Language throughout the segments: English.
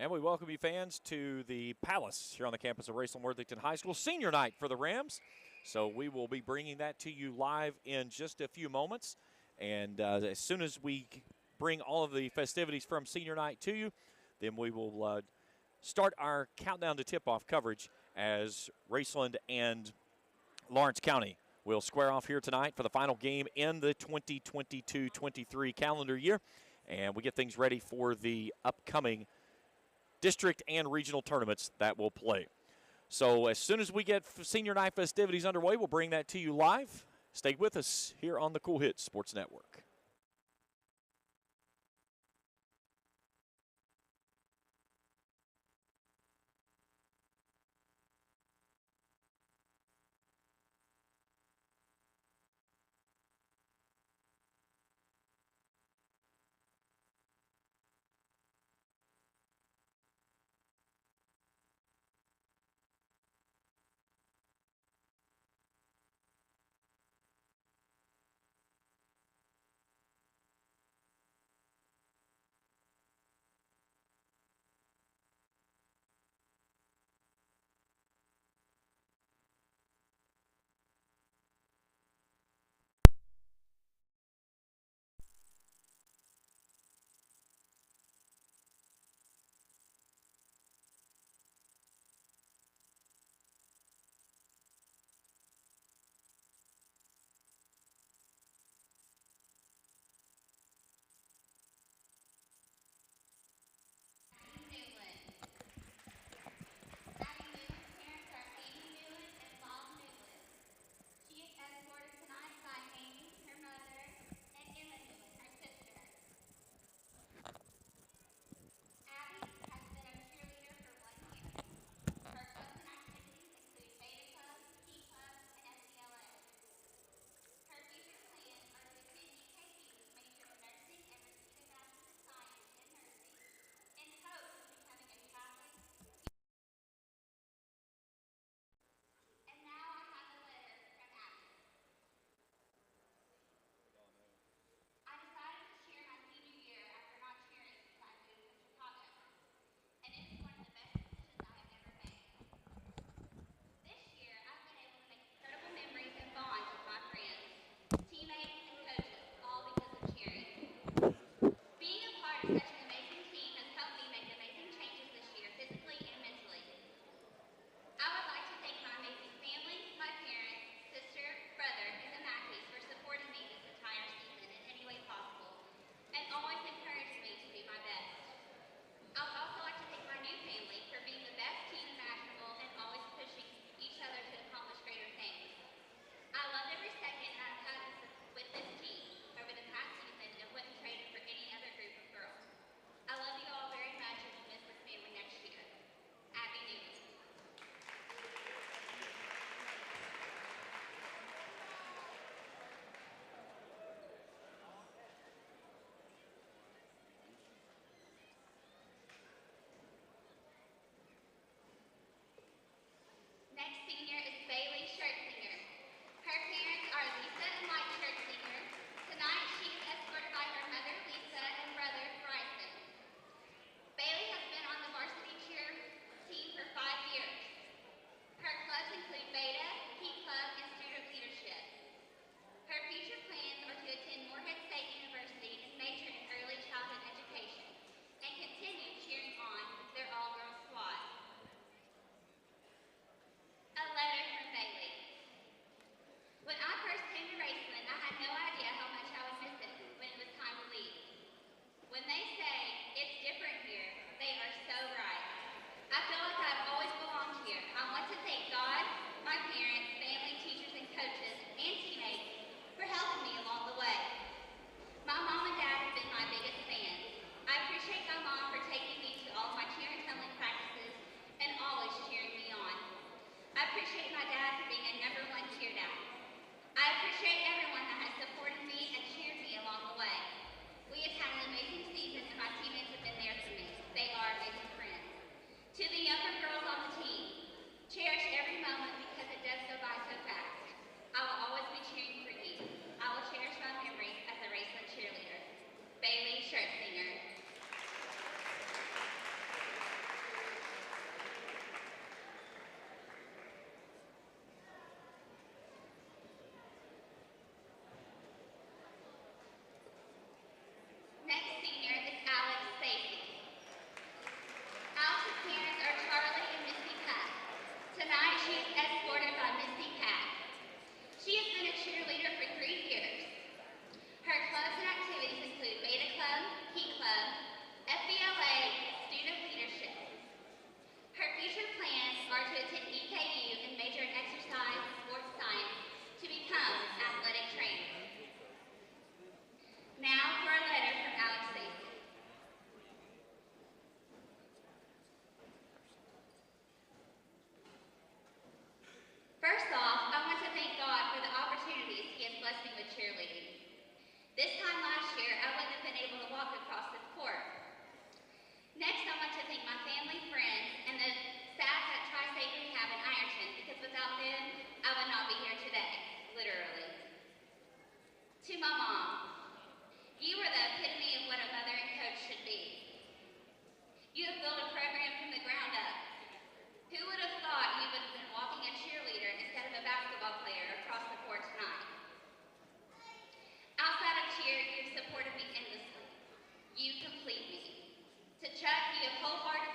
And we welcome you fans to the Palace here on the campus of Raceland Worthington High School senior night for the Rams. So we will be bringing that to you live in just a few moments. And as soon as we bring all of the festivities from senior night to you, then we will start our countdown to tip-off coverage as Raceland and Lawrence County will square off here tonight for the final game in the 2022-23 calendar year. And we get things ready for the upcoming district and regional tournaments that will play. So as soon as we get senior night festivities underway, we'll bring that to you live. Stay with us here on the Cool Hits Sports Network.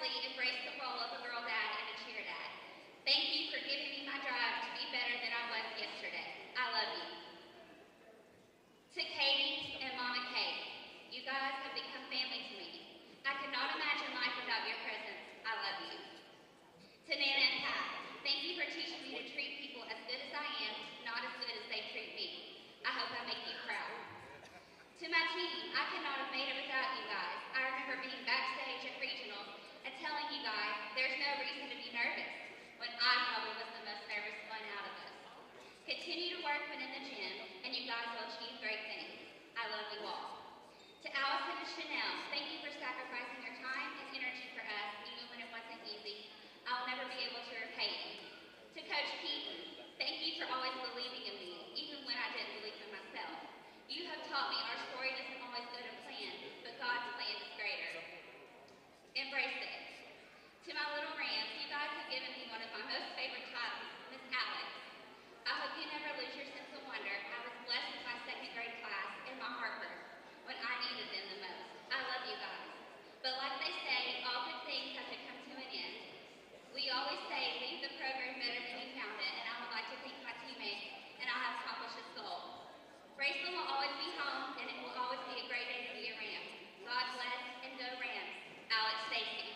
wholeheartedly embrace the role of a girl dad and a cheer dad. Thank you for giving me my drive to be better than I was yesterday. I love you. To Katie and Mama Kate, you guys have become family to me. I could not imagine life without your presence. I love you. To Nana and Pat, thank you for teaching me to treat people as good as I am, not as good as they treat me. I hope I make you proud. To my team, I could not have made it without you guys. I remember being backstage at regionals and telling you guys there's no reason to be nervous, when I probably was the most nervous one out of us. Continue to work when in the gym, and you guys will achieve great things. I love you all. To Allison and Chanel, thank you for sacrificing your time and energy for us, even when it wasn't easy. I'll never be able to repay you. To Coach Keaton, thank you for always believing in me, even when I didn't believe in myself. You have taught me our story doesn't always go to plan, but God's plan is greater. Embrace it. To my little Rams, you guys have given me one of my most favorite titles, Miss Alex. I hope you never lose your sense of wonder. I was blessed with my second grade class and my heart burst when I needed them the most. I love you guys. But like they say, all good things have to come to an end. We always say, leave the program better than you found it, and I would like to thank my teammates, and I have accomplished this goal. Raceland will always be home, and it will always be a great day to be a Ram. God bless, and go Rams. Alex Stacy.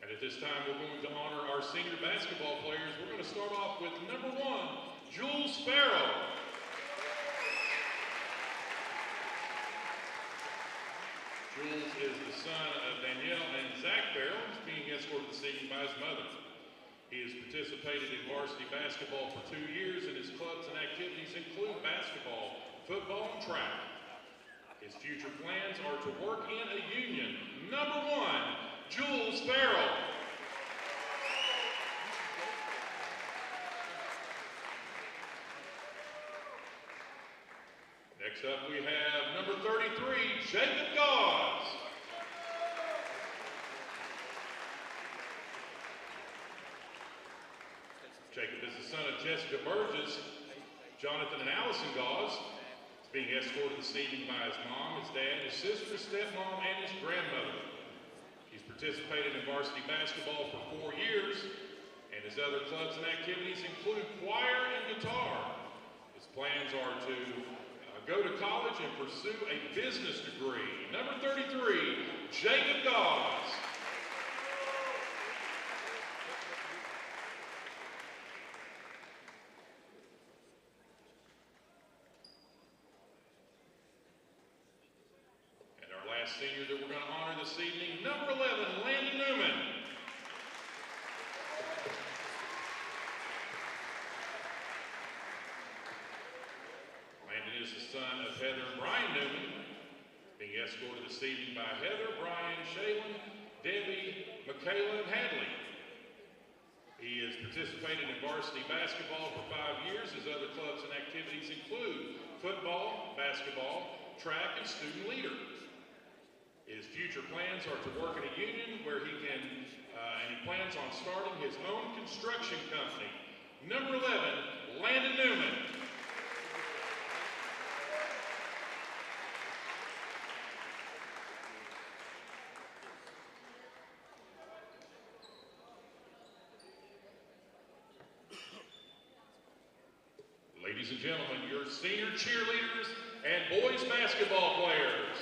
And at this time, we're going to honor our senior basketball players. We're going to start off with number 1, Jules Farrell. Jules is the son of Danielle and Zach Farrell. He's being escorted this evening by his mother. He has participated in varsity basketball for 2 years, and his clubs and activities include basketball, football, and track. His future plans are to work in a union. Number 1, Jules Farrell. Next up, we have number 33, Jacob Gauze. Jacob is the son of Jessica Burgess, Jonathan and Allison Gauze. He's being escorted this evening by his mom, his dad, his sister, his stepmom, and his grandmother. He's participated in varsity basketball for 4 years, and his other clubs and activities include choir and guitar. His plans are to go to college and pursue a business degree. Number 33, Jacob Gauze. And our last senior that we're going to honor this evening, number 11, Landon Newman. Landon is the son of Heather and Brian Newman, being escorted this evening by Heather, Brian, Shaylin, Debbie, Michaela, and Hadley. He has participated in varsity basketball for 5 years. His other clubs and activities include football, basketball, track, and student leader. His future plans are to work in a union where he can, and he plans on starting his own construction company. Number 11, Landon Newman. Ladies and gentlemen, your senior cheerleaders and boys basketball players.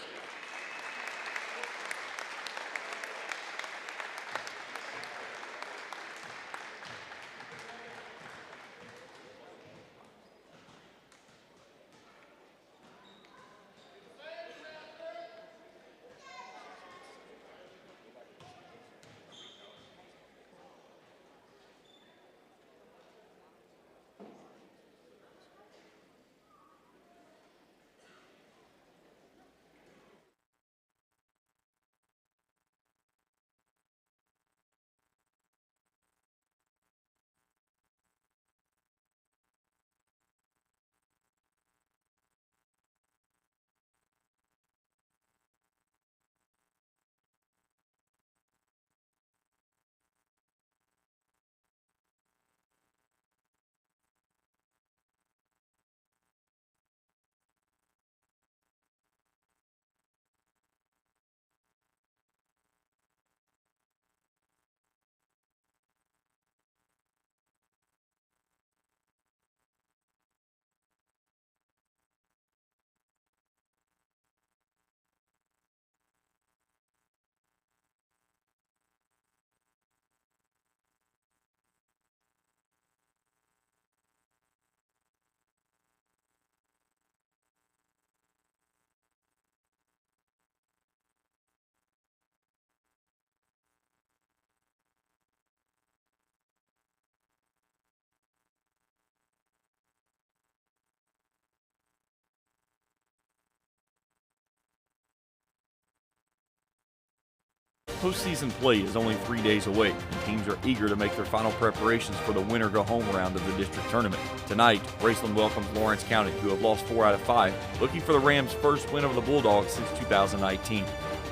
Postseason play is only 3 days away, and teams are eager to make their final preparations for the win-or-go-home round of the district tournament. Tonight, Raceland welcomes Lawrence County, who have lost 4 out of 5, looking for the Rams' first win over the Bulldogs since 2019.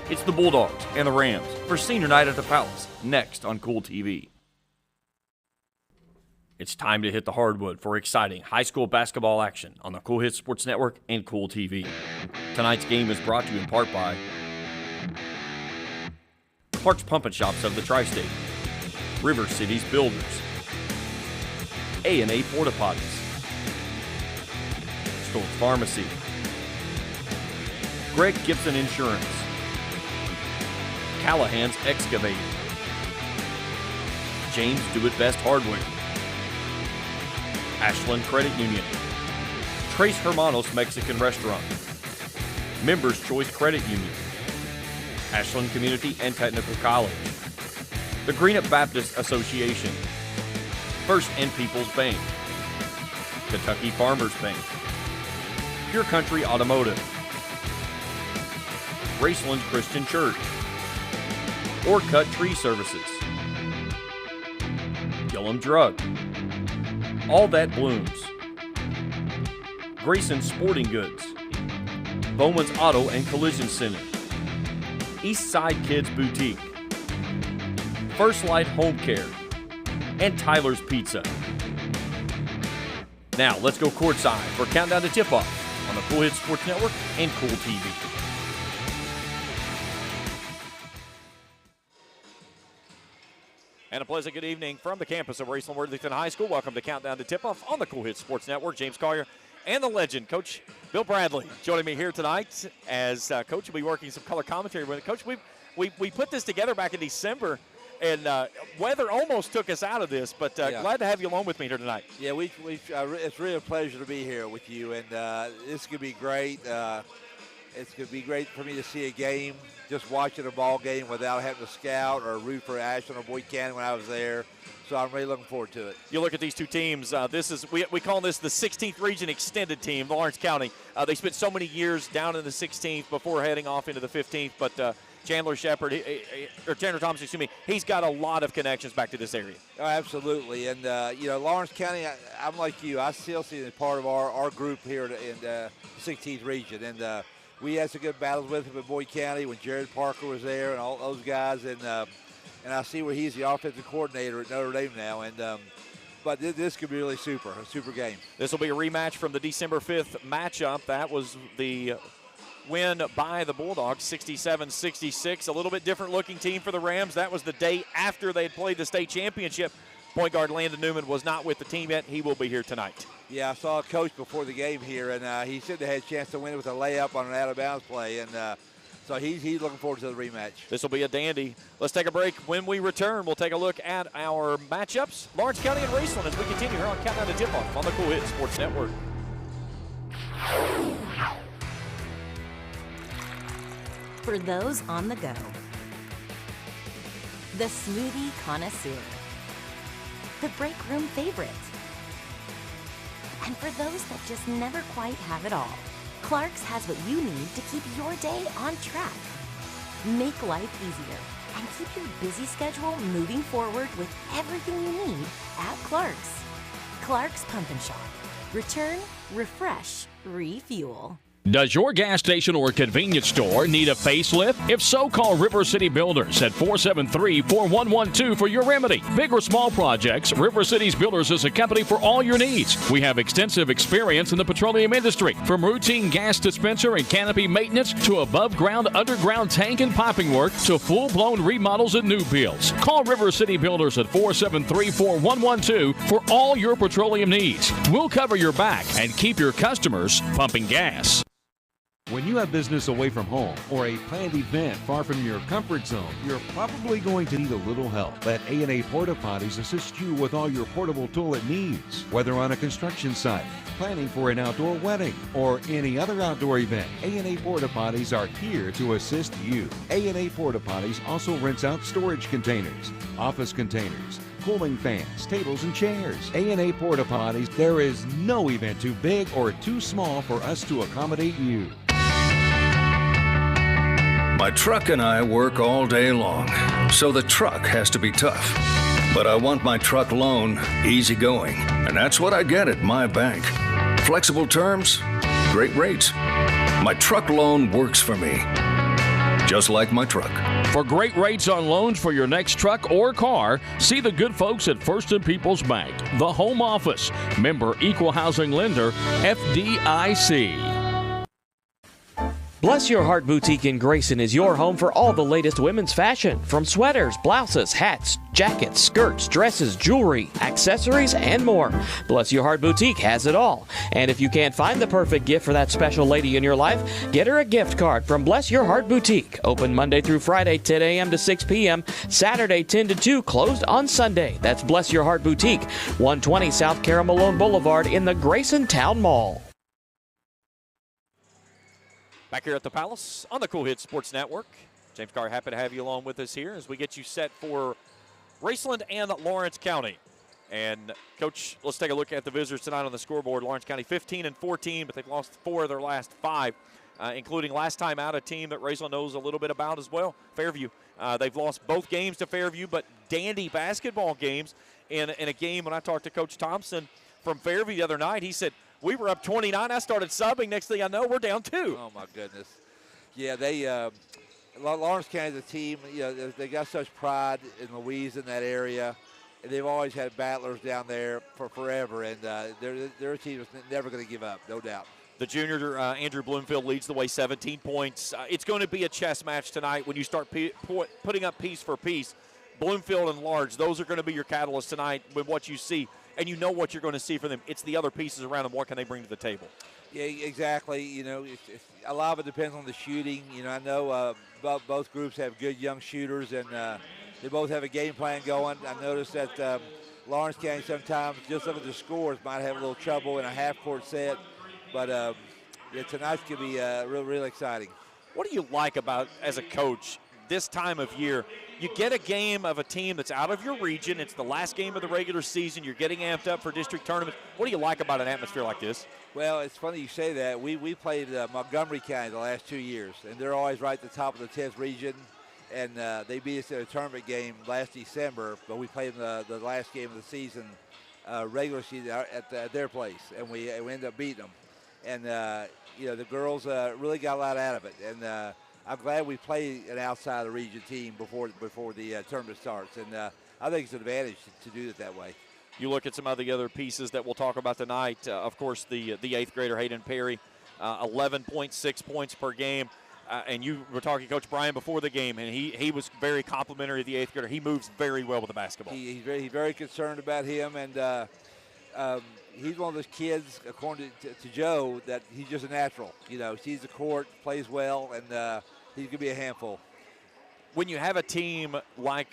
It's the Bulldogs and the Rams for senior night at the Palace, next on Cool TV. It's time to hit the hardwood for exciting high school basketball action on the Cool Hits Sports Network and Cool TV. Tonight's game is brought to you in part by Clark's Pump & Shops of the Tri-State, River Cities Builders, A&A Porta Potties, Stoltz Pharmacy, Greg Gibson Insurance, Callahan's Excavating, James Do It Best Hardware, Ashland Credit Union, Trace Hermanos Mexican Restaurant, Members Choice Credit Union, Ashland Community and Technical College, the Greenup Baptist Association, First and People's Bank, Kentucky Farmers Bank, Pure Country Automotive, Raceland Christian Church, Orcut Tree Services, Gillum Drug, All That Blooms, Grayson Sporting Goods, Bowman's Auto and Collision Center, Eastside Kids Boutique, First Light Home Care, and Tyler's Pizza. Now, let's go courtside for a countdown to tip-off on the Cool Hits Sports Network and Cool TV. And a pleasant good evening from the campus of Raceland Worthington High School. Welcome to Countdown to Tip-Off on the Cool Hits Sports Network. James Collier and the legend, Coach Bill Bradley, joining me here tonight as Coach will be working some color commentary with it. Coach, we put this together back in December, and weather almost took us out of this, but glad to have you along with me here tonight. Yeah, it's really a pleasure to be here with you, and this could be great. It's going to be great for me to see a game, just watching a ball game without having to scout or root for Ashland or Boyd County when I was there. So I'm really looking forward to it. You look at these two teams. We call this the 16th Region Extended Team, Lawrence County. They spent so many years down in the 16th before heading off into the 15th. But Chandler Thomas, he's got a lot of connections back to this area. Oh, absolutely. And, Lawrence County, I'm like you. I still see it as part of our group here in the 16th Region. And we had some good battles with him in Boyd County when Jared Parker was there and all those guys. And I see where he's the offensive coordinator at Notre Dame now. But this could be really a super game. This will be a rematch from the December 5th matchup. That was the win by the Bulldogs, 67-66. A little bit different looking team for the Rams. That was the day after they had played the state championship. Point guard Landon Newman was not with the team yet. He will be here tonight. Yeah, I saw a coach before the game here, and he said they had a chance to win it with a layup on an out-of-bounds play. And so he's looking forward to the rematch. This will be a dandy. Let's take a break. When we return, we'll take a look at our matchups, Lawrence County and Raceland, as we continue here on Countdown to Tip-Off on the Cool Hits Sports Network. For those on the go, the smoothie connoisseur, the break room favorite, and for those that just never quite have it all, Clark's has what you need to keep your day on track. Make life easier and keep your busy schedule moving forward with everything you need at Clark's. Clark's Pump & Shop. Return, refresh, refuel. Does your gas station or convenience store need a facelift? If so, call River City Builders at 473-4112 for your remedy. Big or small projects, River City's Builders is a company for all your needs. We have extensive experience in the petroleum industry, from routine gas dispenser and canopy maintenance to above-ground, underground tank and piping work to full-blown remodels and new builds. Call River City Builders at 473-4112 for all your petroleum needs. We'll cover your back and keep your customers pumping gas. When you have business away from home or a planned event far from your comfort zone, you're probably going to need a little help. Let A&A Porta Potties assist you with all your portable toilet needs. Whether on a construction site, planning for an outdoor wedding, or any other outdoor event, A&A Porta Potties are here to assist you. A&A Porta Potties also rents out storage containers, office containers, cooling fans, tables, and chairs. A&A Porta Potties, there is no event too big or too small for us to accommodate you. My truck and I work all day long, so the truck has to be tough. But I want my truck loan easygoing, and that's what I get at my bank. Flexible terms, great rates. My truck loan works for me, just like my truck. For great rates on loans for your next truck or car, see the good folks at First and People's Bank, the home office. Member Equal Housing Lender, FDIC. Bless Your Heart Boutique in Grayson is your home for all the latest women's fashion, from sweaters, blouses, hats, jackets, skirts, dresses, jewelry, accessories, and more. Bless Your Heart Boutique has it all. And if you can't find the perfect gift for that special lady in your life, get her a gift card from Bless Your Heart Boutique. Open Monday through Friday, 10 a.m. to 6 p.m., Saturday, 10 to 2, closed on Sunday. That's Bless Your Heart Boutique, 120 South Caramalone Boulevard in the Grayson Town Mall. Back here at the Palace on the Cool Hits Sports Network. James Carr, happy to have you along with us here as we get you set for Raceland and Lawrence County. And, Coach, let's take a look at the visitors tonight on the scoreboard. Lawrence County 15-14, but they've lost 4 of their last 5, including last time out a team that Raceland knows a little bit about as well, Fairview. They've lost both games to Fairview, but dandy basketball games. In a game when I talked to Coach Thompson from Fairview the other night, he said, we were up 29. I started subbing. Next thing I know, we're down 2. Oh, my goodness. Yeah, Lawrence County's a team, they got such pride in Louise in that area. And they've always had battlers down there for forever. And they're a team that's never going to give up, no doubt. The junior, Andrew Bloomfield, leads the way, 17 points. It's going to be a chess match tonight when you start putting up piece for piece. Bloomfield and Large, those are going to be your catalysts tonight with what you see. And you know what you're going to see from them. It's the other pieces around them. What can they bring to the table? Yeah, exactly. A lot of it depends on the shooting. I know both groups have good young shooters, and they both have a game plan going. I noticed that Lawrence County sometimes, just look at the scores, might have a little trouble in a half-court set. But tonight's going to be real exciting. What do you like about, as a coach, this time of year? You get a game of a team that's out of your region. It's the last game of the regular season. You're getting amped up for district tournaments. What do you like about an atmosphere like this? Well, it's funny you say that. We played Montgomery County the last 2 years, and they're always right at the top of the 10th region. And they beat us in a tournament game last December, but we played the last game of the season, regular season, at their place, and we ended up beating them. And, the girls really got a lot out of it. And I'm glad we play an outside the region team before the tournament starts, and I think it's an advantage to do it that way. You look at some of the other pieces that we'll talk about tonight. Of course, the 8th grader Hayden Perry, 11.6 points per game, and you were talking to Coach Bryan before the game, and he was very complimentary of the 8th grader. He moves very well with the basketball. He's very concerned about him, and he's one of those kids, according to Joe, that he's just a natural. Sees the court, plays well, and he's going to be a handful. When you have a team like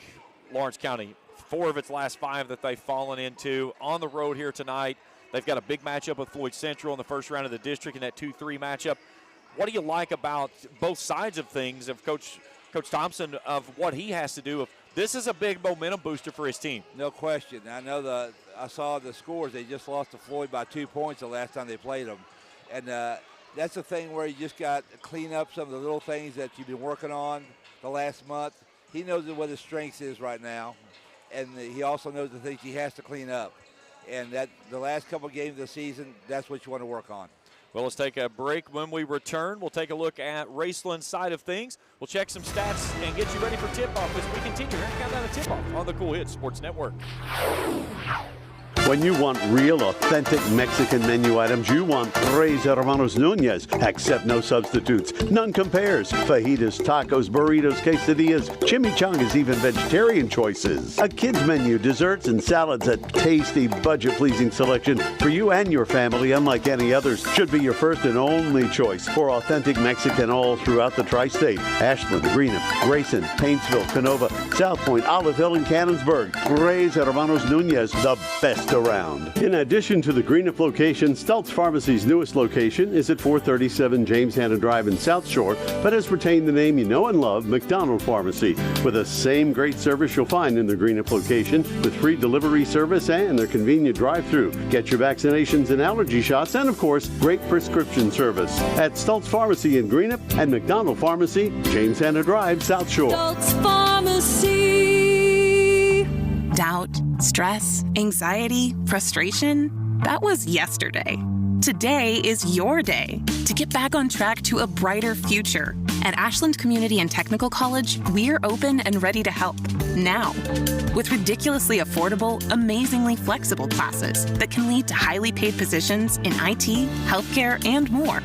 Lawrence County, 4 of its last 5 that they've fallen into, on the road here tonight, they've got a big matchup with Floyd Central in the first round of the district in that 2-3 matchup. What do you like about both sides of things of Coach Thompson, of what he has to do? This is a big momentum booster for his team. No question. I saw the scores. They just lost to Floyd by 2 points the last time they played them. And that's the thing where you just got to clean up some of the little things that you've been working on the last month. He knows what his strength is right now, and he also knows the things he has to clean up. And that the last couple of games of the season, that's what you want to work on. Well, let's take a break. When we return, we'll take a look at Raceland's side of things. We'll check some stats and get you ready for tip-off as we continue here. Countdown to tip-off on the Cool Hits Sports Network. When you want real, authentic Mexican menu items, you want Tres Hermanos Nunez. Accept no substitutes. None compares. Fajitas, tacos, burritos, quesadillas, chimichangas, even vegetarian choices. A kids menu, desserts and salads, a tasty, budget-pleasing selection for you and your family, unlike any others. Should be your first and only choice for authentic Mexican all throughout the tri-state. Ashland, Greenup, Grayson, Paintsville, Canova, South Point, Olive Hill, and Cannonsburg. Tres Hermanos Nunez, the best around. In addition to the Greenup location, Stultz Pharmacy's newest location is at 437 James Hanna Drive in South Shore, but has retained the name you know and love, McDonald Pharmacy, with the same great service you'll find in the Greenup location, with free delivery service and their convenient drive-thru. Get your vaccinations and allergy shots, and of course, great prescription service at Stultz Pharmacy in Greenup and McDonald Pharmacy, James Hanna Drive, South Shore. Stultz Pharmacy. Doubt, stress, anxiety, frustration. That was yesterday. Today is your day to get back on track to a brighter future. At Ashland Community and Technical College, we're open and ready to help now. With ridiculously affordable, amazingly flexible classes that can lead to highly paid positions in IT, healthcare, and more.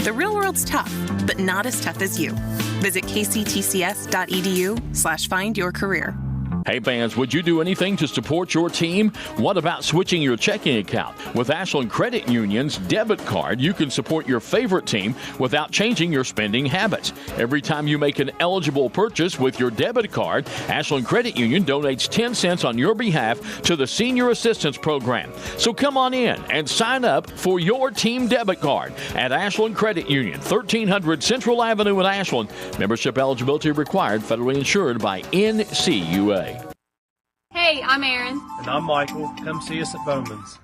The real world's tough, but not as tough as you. Visit kctcs.edu/findyourcareer. Hey fans, would you do anything to support your team? What about switching your checking account? With Ashland Credit Union's debit card, you can support your favorite team without changing your spending habits. Every time you make an eligible purchase with your debit card, Ashland Credit Union donates 10 cents on your behalf to the Senior Assistance Program. So come on in and sign up for your team debit card at Ashland Credit Union, 1300 Central Avenue in Ashland. Membership eligibility required, federally insured by NCUA. Hey, I'm Aaron. And I'm Michael. Come see us at Bowman's.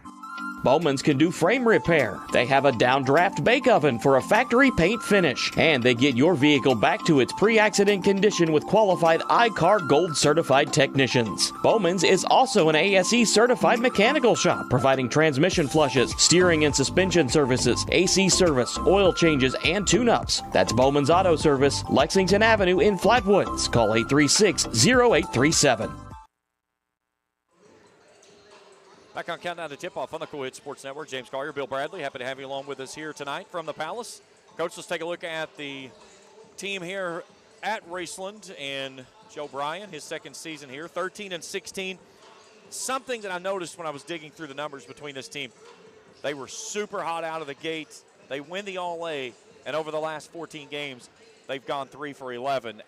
Bowman's can do frame repair. They have a downdraft bake oven for a factory paint finish. And they get your vehicle back to its pre-accident condition with qualified I-CAR Gold certified technicians. Bowman's is also an ASE certified mechanical shop, providing transmission flushes, steering and suspension services, AC service, oil changes, and tune-ups. That's Bowman's Auto Service, Lexington Avenue in Flatwoods. Call 836-0837. Back on Countdown to Tip-Off on the Cool Hits Sports Network. James Collier, Bill Bradley, happy to have you along with us here tonight from the Palace. Coach, let's take a look at the team here at Raceland and Joe Bryan, his second season here, 13-16. Something that I noticed when I was digging through the numbers between this team, they were super hot out of the gate. They win the All-A, and over the last 14 games, they've gone 3 for 11.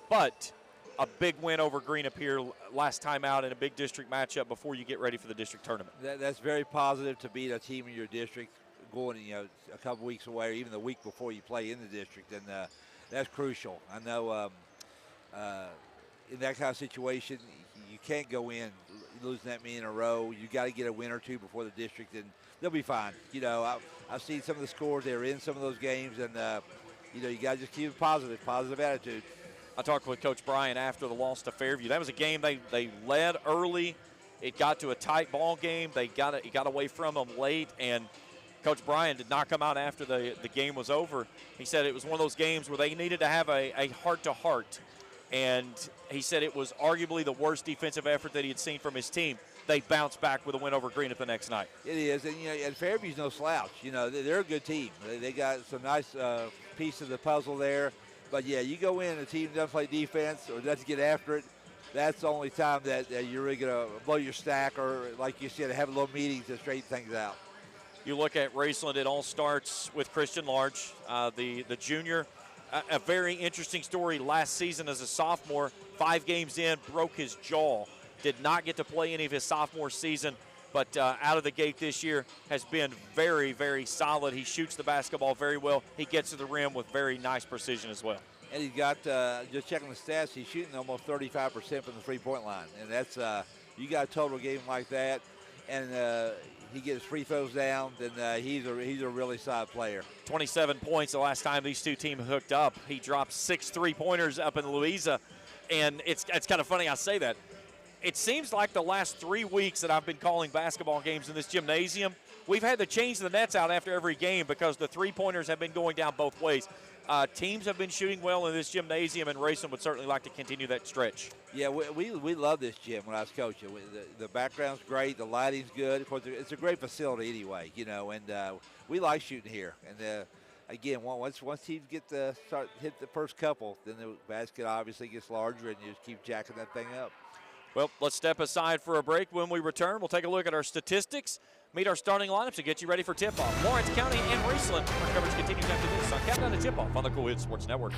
But a big win over Greenup here last time out in a big district matchup before you get ready for the district tournament. That's very positive to beat a team in your district going, a couple weeks away or even the week before you play in the district, and that's crucial. I know in that kind of situation, you can't go in losing that many in a row. You got to get a win or two before the district, and they'll be fine. I've seen some of the scores. They were in some of those games, and you got to just keep a positive attitude. I talked with Coach Bryan after the loss to Fairview. That was a game they led early. It got to a tight ball game. It got away from them late, and Coach Bryan did not come out after the game was over. He said it was one of those games where they needed to have a heart-to-heart, and he said it was arguably the worst defensive effort that he had seen from his team. They bounced back with a win over Greenup the next night. It is, and Fairview's no slouch. They're a good team. They got some nice piece of the puzzle there. But, yeah, you go in and a team doesn't play defense or doesn't get after it, that's the only time that you're really going to blow your stack or, like you said, have a little meetings to straighten things out. You look at Raceland, it all starts with Christian Large, the junior. A very interesting story last season as a sophomore. 5 games in, broke his jaw. Did not get to play any of his sophomore season, but out of the gate this year has been very, very solid. He shoots the basketball very well. He gets to the rim with very nice precision as well. And he's got, just checking the stats, he's shooting almost 35% from the three-point line. And that's, you got a total game like that, and he gets free throws down, then he's a really solid player. 27 points the last time these two teams hooked up. He dropped 6 3-pointers up in Louisa, and it's kind of funny I say that. It seems like the last 3 weeks that I've been calling basketball games in this gymnasium, we've had to change the nets out after every game because the three-pointers have been going down both ways. Teams have been shooting well in this gymnasium, and Raceland would certainly like to continue that stretch. Yeah, we love this gym when I was coaching. The background's great, the lighting's good. Of course, it's a great facility anyway, and we like shooting here. And again, once teams hit the first couple, then the basket obviously gets larger, and you just keep jacking that thing up. Well, let's step aside for a break. When we return, we'll take a look at our statistics, meet our starting lineups, and get you ready for tip-off. Lawrence County and Raceland. Our coverage continues after this on Countdown to Tip-Off on the Cool Hits Sports Network.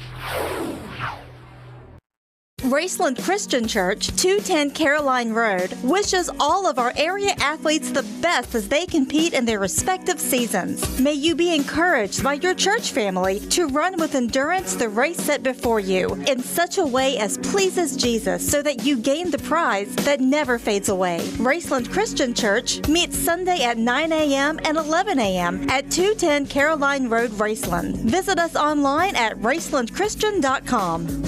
Raceland Christian Church, 210 Caroline Road, wishes all of our area athletes the best as they compete in their respective seasons. May you be encouraged by your church family to run with endurance the race set before you in such a way as pleases Jesus so that you gain the prize that never fades away. Raceland Christian Church meets Sunday at 9 a.m. and 11 a.m. at 210 Caroline Road, Raceland. Visit us online at racelandchristian.com.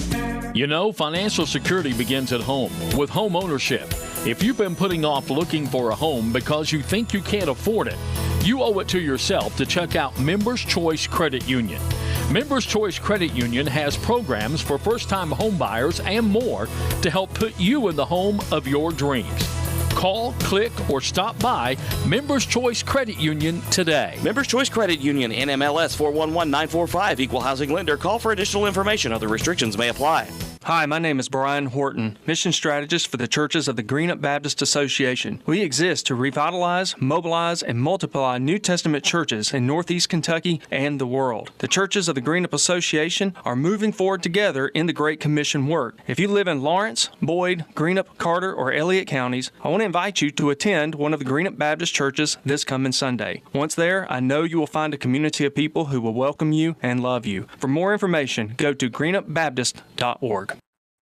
You know, financial security begins at home with home ownership. If you've been putting off looking for a home because you think you can't afford it, you owe it to yourself to check out Members Choice Credit Union. Members Choice Credit Union has programs for first-time home buyers and more to help put you in the home of your dreams. Call, click, or stop by Members Choice Credit Union today. Members Choice Credit Union, NMLS 411945, Equal Housing Lender. Call for additional information. Other restrictions may apply. Hi, my name is Brian Horton, Mission Strategist for the Churches of the Greenup Baptist Association. We exist to revitalize, mobilize, and multiply New Testament churches in Northeast Kentucky and the world. The Churches of the Greenup Association are moving forward together in the Great Commission work. If you live in Lawrence, Boyd, Greenup, Carter, or Elliott counties, I want to invite you to attend one of the Greenup Baptist churches this coming Sunday. Once there, I know you will find a community of people who will welcome you and love you. For more information, go to greenupbaptist.org.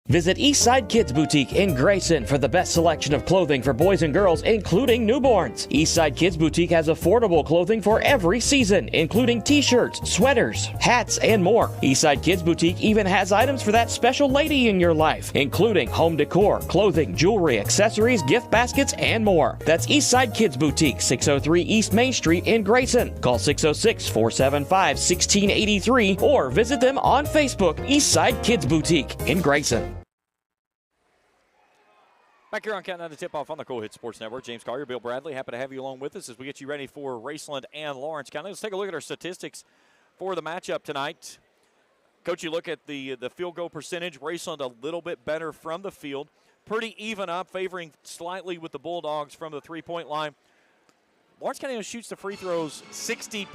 Visit Eastside Kids Boutique in Grayson for the best selection of clothing for boys and girls, including newborns. Eastside Kids Boutique has affordable clothing for every season, including t-shirts, sweaters, hats, and more. Eastside Kids Boutique even has items for that special lady in your life, including home decor, clothing, jewelry, accessories, gift baskets, and more. That's Eastside Kids Boutique, 603 East Main Street in Grayson. Call 606-475-1683 or visit them on Facebook, Eastside Kids Boutique in Grayson. Back here on Countdown to Tip-Off on the Cool Hit Sports Network, James Collier, Bill Bradley, happy to have you along with us as we get you ready for Raceland and Lawrence County. Let's take a look at our statistics for the matchup tonight. Coach, you look at the field goal percentage. Raceland a little bit better from the field. Pretty even up, favoring slightly with the Bulldogs from the three-point line. Lawrence County shoots the free throws 60%.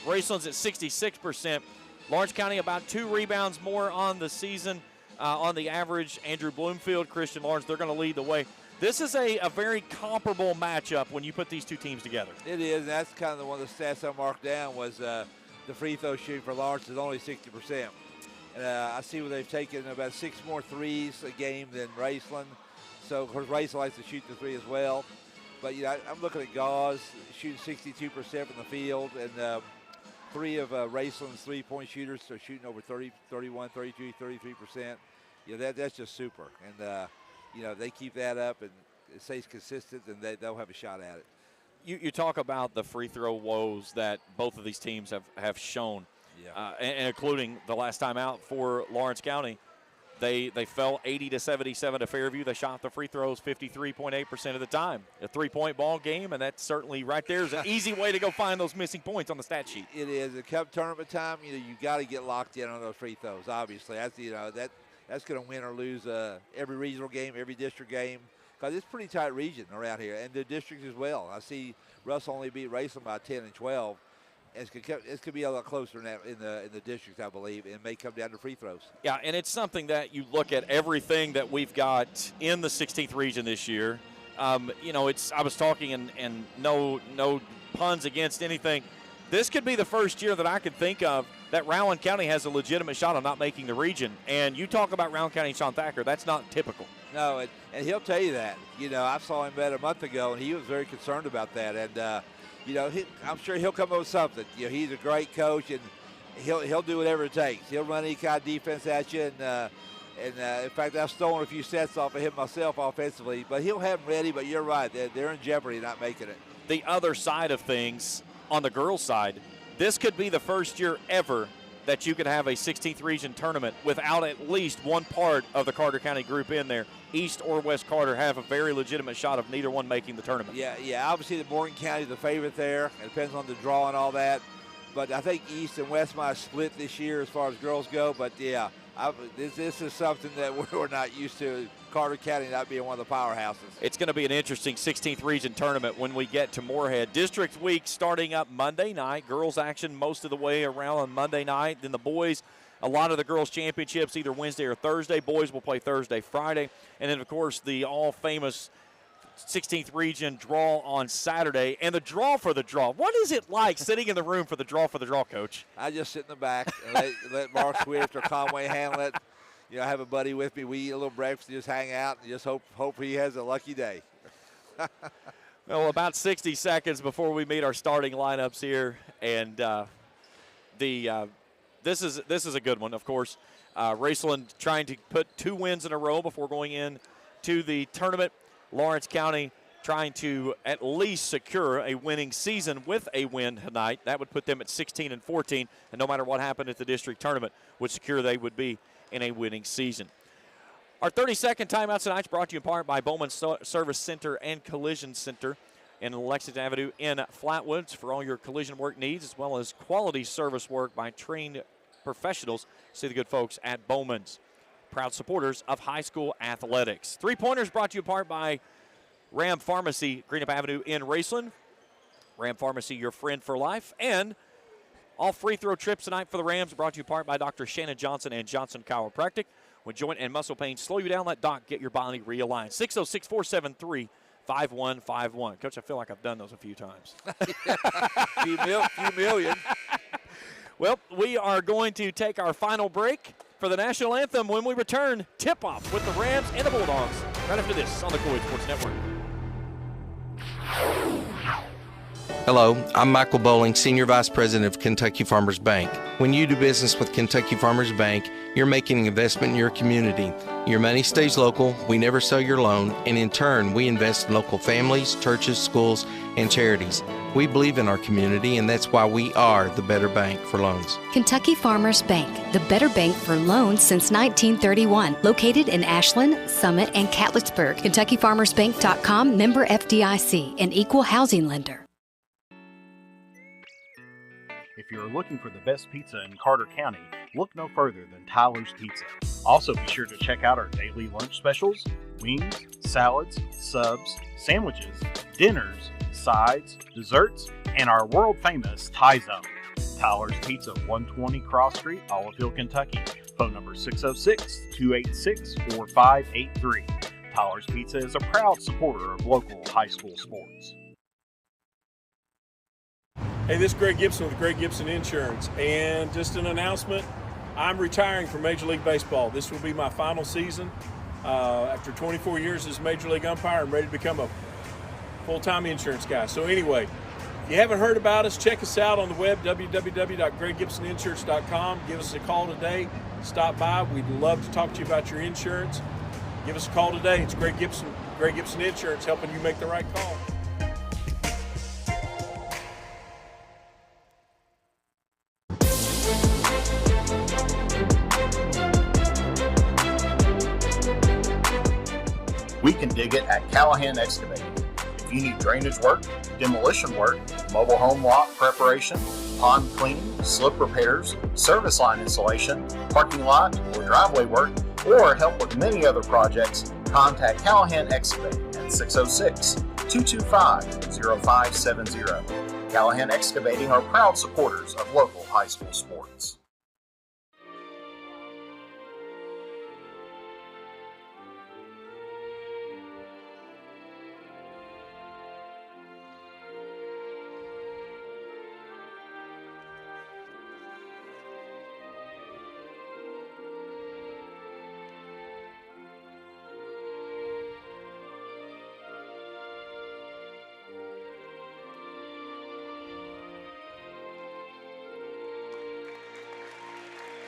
Raceland's at 66%. Lawrence County about 2 rebounds more on the season. On the average, Andrew Bloomfield, Christian Lawrence, they're going to lead the way. This is a very comparable matchup when you put these two teams together. It is, and that's kind of one of the stats I marked down was the free throw shooting for Lawrence is only 60%. And I see where they've taken about 6 more threes a game than Raceland. So, of course, Raceland likes to shoot the three as well. But, you know, I'm looking at Gauze shooting 62% from the field, and 3 of Raceland's three-point shooters are shooting over 30, 31, 32, 33%. You know, that's just super. And, you know, they keep that up and it stays consistent, and they'll have a shot at it. You talk about the free throw woes that both of these teams have shown, and including the last time out for Lawrence County. They fell 80-77 to Fairview. They shot the free throws 53.8% of the time. A 3-point ball game, and that's certainly right there is an easy way to go find those missing points on the stat sheet. It is. At Cup tournament time, you know, you got to get locked in on those free throws. Obviously, that's that's going to win or lose every regional game, every district game, because it's a pretty tight region around here, and the districts as well. I see Russ only beat Raceland by 10 and 12. It's going to be a lot closer in the districts, I believe, and it may come down to free throws. Yeah, and it's something that you look at everything that we've got in the 16th region this year. You know, I was talking, and no puns against anything. This could be the first year that I could think of that Rowan County has a legitimate shot of not making the region. And you talk about Rowan County and Sean Thacker, that's not typical. No, and he'll tell you that. You know, I saw him about a month ago, and he was very concerned about that. And, you know, I'm sure he'll come up with something. You know, he's a great coach, and he'll do whatever it takes. He'll run any kind of defense at you. And in fact, I've stolen a few sets off of him myself offensively. But he'll have them ready, but you're right. They're in jeopardy not making it. The other side of things, on the girls' side, this could be the first year ever that you could have a 16th region tournament without at least one part of the Carter County group in there. East or West Carter have a very legitimate shot of neither one making the tournament. Yeah. Obviously, the Morgan County is the favorite there. It depends on the draw and all that. But I think East and West might split this year as far as girls go. But, yeah, this is something that we're not used to, Carter County not being one of the powerhouses. It's going to be an interesting 16th region tournament when we get to Moorhead. District week starting up Monday night. Girls action most of the way around on Monday night. Then the boys a lot of the girls' championships either Wednesday or Thursday. Boys will play Thursday, Friday. And then, of course, the all-famous 16th region draw on Saturday. And the draw for the draw. What is it like sitting in the room for the draw, Coach? I just sit in the back and let Mark Swift or Conway handle it. You know, I have a buddy with me. We eat a little breakfast and just hang out and just hope he has a lucky day. Well, about 60 seconds before we meet our starting lineups here. And this is a good one, of course. Raceland trying to put 2 wins in a row before going in to the tournament. Lawrence County trying to at least secure a winning season with a win tonight. That would put them at 16-14, and no matter what happened at the district tournament, would secure they would be in a winning season. Our 30-second timeout tonight is brought to you in part by Bowman Service Center and Collision Center in Lexington Avenue in Flatwoods for all your collision work needs, as well as quality service work by trained professionals. See the good folks at Bowman's. Proud supporters of high school athletics. 3-pointers brought to you in part by Ram Pharmacy, Greenup Avenue in Raceland. Ram Pharmacy, your friend for life. And all free throw trips tonight for the Rams brought to you in part by Dr. Shannon Johnson and Johnson Chiropractic. When joint and muscle pain slow you down, let Doc get your body realigned. 606-473-5151. Coach, I feel like I've done those a few times. few million. Well, we are going to take our final break for the national anthem. When we return, tip-off with the Rams and the Bulldogs right after this on the Coed Sports Network. Hello, I'm Michael Bowling, Senior Vice President of Kentucky Farmers Bank. When you do business with Kentucky Farmers Bank, you're making an investment in your community. Your money stays local, we never sell your loan, and in turn, we invest in local families, churches, schools, and charities. We believe in our community, and that's why we are the better bank for loans. Kentucky Farmers Bank, the better bank for loans since 1931. Located in Ashland, Summit, and Catlettsburg. KentuckyFarmersBank.com, member FDIC, an equal housing lender. If you're looking for the best pizza in Carter County, look no further than Tyler's Pizza. Also be sure to check out our daily lunch specials, wings, salads, subs, sandwiches, dinners, sides, desserts, and our world-famous Thai Zone. Tyler's Pizza, 120 Cross Street, Olive Hill, Kentucky. Phone number 606-286-4583. Tyler's Pizza is a proud supporter of local high school sports. Hey, this is Greg Gibson with Greg Gibson Insurance, and just an announcement, I'm retiring from Major League Baseball. This will be my final season. After 24 years as Major League umpire, I'm ready to become a full-time insurance guy. So anyway, if you haven't heard about us, check us out on the web, www.greggibsoninsurance.com. Give us a call today. Stop by. We'd love to talk to you about your insurance. Give us a call today. It's Greg Gibson Insurance, helping you make the right call. We can dig it at Callahan Excavating. If you need drainage work, demolition work, mobile home lot preparation, pond cleaning, slip repairs, service line installation, parking lot or driveway work, or help with many other projects, contact Callahan Excavating at 606-225-0570. Callahan Excavating are proud supporters of local high school sports.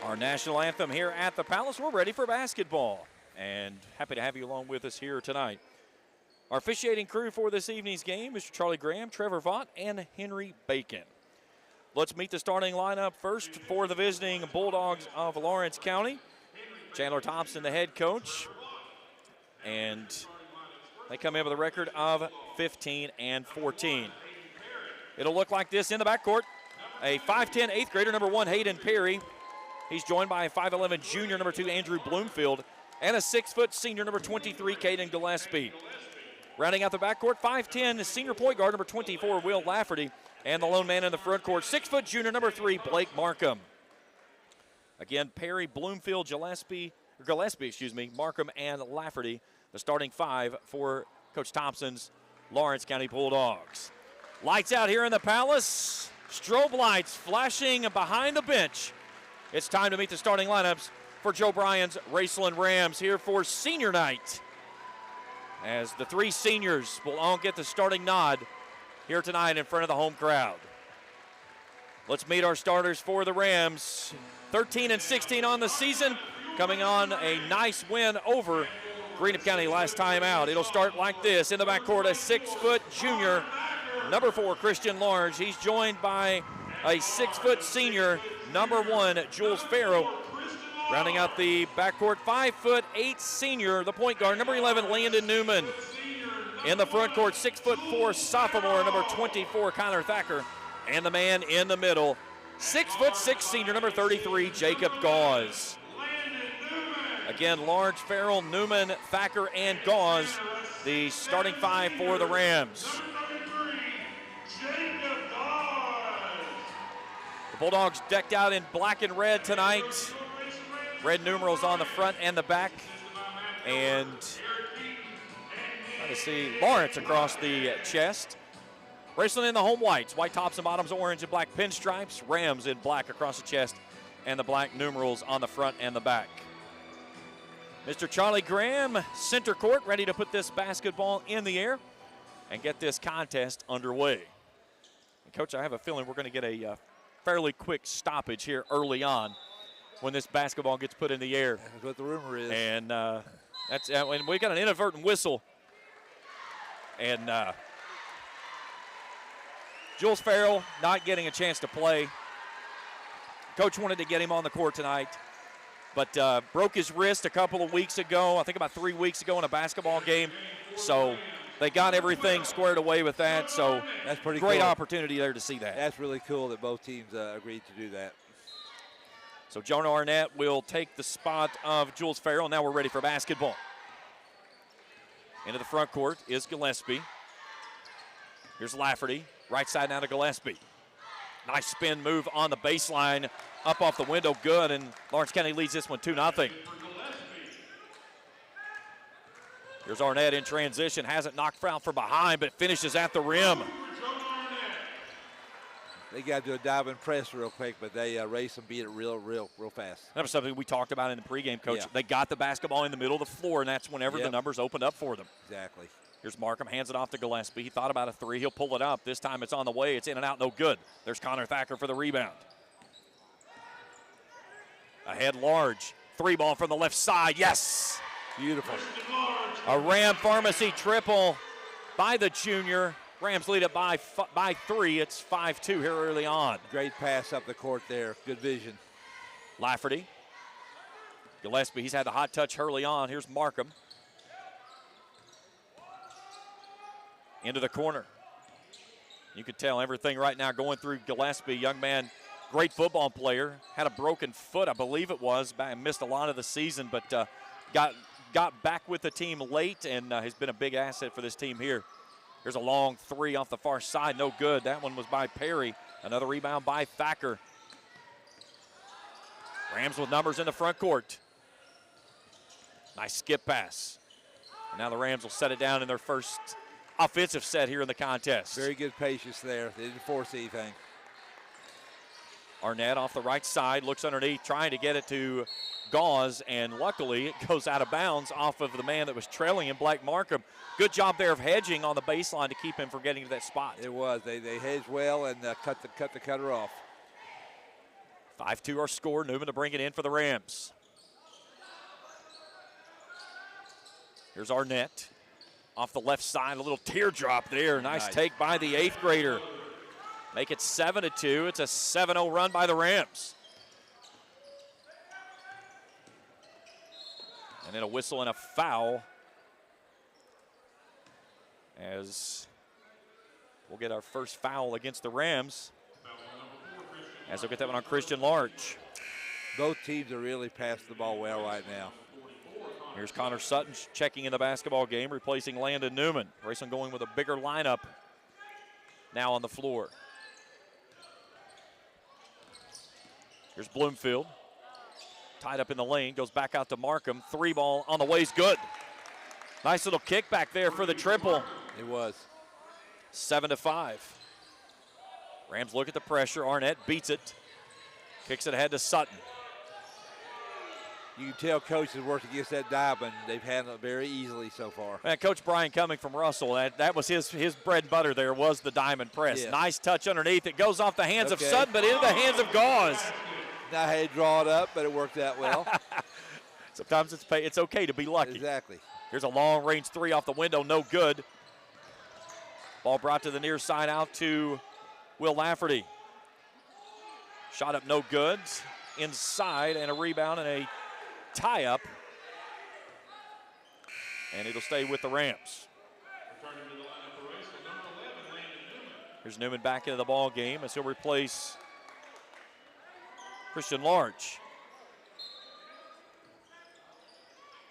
Our national anthem here at the Palace. We're ready for basketball, and happy to have you along with us here tonight. Our officiating crew for this evening's game, Mr. Charlie Graham, Trevor Vaught, and Henry Bacon. Let's meet the starting lineup first for the visiting Bulldogs of Lawrence County. Chandler Thompson, the head coach, and they come in with a record of 15-14. It'll look like this in the backcourt. A 5'10", 8th grader, number 1, Hayden Perry. He's joined by a 5'11" junior, number 2, Andrew Bloomfield, and a 6-foot senior, number 23, Caden Gillespie. Rounding out the backcourt, 5'10", senior point guard, number 24, Will Lafferty, and the lone man in the front court, 6-foot junior, number 3, Blake Markham. Again, Perry, Bloomfield, Gillespie, Markham, and Lafferty, the starting 5 for Coach Thompson's Lawrence County Bulldogs. Lights out here in the Palace. Strobe lights flashing behind the bench. It's time to meet the starting lineups for Joe Bryan's Raceland Rams here for senior night, as the 3 seniors will all get the starting nod here tonight in front of the home crowd. Let's meet our starters for the Rams. 13-16 on the season, coming on a nice win over Greenup County last time out. It'll start like this. In the backcourt, a 6-foot junior, number 4, Christian Large. He's joined by a 6-foot senior, number 1, Jules Farrow. Rounding out the backcourt, 5'8" senior, the point guard, number 11, Landon Newman. In the front court, 6'4" sophomore, number 24, Connor Thacker. And the man in the middle, 6'6" senior, number 33, Jacob Gauze. Again, Large, Farrell, Newman, Thacker, and Gauze, the starting 5 for the Rams. The Bulldogs decked out in black and red tonight. Red numerals on the front and the back. And trying to see Lawrence across the chest. Raceland in the home whites, white tops and bottoms, orange and black pinstripes. Rams in black across the chest and the black numerals on the front and the back. Mr. Charlie Graham, center court, ready to put this basketball in the air and get this contest underway. And Coach, I have a feeling we're going to get a fairly quick stoppage here early on when this basketball gets put in the air. That's what the rumor is. And and we got an inadvertent whistle. And Jules Farrell not getting a chance to play. Coach wanted to get him on the court tonight, but broke his wrist a couple of weeks ago, I think about 3 weeks ago in a basketball game. So they got everything squared away with that. So that's pretty great cool. Opportunity there to see that. That's really cool that both teams agreed to do that. So Jonah Arnett will take the spot of Jules Farrell. Now we're ready for basketball. Into the front court is Gillespie. Here's Lafferty. Right side now to Gillespie. Nice spin move on the baseline. Up off the window, good, and Lawrence County leads this one 2-0. Here's Arnett in transition. Hasn't knocked foul from behind, but finishes at the rim. They got to do a dive and press real quick, but they race and beat it real fast. That was something we talked about in the pregame, Coach. Yeah. They got the basketball in the middle of the floor, and that's whenever the numbers opened up for them. Exactly. Here's Markham, hands it off to Gillespie. He thought about a 3. He'll pull it up. This time it's on the way. It's in and out, no good. There's Connor Thacker for the rebound. Ahead Large. 3 ball from the left side. Yes! Beautiful. A Ram Pharmacy triple by the junior. Rams lead it by 3. It's 5-2 here early on. Great pass up the court there. Good vision. Lafferty. Gillespie, he's had the hot touch early on. Here's Markham. Into the corner. You could tell everything right now going through Gillespie. Young man, great football player. Had a broken foot, I believe it was. Missed a lot of the season, but got back with the team late and has been a big asset for this team here. Here's a long 3 off the far side. No good. That one was by Perry. Another rebound by Thacker. Rams with numbers in the front court. Nice skip pass. And now the Rams will set it down in their first offensive set here in the contest. Very good patience there. They didn't force anything. Arnett off the right side, looks underneath, trying to get it to Gauze, and luckily it goes out of bounds off of the man that was trailing him, Blake Markham. Good job there of hedging on the baseline to keep him from getting to that spot. It was. They hedged well and cut the cutter off. 5-2 our score. Newman to bring it in for the Rams. Here's Arnett. Off the left side, a little teardrop there. Nice take by the 8th grader. Make it 7-2. It's a 7-0 run by the Rams. And then a whistle and a foul as we'll get our first foul against the Rams as they'll get that one on Christian Large. Both teams are really passing the ball well right now. Here's Connor Sutton checking in the basketball game, replacing Landon Newman. Raceland going with a bigger lineup now on the floor. Here's Bloomfield. tied up in the lane, goes back out to Markham. 3 ball on the way is good. Nice little kick back there for the triple. It was. 7-5. Rams look at the pressure. Arnett beats it. Kicks it ahead to Sutton. You can tell Coach has worked against that diamond. They've handled it very easily so far. And Coach Brian coming from Russell, that was his bread and butter there, was the diamond press. Yeah. Nice touch underneath. It goes off the hands of Sutton, but into the hands of Gauze. Not how you draw it up, but it worked out well. Sometimes it's okay to be lucky. Exactly. Here's a long-range 3 off the window, no good. Ball brought to the near side out to Will Lafferty. Shot up, no good. Inside, and a rebound and a tie-up. And it'll stay with the Rams. Here's Newman back into the ball game as he'll replace Christian Large.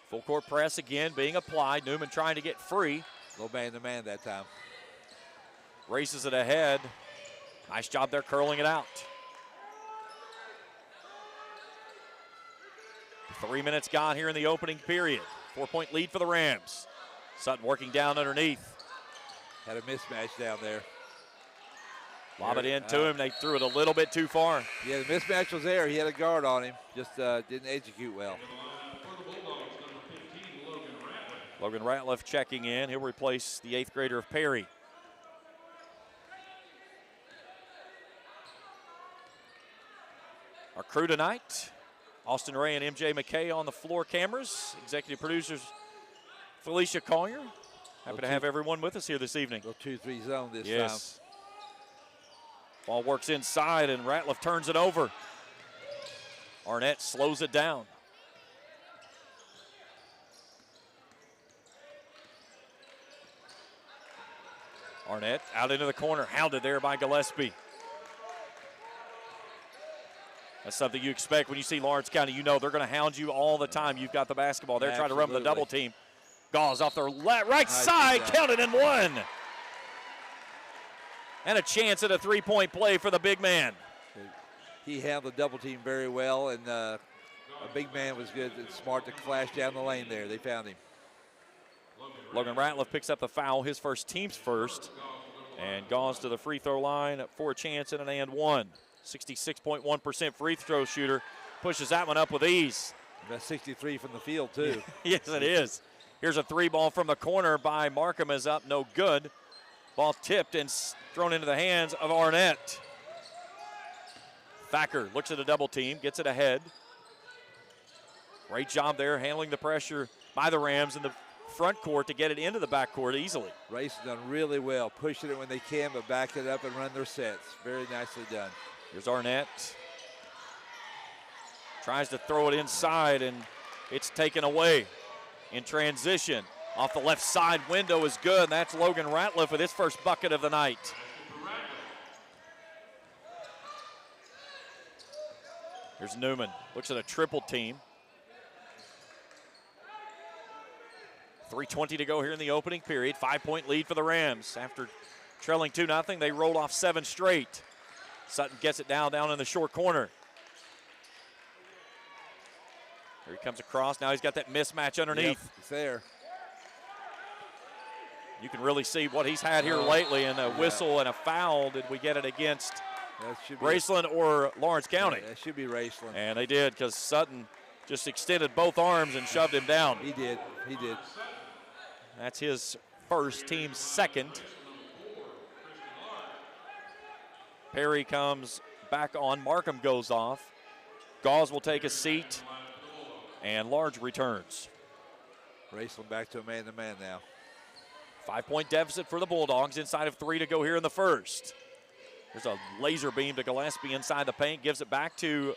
Full court press again being applied. Newman trying to get free. Low man-to-man that time. Races it ahead. Nice job there curling it out. 3 minutes gone here in the opening period. 4-point lead for the Rams. Sutton working down underneath. Had a mismatch down there. Lob it in to him. They threw it a little bit too far. Yeah, the mismatch was there. He had a guard on him. Just didn't execute well. Logan Ratliff checking in. He'll replace the 8th grader of Perry. Our crew tonight, Austin Ray and MJ McKay on the floor cameras. Executive producers Felicia Collier. Happy to have everyone with us here this evening. Go 2-3 zone this time. Ball works inside and Ratliff turns it over. Arnett slows it down. Arnett out into the corner, hounded there by Gillespie. That's something you expect when you see Lawrence County. You know they're going to hound you all the time. You've got the basketball. They're trying to run the double team. Gauze off their right side, counted and one. And a chance at a 3-point play for the big man. He handled the double team very well, and a big man was good and smart to flash down the lane there. They found him. Logan Ratliff picks up the foul, his first, team's first. And Gauze to the free throw line for a chance and an and one. 66.1% free throw shooter. Pushes that one up with ease. That's 63 from the field, too. Yes, it is. Here's a 3 ball from the corner by Markham is up, no good. Ball tipped and thrown into the hands of Arnett. Thacker looks at a double team, gets it ahead. Great job there handling the pressure by the Rams in the front court to get it into the back court easily. Race has done really well, pushing it when they can, but backing it up and run their sets. Very nicely done. Here's Arnett. Tries to throw it inside, and it's taken away in transition. Off the left side, window is good, and that's Logan Ratliff with his first bucket of the night. Here's Newman, looks at a triple team. 3:20 to go here in the opening period. 5-point lead for the Rams. After trailing 2-0, they rolled off 7 straight. Sutton gets it down in the short corner. Here he comes across. Now he's got that mismatch underneath. Yep, it's there. You can really see what he's had here lately, and a whistle and a foul. Did we get it against Raceland or Lawrence County? Yeah, that should be Raceland. And they did, because Sutton just extended both arms and shoved him down. He did. That's his first, team's second. Perry comes back on. Markham goes off. Gauze will take a seat, and Large returns. Raceland back to a man-to-man now. 5-point deficit for the Bulldogs. Inside of 3 to go here in the first. There's a laser beam to Gillespie inside the paint. Gives it back to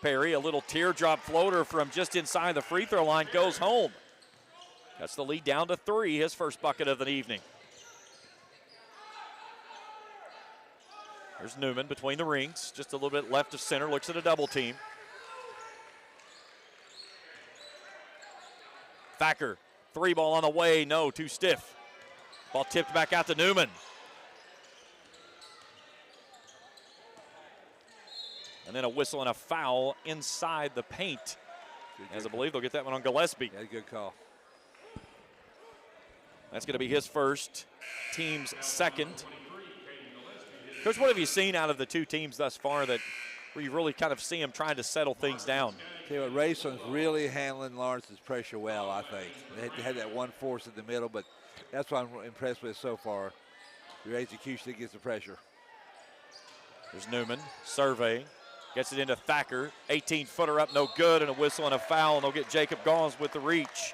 Perry. A little teardrop floater from just inside the free throw line goes home. That's the lead down to 3, his first bucket of the evening. There's Newman between the rings, just a little bit left of center, looks at a double team. Thacker, 3 ball on the way, no, too stiff. Ball tipped back out to Newman. And then a whistle and a foul inside the paint As I believe they'll get that one on Gillespie. Yeah, good call. That's going to be his first, team's second. Coach, what have you seen out of the two teams thus far that where you really kind of see them trying to settle things down? Tell you what, Raceland's really handling Lawrence's pressure well, I think. They had that one force in the middle, but that's what I'm impressed with so far. Your execution against the pressure. There's Newman, survey, gets it into Thacker. 18-footer up, no good, and a whistle and a foul, and they'll get Jacob Gauze with the reach.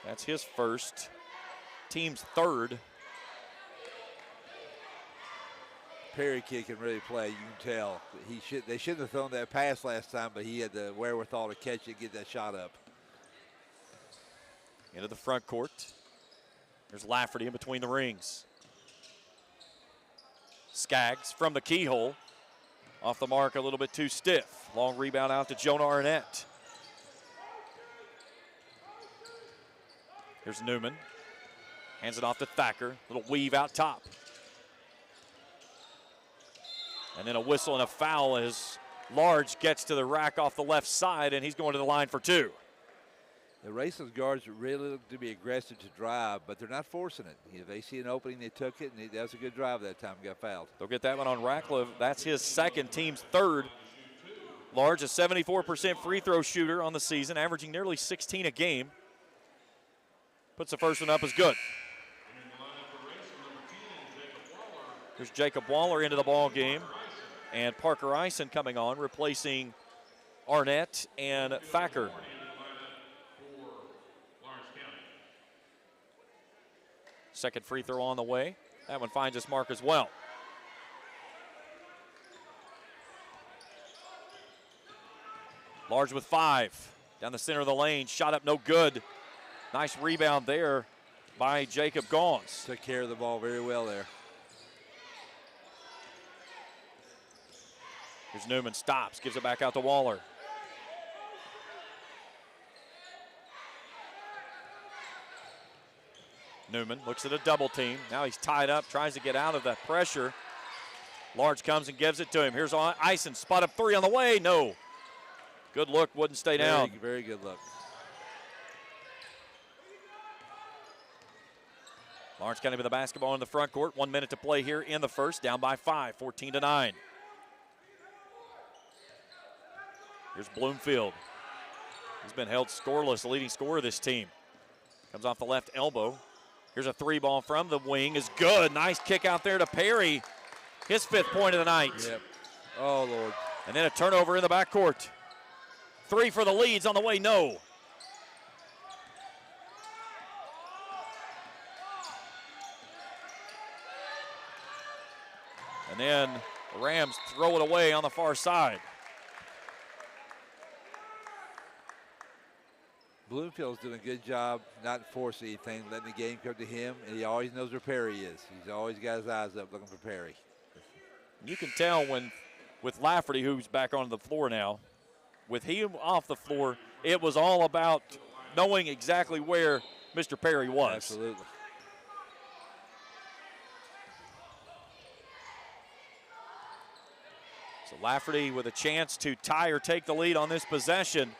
That's his first, team's third. Perry kid can really play, you can tell. They shouldn't have thrown that pass last time, but he had the wherewithal to catch it and get that shot up. Into the front court. There's Lafferty in between the rings. Skaggs from the keyhole. Off the mark, a little bit too stiff. Long rebound out to Jonah Arnett. Here's Newman. Hands it off to Thacker. Little weave out top. And then a whistle and a foul as Large gets to the rack off the left side, and he's going to the line for two. The Raceland guards really look to be aggressive to drive, but they're not forcing it. If they see an opening, they took it, and that was a good drive that time, got fouled. They'll get that one on Ratcliffe. That's his second, team's third. Large, a 74% free throw shooter on the season, averaging nearly 16 a game. Puts the first one up as good. Here's Jacob Waller into the ball game. And Parker Eisen coming on, replacing Arnett and Thacker. Second free throw on the way. That one finds its mark as well. Large with 5. Down the center of the lane. Shot up, no good. Nice rebound there by Jacob Gauze. Took care of the ball very well there. Here's Newman, stops, gives it back out to Waller. Newman looks at a double team. Now he's tied up, tries to get out of that pressure. Large comes and gives it to him. Here's Eisen, spot up three on the way. No. Good look, wouldn't stay down. Very good look. Lawrence County with the basketball in the front court. 1 minute to play here in the first. Down by 5, 14-9. Here's Bloomfield. He's been held scoreless, the leading scorer of this team. Comes off the left elbow. Here's a three ball from the wing. Is good. Nice kick out there to Perry. His 5th point of the night. Yep. Oh, Lord. And then a turnover in the backcourt. 3 for the Leads on the way. No. And then the Rams throw it away on the far side. Bloomfield's doing a good job not forcing anything, letting the game come to him, and he always knows where Perry is. He's always got his eyes up looking for Perry. You can tell when, with Lafferty, who's back on the floor now, with him off the floor, it was all about knowing exactly where Mr. Perry was. Absolutely. So Lafferty with a chance to tie or take the lead on this possession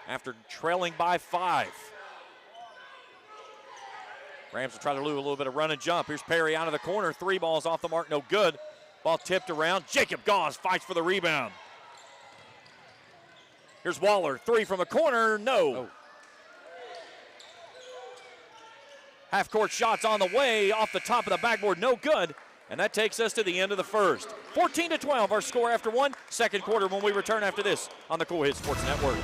after trailing by 5. Rams will try to do a little bit of run and jump. Here's Perry out of the corner. 3 balls off the mark, no good. Ball tipped around. Jacob Gauze fights for the rebound. Here's Waller. 3 from the corner, no. Oh. Half-court shots on the way, off the top of the backboard, no good. And that takes us to the end of the first. 14-12, our score after 1. Second quarter when we return after this on the Cool Hit Sports Network.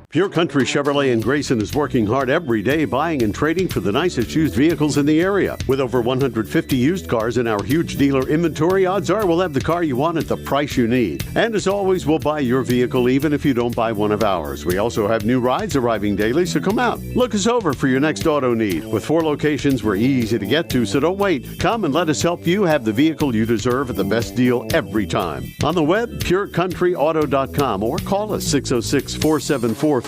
Pure Country Chevrolet in Grayson is working hard every day buying and trading for the nicest used vehicles in the area. With over 150 used cars in our huge dealer inventory, odds are we'll have the car you want at the price you need. And as always, we'll buy your vehicle even if you don't buy one of ours. We also have new rides arriving daily, so come out. Look us over for your next auto need. With 4 locations, we're easy to get to, so don't wait. Come and let us help you have the vehicle you deserve at the best deal every time. On the web, purecountryauto.com, or call us 606-474-5116.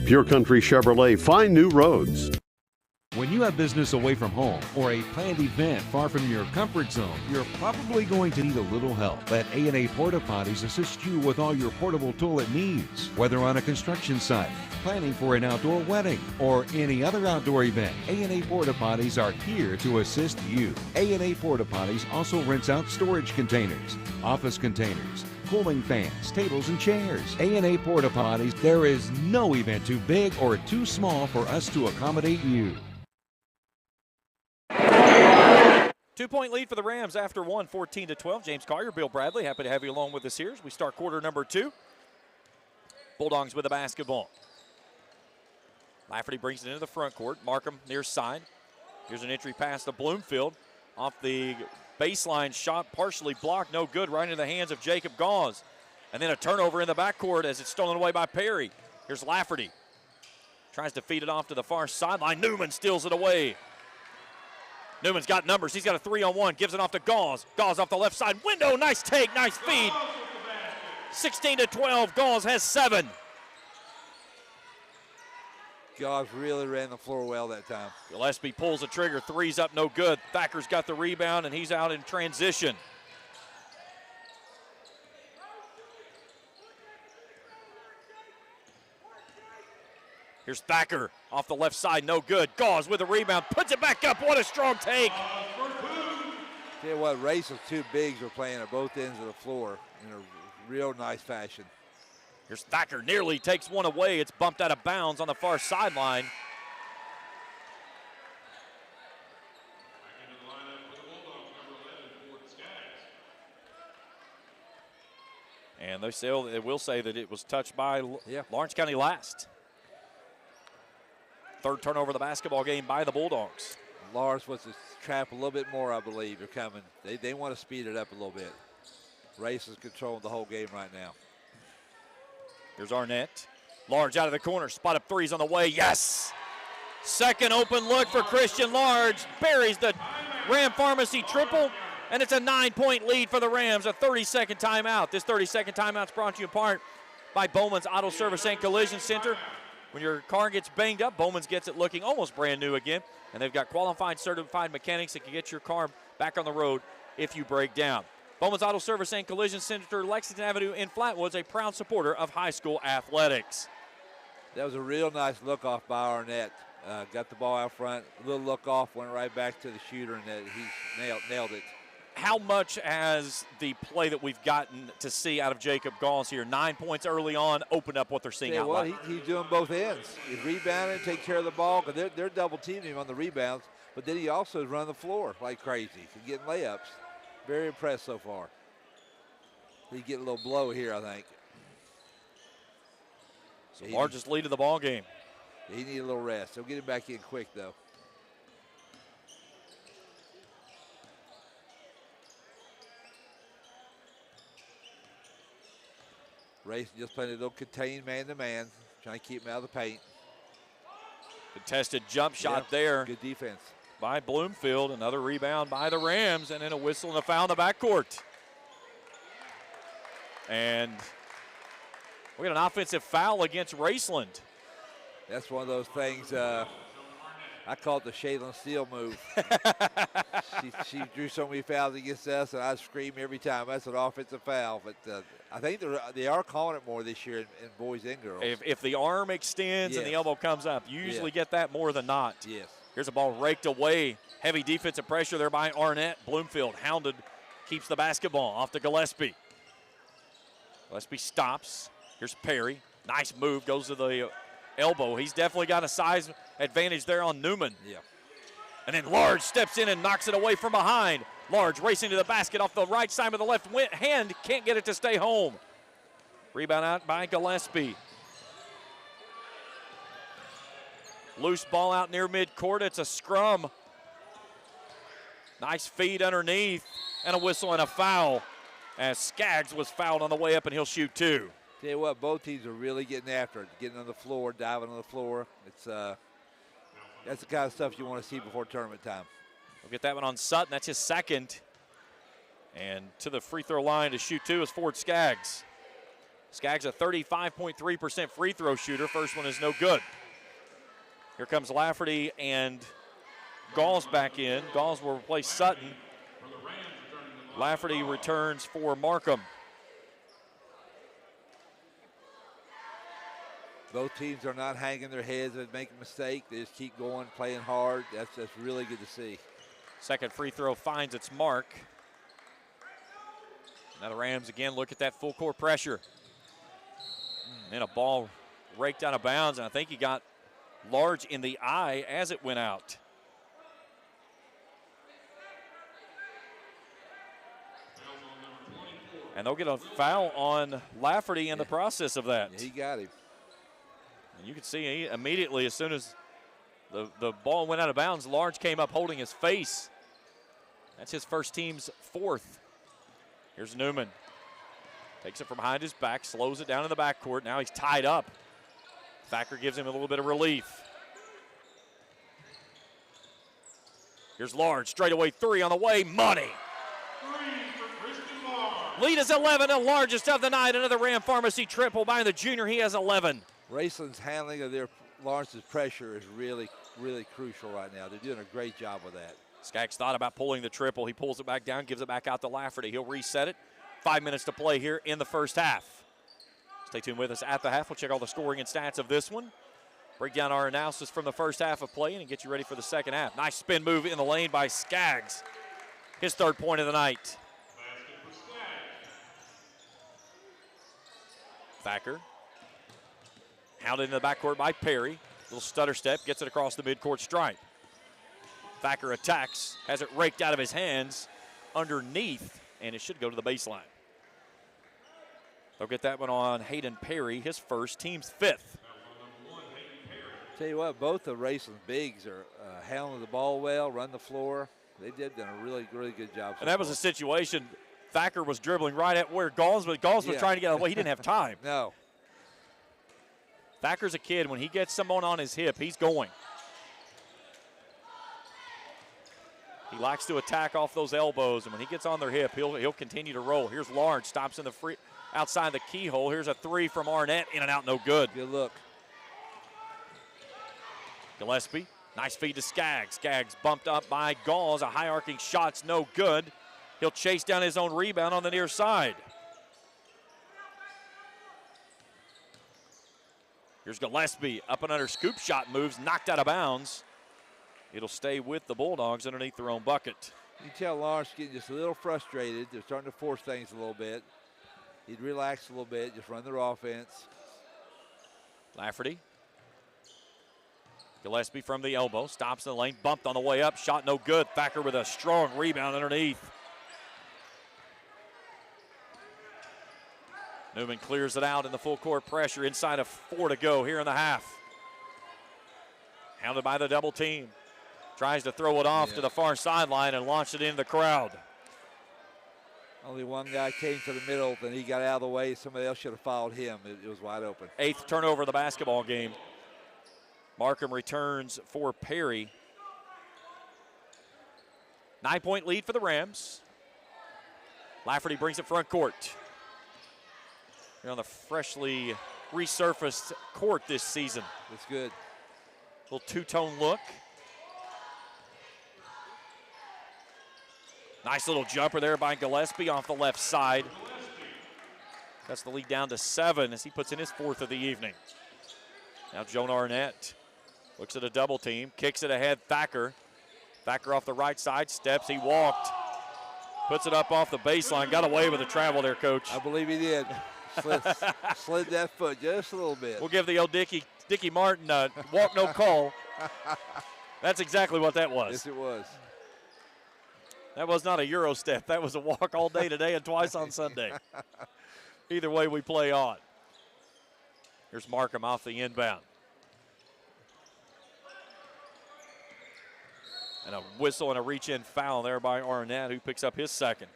Pure Country Chevrolet, find new roads. When you have business away from home or a planned event far from your comfort zone, you're probably going to need a little help. Let A&A Porta Potties assist you with all your portable toilet needs. Whether on a construction site, planning for an outdoor wedding, or any other outdoor event, A&A Porta Potties are here to assist you. A&A Porta Potties also rents out storage containers, office containers, cooling fans, tables, and chairs. A&A Porta Potties, there is no event too big or too small for us to accommodate you. 2-point lead for the Rams after one, 14-12. James Collier, Bill Bradley, happy to have you along with us here as we start quarter number 2. Bulldogs with the basketball. Lafferty brings it into the front court. Markham near side. Here's an entry pass to Bloomfield. Off the baseline shot, partially blocked, no good, right into the hands of Jacob Gauze. And then a turnover in the backcourt as it's stolen away by Perry. Here's Lafferty. Tries to feed it off to the far sideline. Newman steals it away. Newman's got numbers. He's got a 3-on-1. Gives it off to Gauze. Gauze off the left side. Window, nice take, nice feed. 16-12, Gauze has 7. Gauze really ran the floor well that time. Gillespie pulls the trigger, 3's up, no good. Thacker's got the rebound, and he's out in transition. Here's Thacker off the left side, no good. Gauze with the rebound, puts it back up. What a strong take. Tell you what, Race's two bigs are playing at both ends of the floor in a real nice fashion. Here's Thacker, nearly takes one away. It's bumped out of bounds on the far sideline. And they will say that it was touched by Lawrence County last. Third turnover of the basketball game by the Bulldogs. Lawrence wants to trap a little bit more, I believe. They're coming. They want to speed it up a little bit. Race is controlling the whole game right now. Here's Arnett. Large out of the corner. Spot up 3's on the way. Yes! Second open look for Christian Large. Buries the Ram Pharmacy triple. And it's a 9-point lead for the Rams. A 30-second timeout. This 30-second timeout is brought to you in part by Bowman's Auto Service and Collision Center. When your car gets banged up, Bowman's gets it looking almost brand new again. And they've got qualified, certified mechanics that can get your car back on the road if you break down. Bowman's Auto Service and Collision Center, Lexington Avenue in Flatwoods, a proud supporter of high school athletics. That was a real nice look off by Arnett. Got the ball out front, a little look off, went right back to the shooter, and he nailed it. How much has the play that we've gotten to see out of Jacob Gauze here, 9 points early on, opened up what they're seeing out wide? He's doing both ends. He's rebounding, take care of the ball, because they're double teaming him on the rebounds, but then he also is running the floor like crazy. He's getting layups. Very impressed so far. He get a little blow here, I think. So largest lead of the ball game. He needs a little rest. He'll get him back in quick, though. Race just playing a little contained man-to-man, trying to keep him out of the paint. Contested jump shot there. Good defense by Bloomfield. Another rebound by the Rams, and then a whistle and a foul in the backcourt. And we got an offensive foul against Raceland. That's one of those things, I call it the Shaylin Steele move. she drew so many fouls against us, and I scream every time. That's an offensive foul. But I think they are calling it more this year in boys and girls. If the arm extends and the elbow comes up, you usually get that more than not. Yes. Here's a ball raked away. Heavy defensive pressure there by Arnett. Bloomfield hounded, keeps the basketball off to Gillespie. Gillespie stops. Here's Perry. Nice move, goes to the elbow. He's definitely got a size advantage there on Newman. Yeah. And then Large steps in and knocks it away from behind. Large racing to the basket off the right side of the left hand. Can't get it to stay home. Rebound out by Gillespie. Loose ball out near midcourt. It's a scrum. Nice feed underneath. And a whistle and a foul as Skaggs was fouled on the way up, and he'll shoot 2. Tell you what, both teams are really getting after it, getting on the floor, diving on the floor. It's that's the kind of stuff you want to see before tournament time. We'll get that one on Sutton. That's his second. And to the free throw line to shoot 2 is Ford Skaggs. Skaggs a 35.3% free throw shooter. First one is no good. Here comes Lafferty and Galls back in. Galls will replace Sutton. Lafferty returns for Markham. Both teams are not hanging their heads and making mistakes. They just keep going, playing hard. That's really good to see. Second free throw finds its mark. Now the Rams again look at that full court pressure. And a ball raked out of bounds, and I think he got Large in the eye as it went out. And they'll get a foul on Lafferty in the process of that. Yeah, he got him. And you can see he immediately, as soon as the ball went out of bounds, Large came up holding his face. That's his first team's fourth. Here's Newman. Takes it from behind his back, slows it down in the backcourt. Now he's tied up. Thacker gives him a little bit of relief. Here's Large, straightaway three on the way, money. Lead is 11, the largest of the night. Another Ram Pharmacy triple by the junior. He has 11. Raceland's handling of Lawrence's pressure is really, really crucial right now. They're doing a great job with that. Skaggs thought about pulling the triple. He pulls it back down, gives it back out to Lafferty. He'll reset it. 5 minutes to play here in the first half. Stay tuned with us at the half. We'll check all the scoring and stats of this one. Break down our analysis from the first half of play and get you ready for the second half. Nice spin move in the lane by Skaggs. His third point of the night. Thacker. Hounded in the backcourt by Perry. Little stutter step, gets it across the midcourt stripe. Thacker attacks, has it raked out of his hands underneath, and it should go to the baseline. They'll get that one on Hayden Perry, his first, team's fifth. Tell you what, both the Raceland bigs are handling the ball well, run the floor. They did done a really, really good job. And that was a situation, Thacker was dribbling right at where Galls was trying to get out of the way. He didn't have time. No. Thacker's a kid. When he gets someone on his hip, he's going. He likes to attack off those elbows, and when he gets on their hip, he'll continue to roll. Here's Large, stops in the free outside the keyhole. Here's a three from Arnett, in and out, no good. Good look. Gillespie, nice feed to Skaggs. Skaggs bumped up by Galls. A high arcing shot's no good. He'll chase down his own rebound on the near side. Here's Gillespie, up and under scoop shot moves, knocked out of bounds. It'll stay with the Bulldogs underneath their own bucket. You can tell Lawrence getting just a little frustrated. They're starting to force things a little bit. He'd relax a little bit, just run their offense. Lafferty. Gillespie from the elbow, stops in the lane, bumped on the way up, shot no good. Thacker with a strong rebound underneath. Newman clears it out in the full court pressure, inside of 4 to go here in the half. Hounded by the double team. Tries to throw it off to the far sideline and launch it into the crowd. Only one guy came to the middle, then he got out of the way. Somebody else should have followed him. It was wide open. 8th turnover of the basketball game. Markham returns for Perry. 9-point lead for the Rams. Lafferty brings it front court. They're on the freshly resurfaced court this season. That's good. Little two-tone look. Nice little jumper there by Gillespie off the left side. That's the lead down to 7 as he puts in his 4th of the evening. Now Joan Arnett looks at a double team, kicks it ahead, Thacker. Thacker off the right side, steps, he walked. Puts it up off the baseline, got away with the travel there, Coach. I believe he did. Slid that foot just a little bit. We'll give the old Dickie Martin a walk no call. That's exactly what that was. Yes, it was. That was not a Euro step. That was a walk all day today and twice on Sunday. Either way, we play on. Here's Markham off the inbound. And a whistle and a reach-in foul there by Arnett, who picks up his second.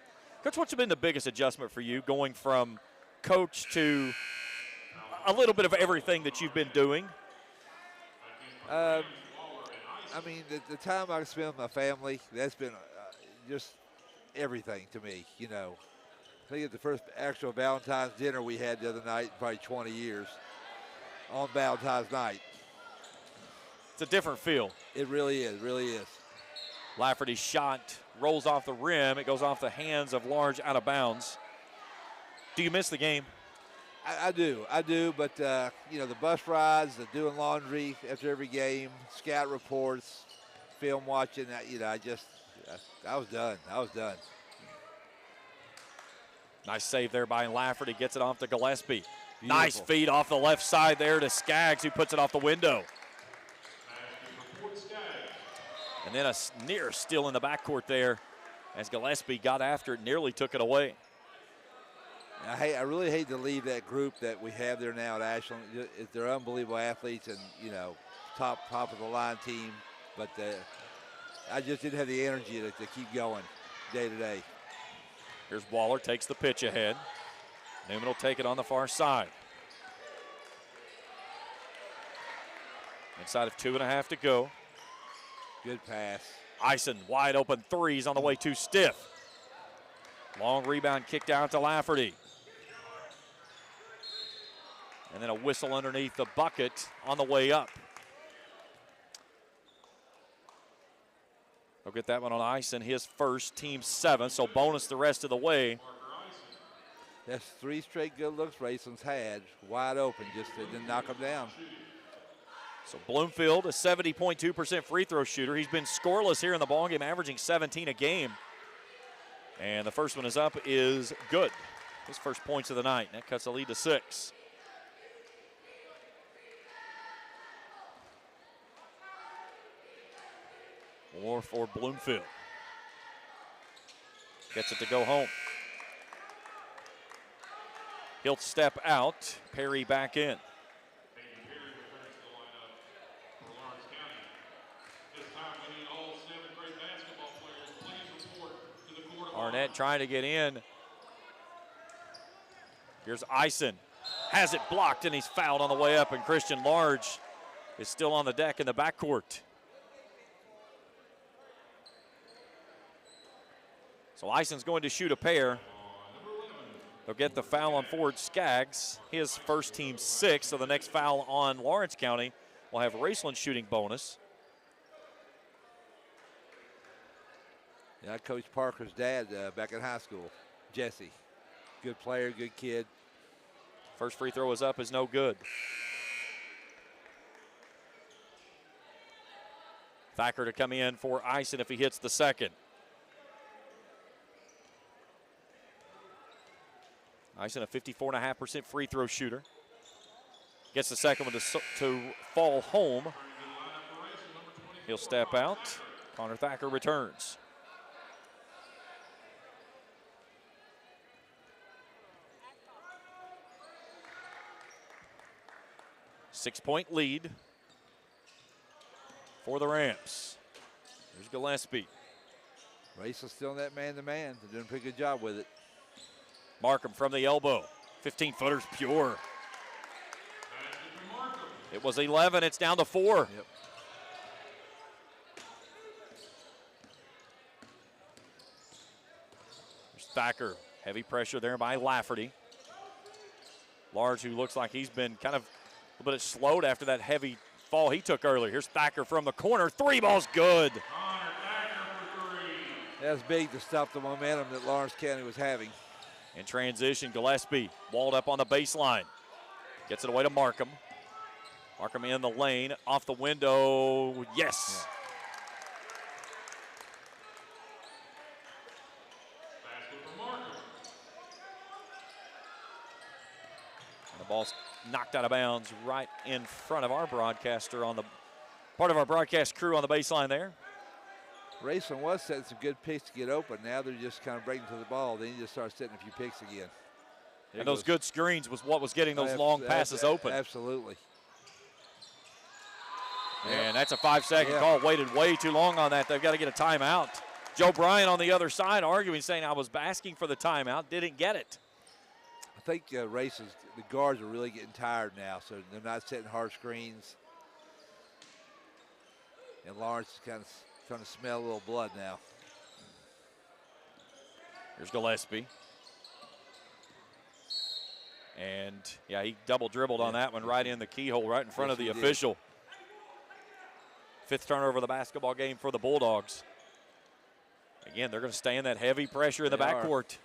Coach, what's been the biggest adjustment for you going from coach to a little bit of everything that you've been doing? I mean, the time I spend with my family, that's been just everything to me, you know. I think of the first actual Valentine's dinner we had the other night, probably 20 years, on Valentine's night. It's a different feel. It really is, really is. Lafferty's shot rolls off the rim. It goes off the hands of Large, out of bounds. Do you miss the game? I do, but, you know, the bus rides, the doing laundry after every game, scout reports, film watching, you know, I was done. Nice save there by Lafferty. Gets it off to Gillespie. Beautiful. Nice feed off the left side there to Skaggs, who puts it off the window. And then a near steal in the backcourt there as Gillespie got after it, nearly took it away. I really hate to leave that group that we have there now at Ashland. They're unbelievable athletes and, you know, top of the line team. But I just didn't have the energy to keep going day to day. Here's Waller, takes the pitch ahead. Newman will take it on the far side. Inside of 2.5 to go. Good pass. Ison, wide open threes on the way too stiff. Long rebound kicked out to Lafferty. And then a whistle underneath the bucket on the way up. They'll get that one on Ison, his first, team 7, so bonus the rest of the way. That's 3 straight good looks Raceland's had, wide open, just they didn't knock them down. So Bloomfield, a 70.2% free throw shooter. He's been scoreless here in the ballgame, averaging 17 a game. And the first one is up, is good. His first points of the night. That cuts the lead to 6. More for Bloomfield. Gets it to go home. He'll step out. Perry back in. Arnett trying to get in. Here's Ison. Has it blocked, and he's fouled on the way up, and Christian Large is still on the deck in the backcourt. So Ison's going to shoot a pair. They'll get the foul on forward Skaggs, his first, team 6. So the next foul on Lawrence County will have Raceland shooting bonus. Yeah, I coached Parker's dad back in high school, Jesse. Good player, good kid. First free throw is up, is no good. Thacker to come in for Ison if he hits the second. Ison, a 54.5% free throw shooter. Gets the second one to fall home. He'll step out. Connor Thacker returns. Six-point lead for the Rams. There's Gillespie. Raceland's still in that man-to-man. They're doing a pretty good job with it. Markham from the elbow. 15-footers pure. It was 11. It's down to 4. Yep. There's Thacker. Heavy pressure there by Lafferty. Large, who looks like he's been kind of a little bit slowed after that heavy fall he took earlier. Here's Thacker from the corner. 3 ball's good. That's big to stop the momentum that Lawrence County was having. In transition, Gillespie walled up on the baseline. Gets it away to Markham. Markham in the lane, off the window, yes. And the ball's knocked out of bounds right in front of our broadcaster on the part of our broadcast crew on the baseline there. Raceland was setting some good picks to get open. Now they're just kind of breaking to the ball. Then you just start setting a few picks again. And those good screens was what was getting those long passes open. Absolutely. And that's a 5-second call. Waited way too long on that. They've got to get a timeout. Joe Bryan on the other side arguing, saying I was asking for the timeout, didn't get it. I think the guards are really getting tired now, so they're not setting hard screens. And Lawrence is kind of trying to smell a little blood now. Here's Gillespie. And, yeah, he double dribbled on that one right in the keyhole, right in front of the official. 5th turnover of the basketball game for the Bulldogs. Again, they're going to stay in that heavy pressure in the backcourt.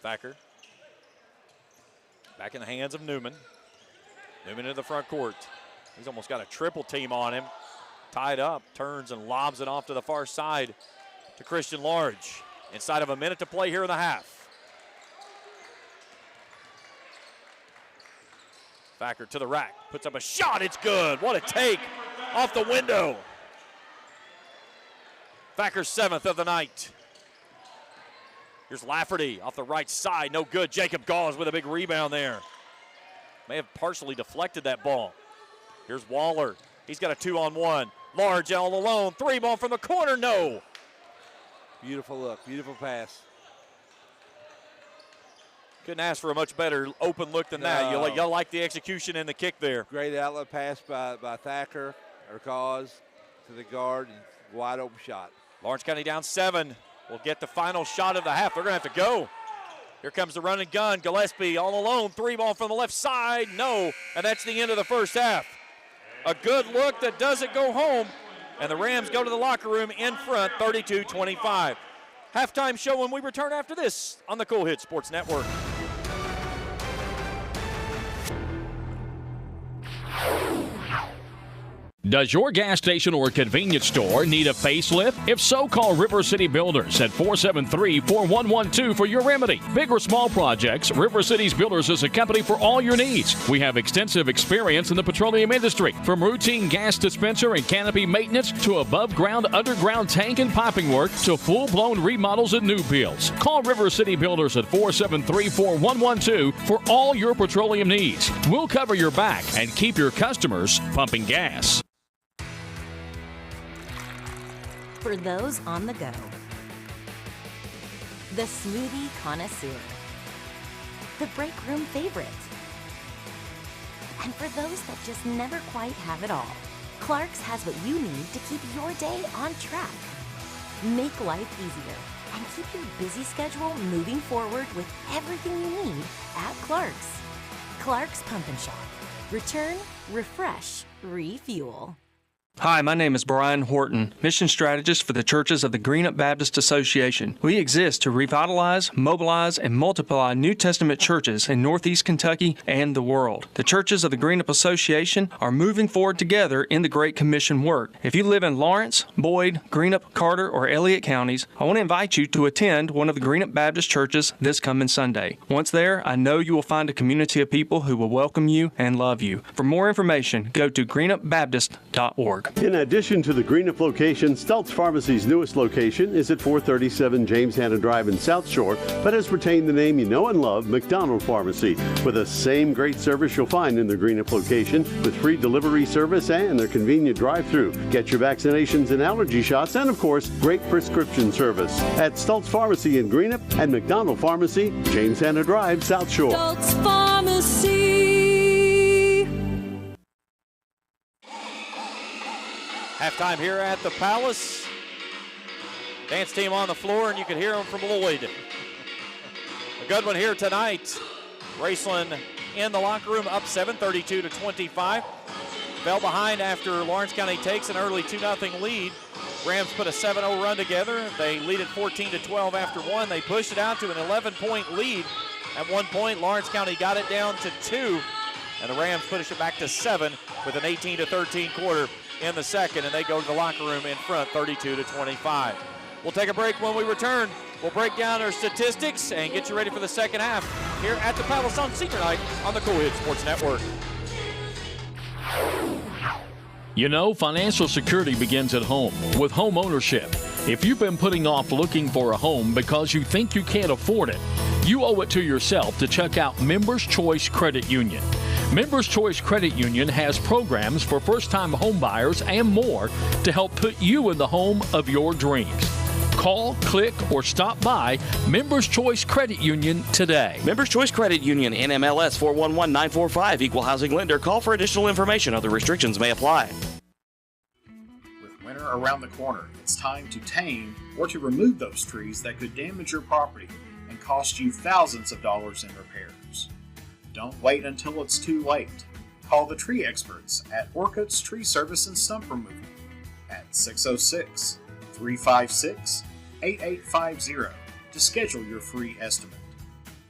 Thacker. Back in the hands of Newman. Newman into the front court. He's almost got a triple team on him. Tied up, turns and lobs it off to the far side to Christian Large. Inside of a minute to play here in the half. Thacker to the rack, puts up a shot, it's good. What a take off the window. Thacker's 7th of the night. Here's Lafferty off the right side, no good. Jacob Gauze with a big rebound there. May have partially deflected that ball. Here's Waller, he's got a 2-on-1. Large all alone, 3-ball from the corner, no. Beautiful look, beautiful pass. Couldn't ask for a much better open look than that. You like the execution and the kick there. Great outlet pass by Thacker or Gauze to the guard, and wide open shot. Lawrence County down 7. Will get the final shot of the half. They're going to have to go. Here comes the run and gun. Gillespie all alone. 3-ball from the left side. No. And that's the end of the first half. A good look that doesn't go home. And the Rams go to the locker room in front, 32-25. Halftime show when we return after this on the Cool Hit Sports Network. Does your gas station or convenience store need a facelift? If so, call River City Builders at 473-4112 for your remedy. Big or small projects, River City's Builders is a company for all your needs. We have extensive experience in the petroleum industry, from routine gas dispenser and canopy maintenance to above-ground, underground tank and piping work to full-blown remodels and new builds. Call River City Builders at 473-4112 for all your petroleum needs. We'll cover your back and keep your customers pumping gas. For those on the go, the smoothie connoisseur, the break room favorite, and for those that just never quite have it all, Clark's has what you need to keep your day on track. Make life easier and keep your busy schedule moving forward with everything you need at Clark's. Clark's Pump and Shop. Return, refresh, refuel. Hi, my name is Brian Horton, Mission Strategist for the Churches of the Greenup Baptist Association. We exist to revitalize, mobilize, and multiply New Testament churches in Northeast Kentucky and the world. The Churches of the Greenup Association are moving forward together in the Great Commission work. If you live in Lawrence, Boyd, Greenup, Carter, or Elliott counties, I want to invite you to attend one of the Greenup Baptist churches this coming Sunday. Once there, I know you will find a community of people who will welcome you and love you. For more information, go to greenupbaptist.org. In addition to the Greenup location, Stultz Pharmacy's newest location is at 437 James Hanna Drive in South Shore, but has retained the name you know and love, McDonald Pharmacy, with the same great service you'll find in the Greenup location, with free delivery service and their convenient drive-thru. Get your vaccinations and allergy shots, and of course, great prescription service at Stultz Pharmacy in Greenup and McDonald Pharmacy, James Hanna Drive, South Shore. Stultz Pharmacy. Halftime here at the Palace. Dance team on the floor, and you can hear them from Lloyd. A good one here tonight. Raceland in the locker room, up 7, 32-25. Fell behind after Lawrence County takes an early 2-0 lead. Rams put a 7-0 run together. They lead at 14-12 after one. They pushed it out to an 11-point lead. At one point, Lawrence County got it down to 2, and the Rams push it back to 7 with an 18-13 quarter in the second, and they go to the locker room in front, 32-25. We'll take a break. When we return, we'll break down our statistics and get you ready for the second half here at the Palace on Senior Night on the Cool Hit Sports Network. You know, financial security begins at home with home ownership. If you've been putting off looking for a home because you think you can't afford it, you owe it to yourself to check out Members Choice Credit Union. Members Choice Credit Union has programs for first-time home buyers and more to help put you in the home of your dreams. Call, click, or stop by Members Choice Credit Union today. Members Choice Credit Union, NMLS 411945, Equal Housing Lender. Call for additional information. Other restrictions may apply. With winter around the corner, it's time to tame or to remove those trees that could damage your property and cost you thousands of dollars in repairs. Don't wait until it's too late. Call the tree experts at Orcutt's Tree Service and Stump Removal at 606-356-8850 to schedule your free estimate.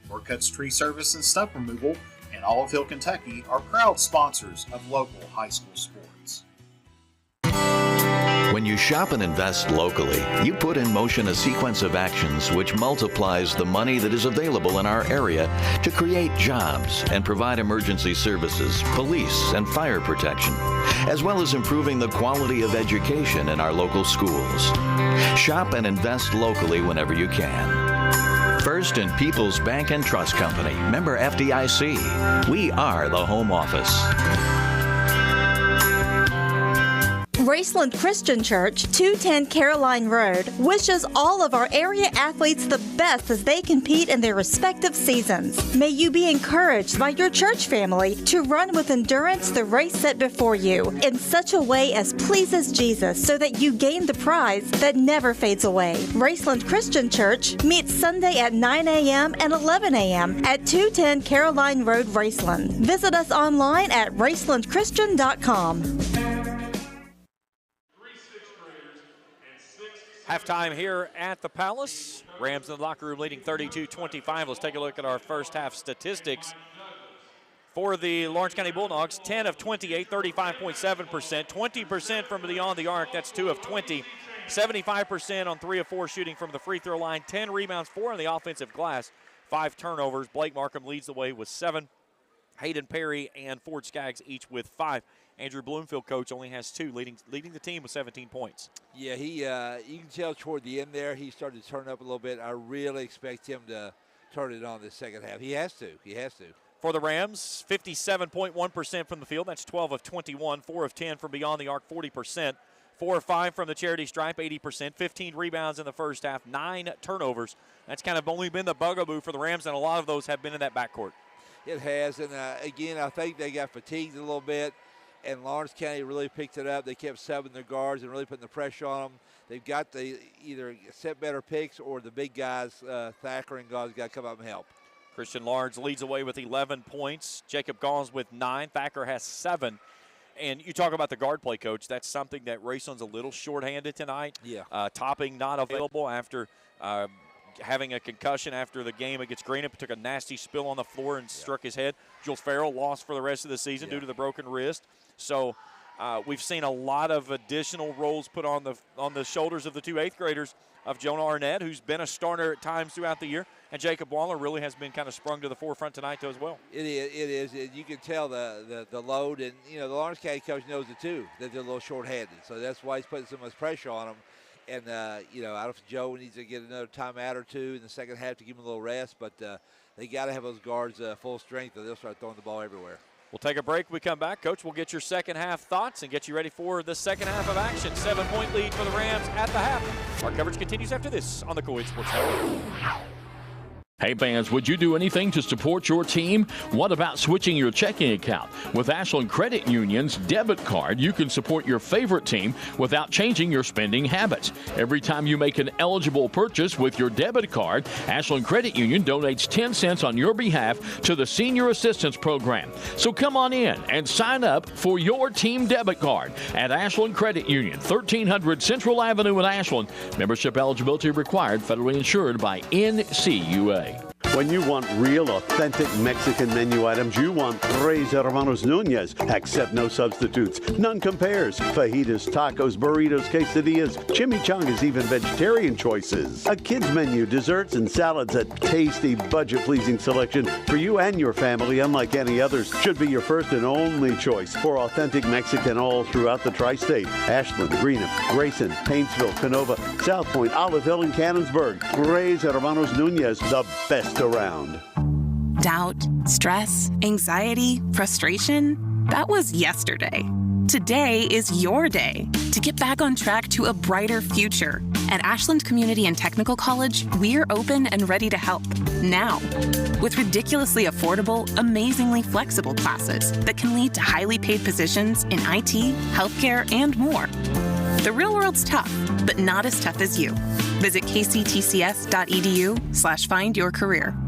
Orcutt's Tree Service and Stump Removal in Olive Hill, Kentucky are proud sponsors of local high school sports. When you shop and invest locally, you put in motion a sequence of actions which multiplies the money that is available in our area to create jobs and provide emergency services, police, and fire protection, as well as improving the quality of education in our local schools. Shop and invest locally whenever you can. First and People's Bank and Trust Company, member FDIC. We are the home office. Raceland Christian Church, 210 Caroline Road, wishes all of our area athletes the best as they compete in their respective seasons. May you be encouraged by your church family to run with endurance the race set before you in such a way as pleases Jesus so that you gain the prize that never fades away. Raceland Christian Church meets Sunday at 9 a.m. and 11 a.m. at 210 Caroline Road, Raceland. Visit us online at racelandchristian.com. Halftime here at the Palace. Rams in the locker room leading 32-25. Let's take a look at our first half statistics. For the Lawrence County Bulldogs, 10 of 28, 35.7%. 20% from beyond the arc, that's 2 of 20. 75% on 3 of 4 shooting from the free throw line. 10 rebounds, 4 on the offensive glass. 5 turnovers. Blake Markham leads the way with 7. Hayden Perry and Ford Skaggs each with 5. Andrew Bloomfield, coach, only has 2, leading the team with 17 points. Yeah, you can tell toward the end there he started to turn up a little bit. I really expect him to turn it on this second half. He has to. For the Rams, 57.1% from the field. That's 12 of 21. 4 of 10 from beyond the arc, 40%. 4 of 5 from the charity stripe, 80%. 15 rebounds in the first half, 9 turnovers. That's kind of only been the bugaboo for the Rams, and a lot of those have been in that backcourt. It has, and again, I think they got fatigued a little bit. And Lawrence County really picked it up. They kept subbing their guards and really putting the pressure on them. They've got to either set better picks or the big guys, Thacker and Gauze, got to come up and help. Christian Large leads away with 11 points. Jacob Gauze with 9. Thacker has 7. And you talk about the guard play, Coach. That's something that Raceland's a little shorthanded tonight. Yeah. Topping not available after having a concussion after the game against Greenup. Took a nasty spill on the floor and struck his head. Jules Farrell lost for the rest of the season due to the broken wrist. So we've seen a lot of additional roles put on the shoulders of the 2 8th graders of Jonah Arnett, who's been a starter at times throughout the year, and Jacob Waller really has been kind of sprung to the forefront tonight as well. It is. You can tell the load, and the Lawrence County coach knows it too, that they're a little short-handed. So that's why he's putting so much pressure on them. And I don't know if Joe needs to get another timeout or 2 in the second half to give him a little rest, but they got to have those guards full strength, or they'll start throwing the ball everywhere. We'll take a break. We come back. Coach, we'll get your second half thoughts and get you ready for the second half of action. 7-point lead for the Rams at the half. Our coverage continues after this on the Coed Sports Network. Hey fans, would you do anything to support your team? What about switching your checking account? With Ashland Credit Union's debit card, you can support your favorite team without changing your spending habits. Every time you make an eligible purchase with your debit card, Ashland Credit Union donates 10 cents on your behalf to the Senior Assistance Program. So come on in and sign up for your team debit card at Ashland Credit Union, 1300 Central Avenue in Ashland. Membership eligibility required, federally insured by NCUA. When you want real, authentic Mexican menu items, you want Tres Hermanos Nunez. Accept no substitutes. None compares. Fajitas, tacos, burritos, quesadillas, chimichangas, even vegetarian choices. A kids menu, desserts and salads, a tasty, budget-pleasing selection for you and your family, unlike any others. Should be your first and only choice for authentic Mexican all throughout the tri-state. Ashland, Greenup, Grayson, Paintsville, Canova, South Point, Olive Hill, and Cannonsburg. Tres Hermanos Nunez, the best around. Doubt, stress, anxiety, frustration, that was yesterday. Today is your day to get back on track to a brighter future. At Ashland Community and Technical College, we're open and ready to help now. With ridiculously affordable, amazingly flexible classes that can lead to highly paid positions in IT, healthcare, and more. The real world's tough, but not as tough as you. Visit kctcs.edu/findyourcareer.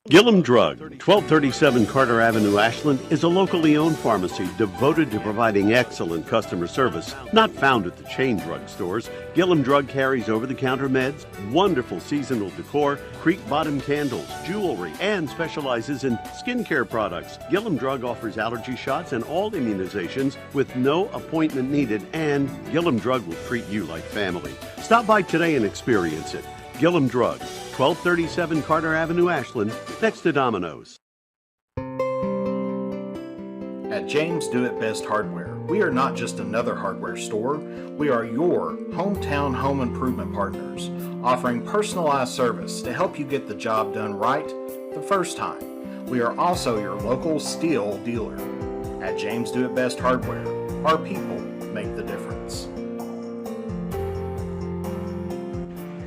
Gillum Drug, 1237 Carter Avenue, Ashland, is a locally owned pharmacy devoted to providing excellent customer service, not found at the chain drug stores. Gillum Drug carries over-the-counter meds, wonderful seasonal decor, creek bottom candles, jewelry, and specializes in skincare products. Gillum Drug offers allergy shots and all immunizations with no appointment needed, and Gillum Drug will treat you like family. Stop by today and experience it. Gillum Drug, 1237 Carter Avenue, Ashland, next to Domino's. At James Do It Best Hardware, we are not just another hardware store. We are your hometown home improvement partners, offering personalized service to help you get the job done right the first time. We are also your local steel dealer. At James Do It Best Hardware, our people make the difference.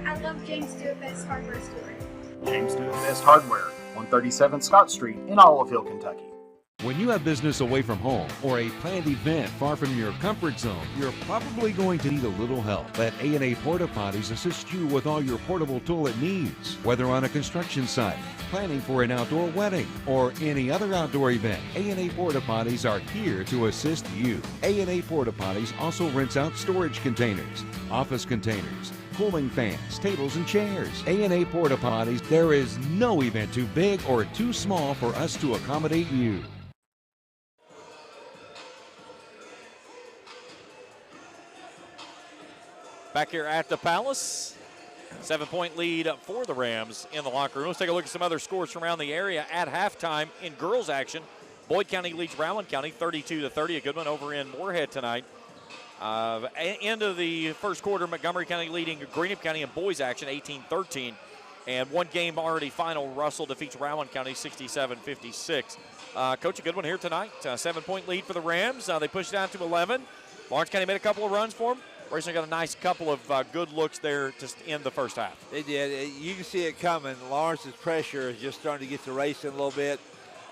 I love James Do It Best Hardware Store. James Do It Best Hardware, 137 Scott Street in Olive Hill, Kentucky. When you have business away from home or a planned event far from your comfort zone, you're probably going to need a little help. Let A&A Porta Potties assist you with all your portable toilet needs. Whether on a construction site, planning for an outdoor wedding, or any other outdoor event, A&A Porta Potties are here to assist you. A&A Porta Potties also rents out storage containers, office containers, cooling fans, tables, and chairs. A&A Porta Potties, there is no event too big or too small for us to accommodate you. Back here at the Palace, 7-point lead for the Rams in the locker room. Let's take a look at some other scores from around the area at halftime in girls action. Boyd County leads Rowan County 32-30. A good one over in Moorhead tonight. End of the first quarter, Montgomery County leading Greenup County in boys action 18-13. And one game already final, Russell defeats Rowan County 67-56. Coach, a good one here tonight. 7-point lead for the Rams. They pushed it down to 11. Lawrence County made a couple of runs for them. Raceland got a nice couple of good looks there to end the first half. They did. You can see it coming. Lawrence's pressure is just starting to get to Raceland a little bit,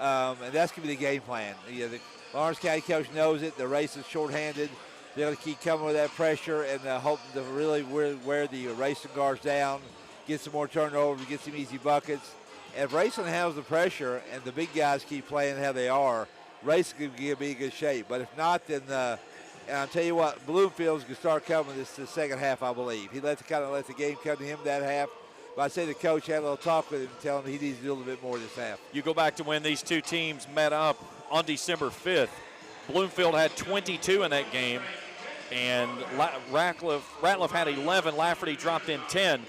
and that's going to be the game plan. The Lawrence County coach knows it. The race is shorthanded. They're going to keep coming with that pressure and hoping to really wear the Raceland guards down, get some more turnovers, get some easy buckets. And if Raceland handles the pressure and the big guys keep playing how they are, Raceland can be in good shape. But if not, then and I'll tell you what, Bloomfield's going to start coming this the second half, I believe. He let the game come to him that half. But I say the coach had a little talk with him, telling him he needs to do a little bit more this half. You go back to when these two teams met up on December 5th. Bloomfield had 22 in that game, and Ratliff had 11. Lafferty dropped in 10.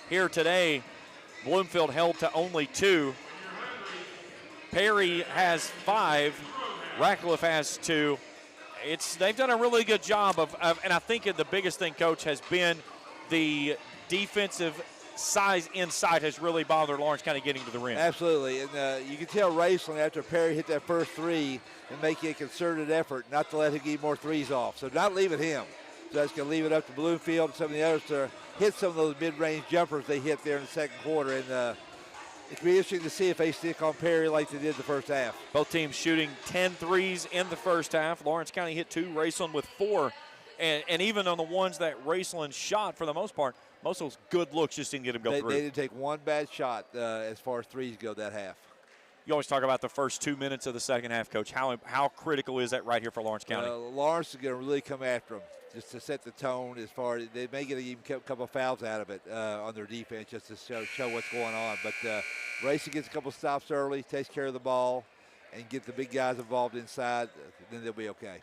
Here today, Bloomfield held to only 2. Perry has 5. Ratcliffe has 2. They've done a really good job and I think the biggest thing, Coach, has been the defensive size inside has really bothered Lawrence County getting to the rim. Absolutely, and you can tell Raceland after Perry hit that first three and making a concerted effort not to let him get more threes off. So not leaving him. So that's going to leave it up to Bloomfield and some of the others to hit some of those mid-range jumpers they hit there in the second quarter. And it can be interesting to see if they stick on Perry like they did the first half. Both teams shooting 10 threes in the first half. Lawrence County hit 2, Raceland with 4. And even on the ones that Raceland shot, for the most part, most of those good looks just didn't get them go through. They didn't take one bad shot as far as threes go that half. You always talk about the first 2 minutes of the second half, Coach. How critical is that right here for Lawrence County? Lawrence is going to really come after them just to set the tone as far as they may get a couple of fouls out of it on their defense just to show what's going on. But Racer gets a couple stops early, takes care of the ball, and get the big guys involved inside, then they'll be okay.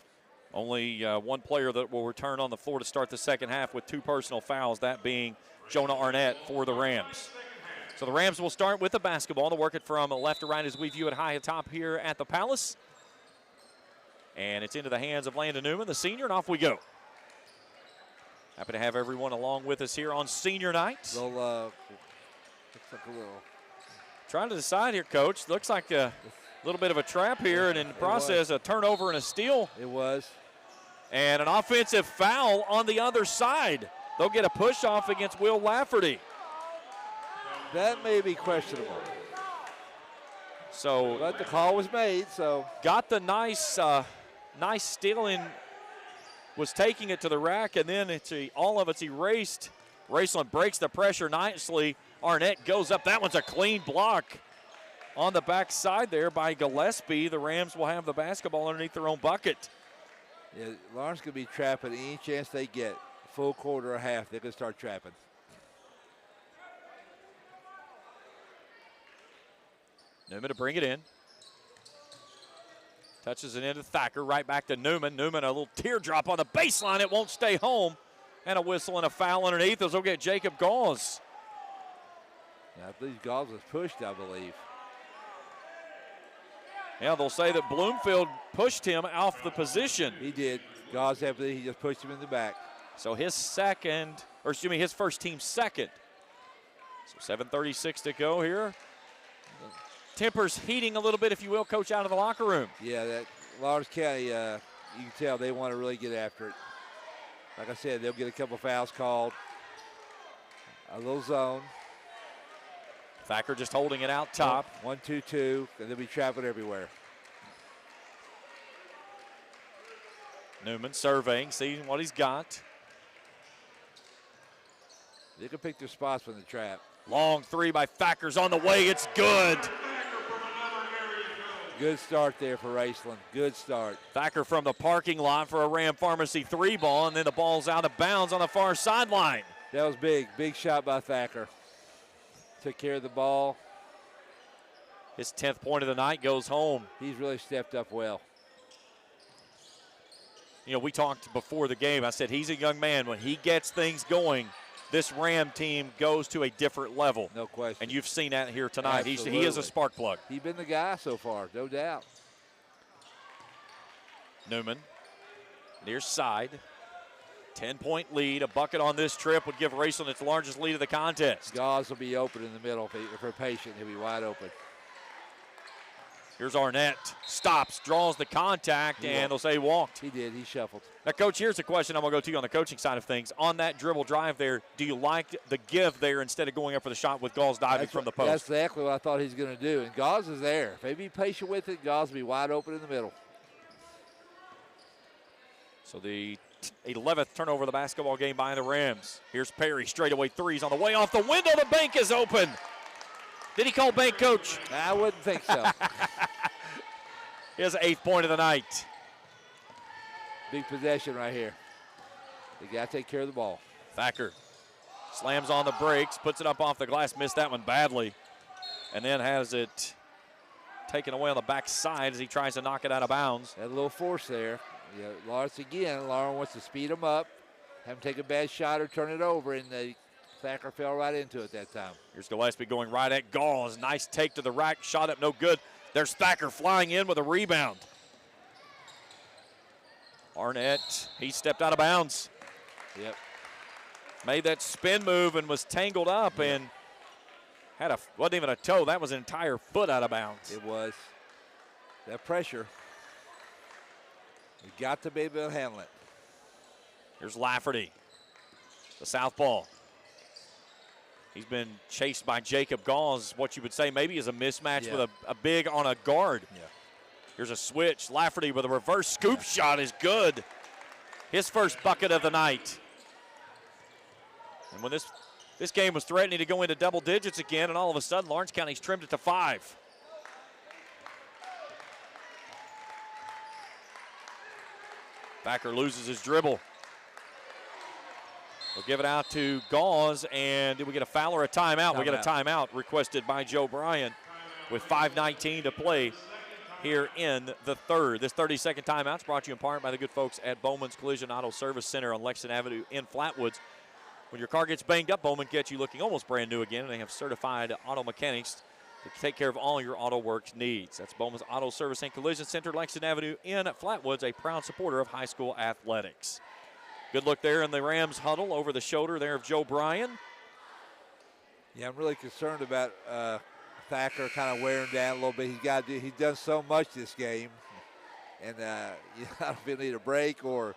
Only one player that will return on the floor to start the second half with 2 personal fouls, that being Jonah Arnett for the Rams. So the Rams will start with the basketball. They'll work it from left to right as we view it high atop here at the Palace. And it's into the hands of Landon Newman, the senior, and off we go. Happy to have everyone along with us here on senior night. Looks like a little. Trying to decide here, Coach. Looks like a little bit of a trap here, and in the process, a turnover and a steal. It was. And an offensive foul on the other side. They'll get a push off against Will Lafferty. That may be questionable. So, but the call was made, so. Got the nice steal in, was taking it to the rack, and then all of it's erased. Raceland breaks the pressure nicely. Arnett goes up. That one's a clean block. on the backside there by Gillespie. The Rams will have the basketball underneath their own bucket. Yeah, Lawrence could be trapping any chance they get. Full quarter or half, they could start trapping. Newman to bring it in. Touches it into Thacker, right back to Newman. Newman, a little teardrop on the baseline. It won't stay home. And a whistle and a foul underneath. Those will get Jacob Gauze. Yeah, I believe Gauze was pushed, I believe. Yeah, they'll say that Bloomfield pushed him off the position. He did. Gauze, I believe he just pushed him in the back. So his his first team's second. So 7:36 to go here. Tempers heating a little bit, if you will, Coach, out of the locker room. Yeah, that Lawrence County, you can tell they want to really get after it. Like I said, they'll get a couple fouls called. A little zone. Thacker just holding it out top. 1-2-2, and they'll be trapping everywhere. Newman surveying, seeing what he's got. They can pick their spots from the trap. Long three by Thacker's on the way. It's good. Good start there for Raceland. Good start. Thacker from the parking lot for a Ram Pharmacy 3 ball, and then the ball's out of bounds on the far sideline. That was big. Big shot by Thacker. Took care of the ball. His 10th point of the night goes home. He's really stepped up well. You know, we talked before the game. I said he's a young man. When he gets things going, this Ram team goes to a different level. No question. And you've seen that here tonight. He is a spark plug. He's been the guy so far, no doubt. Newman, near side. 10-point lead. A bucket on this trip would give Raceland its largest lead of the contest. Gauze will be open in the middle. If we're patient, he'll be wide open. Here's Arnett. Stops, draws the contact, and they'll say he walked. He did. He shuffled. Now, Coach, here's a question I'm going to go to you on the coaching side of things. On that dribble drive there, do you like the give there instead of going up for the shot with Gauze diving from the post? That's exactly what I thought he was going to do. And Gauze is there. If they be patient with it, Gauze will be wide open in the middle. So the 11th turnover of the basketball game by the Rams. Here's Perry, straightaway threes on the way off the window. The bank is open. Did he call bank, Coach? I wouldn't think so. His 8th point of the night. Big possession right here. They got to take care of the ball. Thacker slams on the brakes, puts it up off the glass, missed that one badly, and then has it taken away on the backside as he tries to knock it out of bounds. Had a little force there. Yeah, Lawrence again. Lauren wants to speed him up, have him take a bad shot or turn it over, and Thacker fell right into it that time. Here's Gillespie going right at Gauze. Nice take to the rack, shot up, no good. There's Thacker flying in with a rebound. Arnett, he stepped out of bounds. Yep. Made that spin move and was tangled up and wasn't even a toe. That was an entire foot out of bounds. It was. That pressure. You got to be able to handle it. Here's Lafferty, the southpaw. He's been chased by Jacob Gauze, what you would say maybe is a mismatch with a big on a guard. Yeah. Here's a switch. Lafferty with a reverse scoop shot is good. His first bucket of the night. And when this game was threatening to go into double digits again, and all of a sudden Lawrence County's trimmed it to 5. Thacker loses his dribble. We'll give it out to Gauze, and did we get a foul or a timeout? We get a timeout requested by Joe Bryan with 5:19 to play here in the third. This 30-second timeout is brought to you in part by the good folks at Bowman's Collision Auto Service Center on Lexington Avenue in Flatwoods. When your car gets banged up, Bowman gets you looking almost brand new again, and they have certified auto mechanics to take care of all your auto works needs. That's Bowman's Auto Service and Collision Center, Lexington Avenue in Flatwoods, a proud supporter of high school athletics. Good look there in the Rams huddle over the shoulder there of Joe Bryan. Yeah, I'm really concerned about Thacker kind of wearing down a little bit. He's done so much this game, and I don't know if he need a break or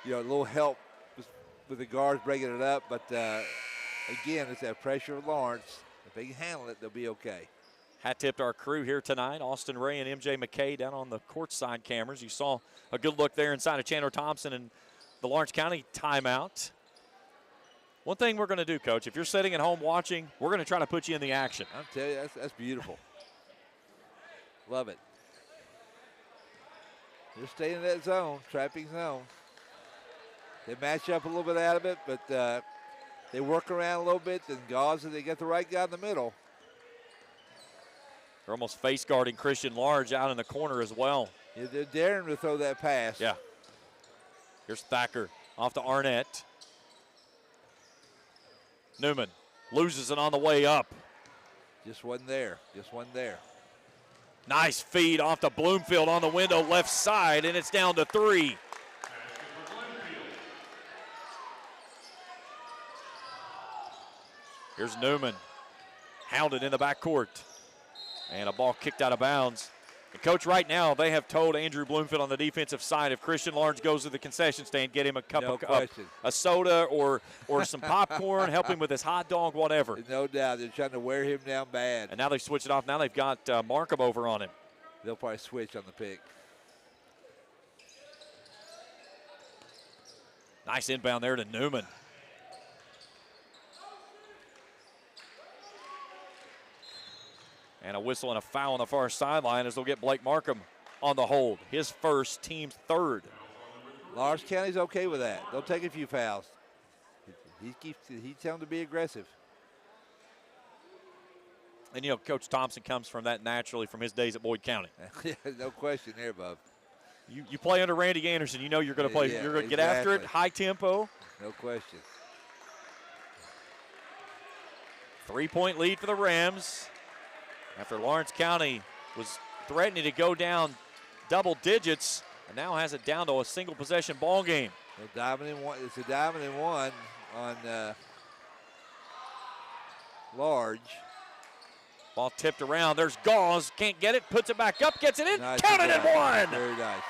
a little help with the guards breaking it up. But again, it's that pressure of Lawrence. If they can handle it, they'll be okay. Hat tipped our crew here tonight. Austin Ray and MJ McKay down on the courtside cameras. You saw a good look there inside of Chandler Thompson and the Lawrence County timeout. One thing we're going to do, Coach, if you're sitting at home watching, we're going to try to put you in the action. I'm telling you, that's beautiful. Love it. Just stay in that zone, trapping zone. They match up a little bit out of it, but they work around a little bit. Then Gauze, they get the right guy in the middle. They're almost face guarding Christian Large out in the corner as well. Yeah, they're daring to throw that pass. Yeah. Here's Thacker off to Arnett. Newman loses it on the way up. Just wasn't there. Just wasn't there. Nice feed off to Bloomfield on the window left side, and it's down to 3. Here's Newman. Hounded in the backcourt. And a ball kicked out of bounds. And Coach, right now, they have told Andrew Bloomfield on the defensive side, if Christian Lawrence goes to the concession stand, get him a cup a soda or some popcorn, help him with his hot dog, whatever. No doubt. They're trying to wear him down bad. And now they've switched it off. Now they've got Markham over on him. They'll probably switch on the pick. Nice inbound there to Newman. And a whistle and a foul on the far sideline as they'll get Blake Markham on the hold. His first, team's third. Lawrence County's okay with that. They'll take a few fouls. He's telling them to be aggressive. And, you know, Coach Thompson comes from that naturally from his days at Boyd County. No question there, Bub. You play under Randy Anderson, you know you're going to play. You're going to get after it, high tempo. No question. 3-point lead for the Rams. After Lawrence County was threatening to go down double digits, and now has it down to a single possession ball game. It's a diamond and one on Large. Ball tipped around. There's Gauze. Can't get it. Puts it back up. Gets it in. Nice. Counted and one. Very nice.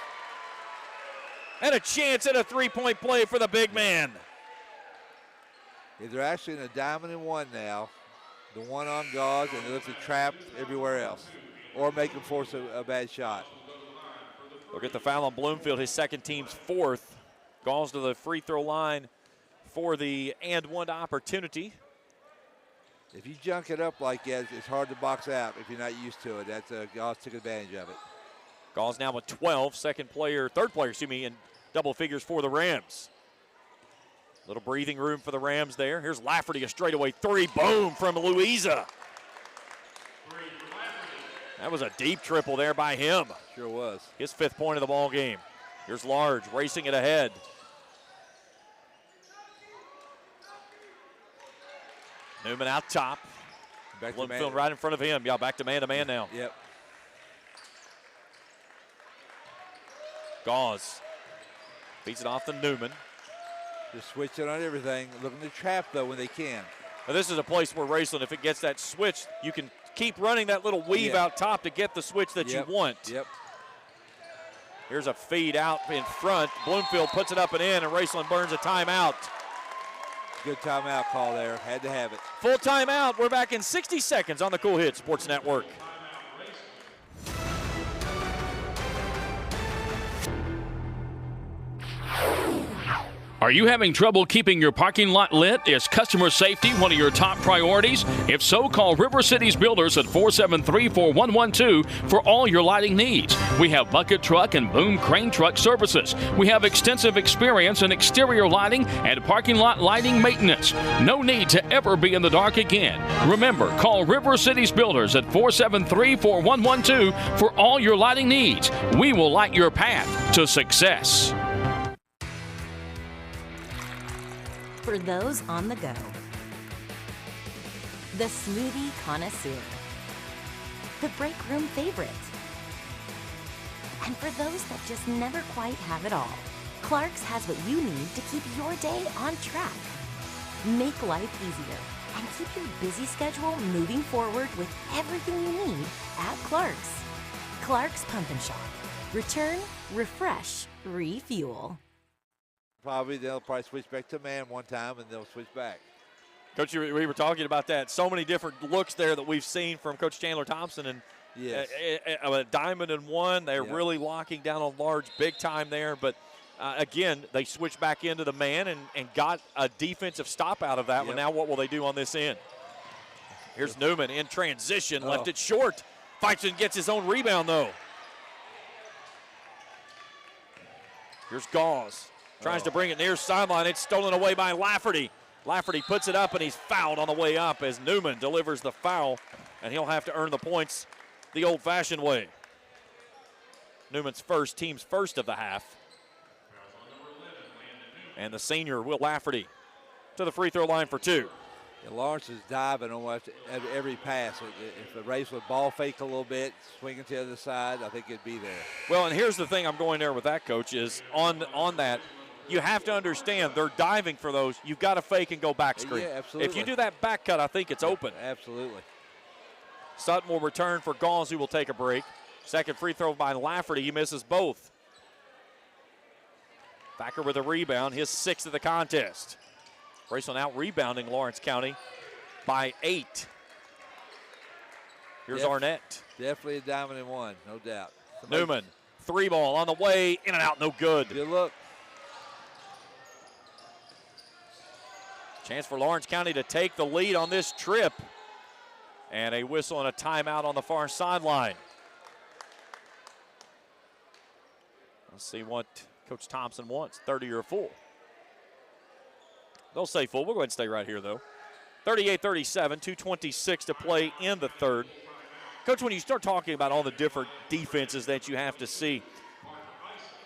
And a chance at a three-point play for the big man. Yeah, they're actually in a diamond and one now. The one on Gauze, and they look to trap everywhere else. Or make him force a bad shot. They'll get the foul on Bloomfield, his second team's fourth. Gauze to the free throw line for the and one opportunity. If you junk it up like that, it's hard to box out if you're not used to it. That's Gauze took advantage of it. Gauze now with 12, third player, in double figures for the Rams. Little breathing room for the Rams there. Here's Lafferty, a straightaway three. Boom from Louisa. That was a deep triple there by him. Sure was. His 5th point of the ball game. Here's Large racing it ahead. Newman out top. Bloomfield right in front of him. Yeah, back to man now. Yep. Gauze beats it off to Newman. Just switch it on everything. Looking to trap, though, when they can. Now, this is a place where Raceland, if it gets that switch, you can keep running that little weave out top to get the switch that you want. Yep. Here's a feed out in front. Bloomfield puts it up and in, and Raceland burns a timeout. Good timeout call there. Had to have it. Full timeout. We're back in 60 seconds on the Cool Hit Sports Network. Are you having trouble keeping your parking lot lit? Is customer safety one of your top priorities? If so, call River Cities Builders at 473-4112 for all your lighting needs. We have bucket truck and boom crane truck services. We have extensive experience in exterior lighting and parking lot lighting maintenance. No need to ever be in the dark again. Remember, call River Cities Builders at 473-4112 for all your lighting needs. We will light your path to success. For those on the go, the smoothie connoisseur, the break room favorite, and for those that just never quite have it all, Clark's has what you need to keep your day on track. Make life easier and keep your busy schedule moving forward with everything you need at Clark's. Clark's Pump and Shop. Return, refresh, refuel. They'll probably switch back to man one time, and they'll switch back. Coach, we were talking about that. So many different looks there that we've seen from Coach Chandler Thompson. And yes. A diamond and one. They're really locking down on Large big time there. But, again, they switched back into the man and got a defensive stop out of that one. Now what will they do on this end? Here's Newman in transition. Left it short. Fights and gets his own rebound, though. Here's Gauze. Tries to bring it near sideline. It's stolen away by Lafferty. Lafferty puts it up, and he's fouled on the way up as Newman delivers the foul, and he'll have to earn the points the old-fashioned way. Newman's first, team's first of the half. And the senior, Will Lafferty, to the free throw line for 2. Yeah, Lawrence is diving almost every pass. If the Race would ball fake a little bit, swinging to the other side, I think it'd be there. Well, and here's the thing I'm going there with that, Coach, is on that, you have to understand they're diving for those. You've got to fake and go back screen. Yeah, absolutely. If you do that back cut, I think it's open. Absolutely. Sutton will return for Gauze, who will take a break. Second free throw by Lafferty. He misses both. Thacker with a rebound, his 6th of the contest. Raceland out rebounding Lawrence County by 8. Here's Arnett. Definitely a dominant one, no doubt. Newman, 3 ball on the way, in and out, no good. Good look. Chance for Lawrence County to take the lead on this trip. And a whistle and a timeout on the far sideline. Let's see what Coach Thompson wants, 30 or full. They'll say full. We'll go ahead and stay right here, though. 38-37, 2:26 to play in the third. Coach, when you start talking about all the different defenses that you have to see,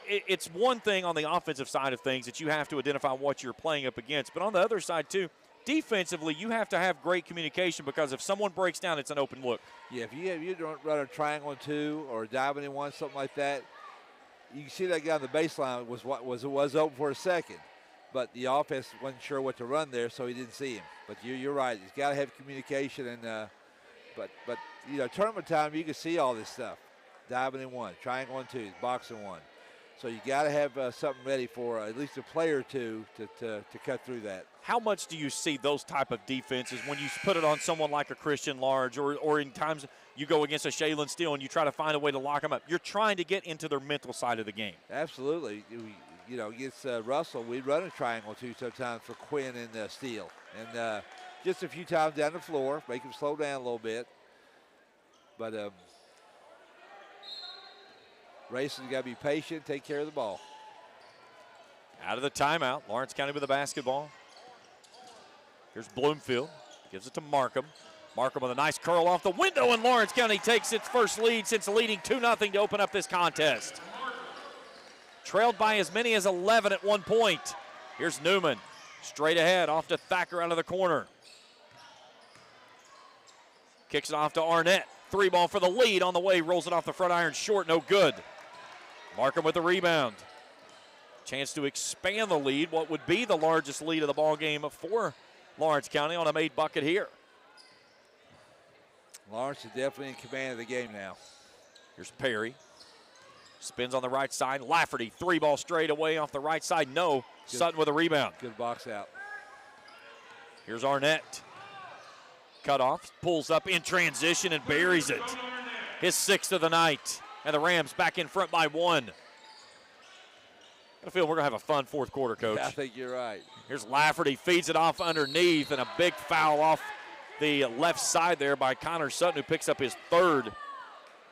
it's one thing on the offensive side of things that you have to identify what you're playing up against. But on the other side, too, defensively, you have to have great communication because if someone breaks down, it's an open look. Yeah, if you don't run a triangle in 2 or a diamond in 1, something like that, you can see that guy on the baseline was open for a second. But the offense wasn't sure what to run there, so he didn't see him. But you're right. He's got to have communication. And but you know, tournament time, you can see all this stuff. Diving in 1, triangle in 2, boxing 1. So you got to have something ready for at least a player or two to cut through that. How much do you see those type of defenses when you put it on someone like a Christian Large or in times you go against a Shaylin Steele and you try to find a way to lock them up? You're trying to get into their mental side of the game. Absolutely. You know, against Russell, we'd run a triangle 2 sometimes for Quinn and Steele. And just a few times down the floor, make him slow down a little bit. But Raceland's got to be patient, take care of the ball. Out of the timeout, Lawrence County with the basketball. Here's Bloomfield, gives it to Markham. Markham with a nice curl off the window, and Lawrence County takes its first lead since leading 2-0 to open up this contest. Trailed by as many as 11 at one point. Here's Newman, straight ahead, off to Thacker out of the corner. Kicks it off to Arnett. 3 ball for the lead on the way, rolls it off the front iron short, no good. Markham with the rebound. Chance to expand the lead, what would be the largest lead of the ball game for Lawrence County on a made bucket here. Lawrence is definitely in command of the game now. Here's Perry. Spins on the right side. Lafferty, 3 ball straight away off the right side. No. Good. Sutton with a rebound. Good box out. Here's Arnett. Cut off, pulls up in transition and buries it. His 6th of the night. And the Rams back in front by 1. I feel we're going to have a fun fourth quarter, Coach. Yeah, I think you're right. Here's Lafferty, feeds it off underneath, and a big foul off the left side there by Connor Sutton, who picks up his 3rd.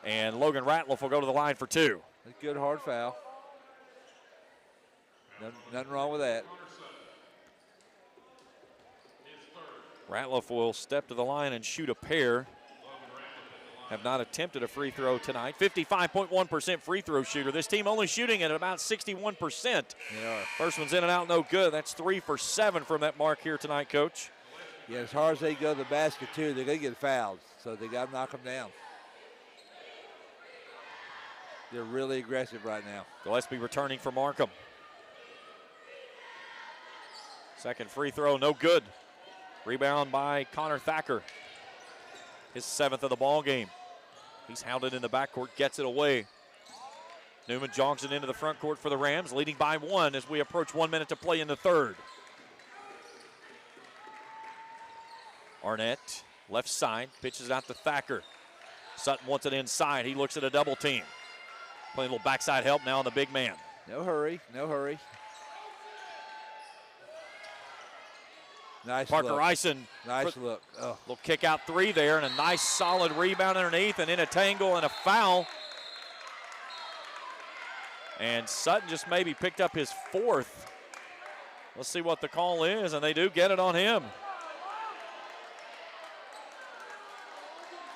And Logan Ratliff will go to the line for 2. A good hard foul. Nothing wrong with that. Ratliff will step to the line and shoot a pair. Have not attempted a free throw tonight. 55.1% free throw shooter. This team only shooting at about 61%. Yeah. First one's in and out, no good. That's 3 for 7 from that mark here tonight, Coach. Yeah, as hard as they go to the basket, too, they're going to get fouled. So they got to knock them down. They're really aggressive right now. Gillespie returning for Markham. Second free throw, no good. Rebound by Connor Thacker. His 7th of the ball game. He's hounded in the backcourt, gets it away. Newman jogs it into the front court for the Rams, leading by 1 as we approach 1 minute to play in the third. Arnett, left side, pitches out to Thacker. Sutton wants it inside. He looks at a double team. Playing a little backside help now on the big man. No hurry, no hurry. Nice Parker look. Ison. Nice look. Oh. Little kick out three there, and a nice solid rebound underneath, and in a tangle and a foul. And Sutton just maybe picked up his fourth. Let's see what the call is, and they do get it on him.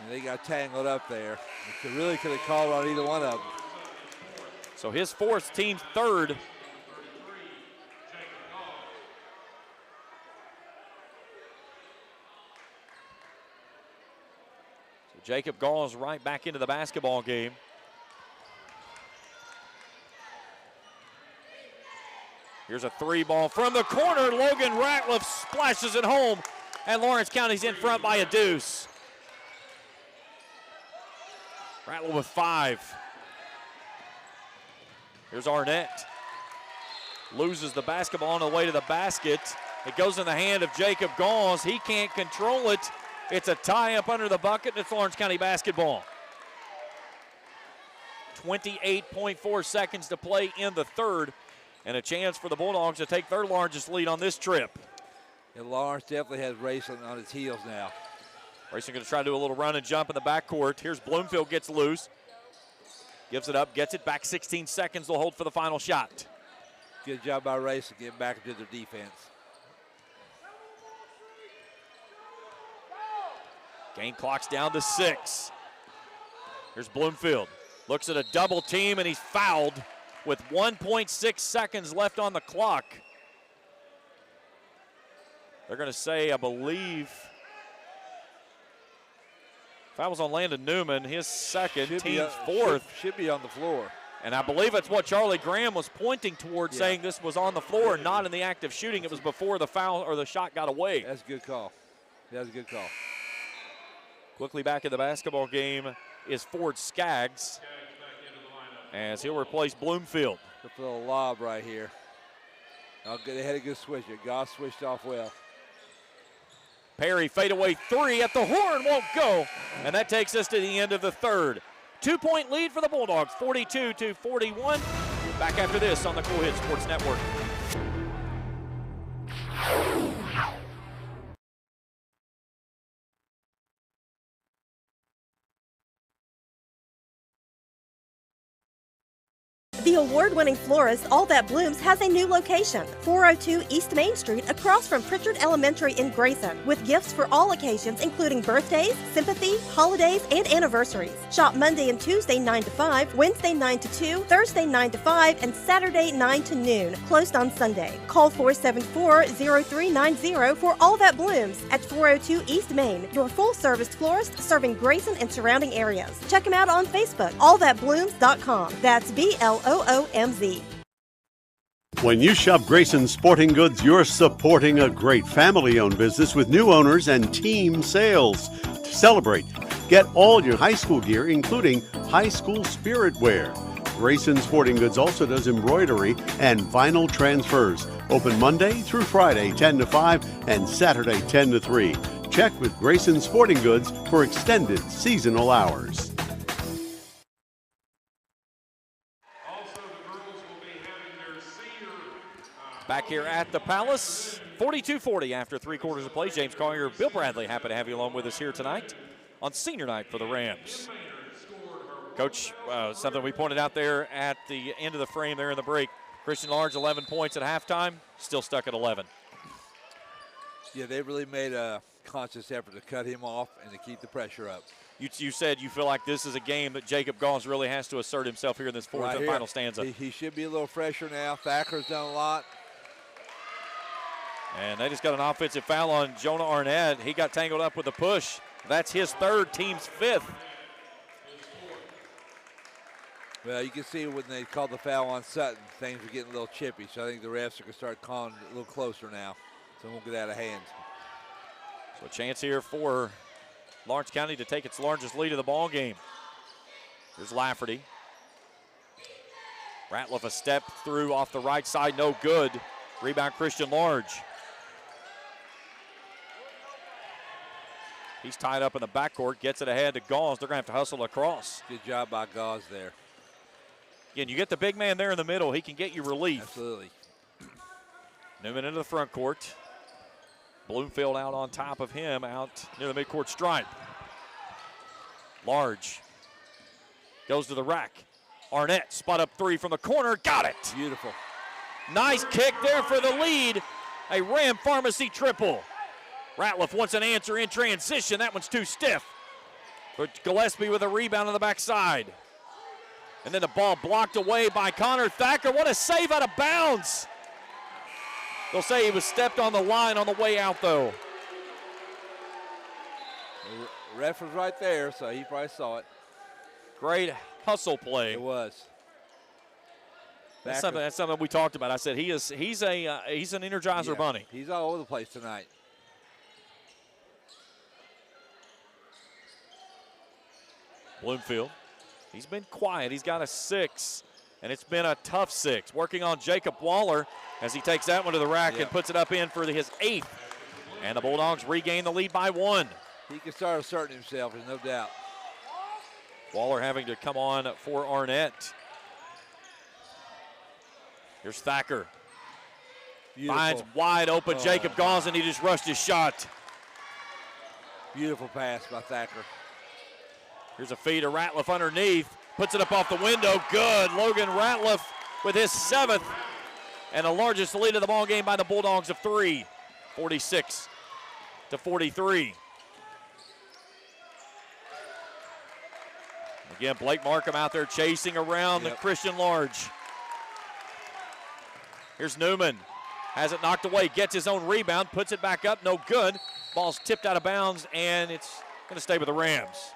And they got tangled up there. They really could have called on either one of them. So his fourth, team's third. So Jacob Gauls right back into the basketball game. Here's a three ball from the corner. Logan Ratliff splashes it home, and Lawrence County's in front by a deuce. Ratliff with 5. Here's Arnett. Loses the basketball on the way to the basket. It goes in the hand of Jacob Gauls. He can't control it. It's a tie up under the bucket, and it's Lawrence County basketball. 28.4 seconds to play in the third, and a chance for the Bulldogs to take their largest lead on this trip. And Lawrence definitely has Raceland on its heels now. Raceland going to try to do a little run and jump in the backcourt. Here's Bloomfield, gets loose. Gives it up, gets it back 16 seconds. They'll hold for the final shot. Good job by Raceland getting back into their defense. Game clock's down to 6. Here's Bloomfield. Looks at a double team, and he's fouled with 1.6 seconds left on the clock. They're going to say, I believe, foul was on Landon Newman, his second, team's fourth. Should be on the floor. And I believe it's what Charlie Graham was pointing towards, saying this was on the floor, not in the act of shooting. It was before the foul or the shot got away. That's a good call. That's a good call. Quickly back in the basketball game is Ford Skaggs, as he'll replace Bloomfield. Good little lob right here. They had a good switch. Goss switched off well. Perry fadeaway three at the horn, won't go. And that takes us to the end of the third. 2-point lead for the Bulldogs, 42-41. Back after this on the Cool Hit Sports Network. The award-winning florist All That Blooms has a new location, 402 East Main Street, across from Pritchard Elementary in Grayson, with gifts for all occasions including birthdays, sympathy, holidays, and anniversaries. Shop Monday and Tuesday 9 to 5, Wednesday 9 to 2, Thursday 9 to 5, and Saturday 9 to noon, closed on Sunday. Call 474-0390 for All That Blooms at 402 East Main, your full-service florist serving Grayson and surrounding areas. Check him out on Facebook, allthatblooms.com. That's BLOOMZ. When you shop Grayson Sporting Goods, you're supporting a great family-owned business with new owners and team sales. To celebrate, get all your high school gear, including high school spirit wear. Grayson Sporting Goods also does embroidery and vinyl transfers. Open Monday through Friday, 10 to 5, and Saturday, 10 to 3. Check with Grayson Sporting Goods for extended seasonal hours. Back here at the Palace, 42-40 after 3 quarters of play. James Collier, Bill Bradley, happy to have you along with us here tonight on senior night for the Rams. Coach, something we pointed out there at the end of the frame there in the break. Christian Large, 11 points at halftime, still stuck at 11. Yeah, they really made a conscious effort to cut him off and to keep the pressure up. You said you feel like this is a game that Jacob Gauls really has to assert himself here in this fourth and final stanza. He should be a little fresher now. Thacker's done a lot. And they just got an offensive foul on Jonah Arnett. He got tangled up with a push. That's his third, team's fifth. Well, you can see when they called the foul on Sutton, things were getting a little chippy. So I think the refs are going to start calling a little closer now, so it won't get out of hand. So a chance here for Lawrence County to take its largest lead of the ball game. Here's Lafferty. Ratliff a step through off the right side, no good. Rebound Christian Large. He's tied up in the backcourt, gets it ahead to Gauls. They're going to have to hustle across. Good job by Gauls there. Again, you get the big man there in the middle, he can get you relief. Absolutely. Newman into the front court. Bloomfield out on top of him, out near the midcourt stripe. Large goes to the rack. Arnett, spot up three from the corner, got it. Beautiful. Nice kick there for the lead. A Ram Pharmacy triple. Ratliff wants an answer in transition. That one's too stiff. But Gillespie with a rebound on the backside. And then the ball blocked away by Connor Thacker. What a save out of bounds. They'll say he was stepped on the line on the way out, though. The ref was right there, so he probably saw it. Great hustle play. It was. That's something we talked about. I said he's an Energizer bunny. He's all over the place tonight. Bloomfield, he's been quiet. He's got a 6, and it's been a tough 6. Working on Jacob Waller as he takes that one to the rack and puts it up in for his 8th. And the Bulldogs regain the lead by 1. He can start asserting himself, there's no doubt. Waller having to come on for Arnett. Here's Thacker. Beautiful. Finds wide open Jacob Gauze, and he just rushed his shot. Beautiful pass by Thacker. Here's a feed to Ratliff underneath. Puts it up off the window. Good. Logan Ratliff with his 7th. And the largest lead of the ball game by the Bulldogs of 3. 46-43. Again, Blake Markham out there chasing around the Christian Large. Here's Newman. Has it knocked away. Gets his own rebound. Puts it back up. No good. Ball's tipped out of bounds, and it's going to stay with the Rams.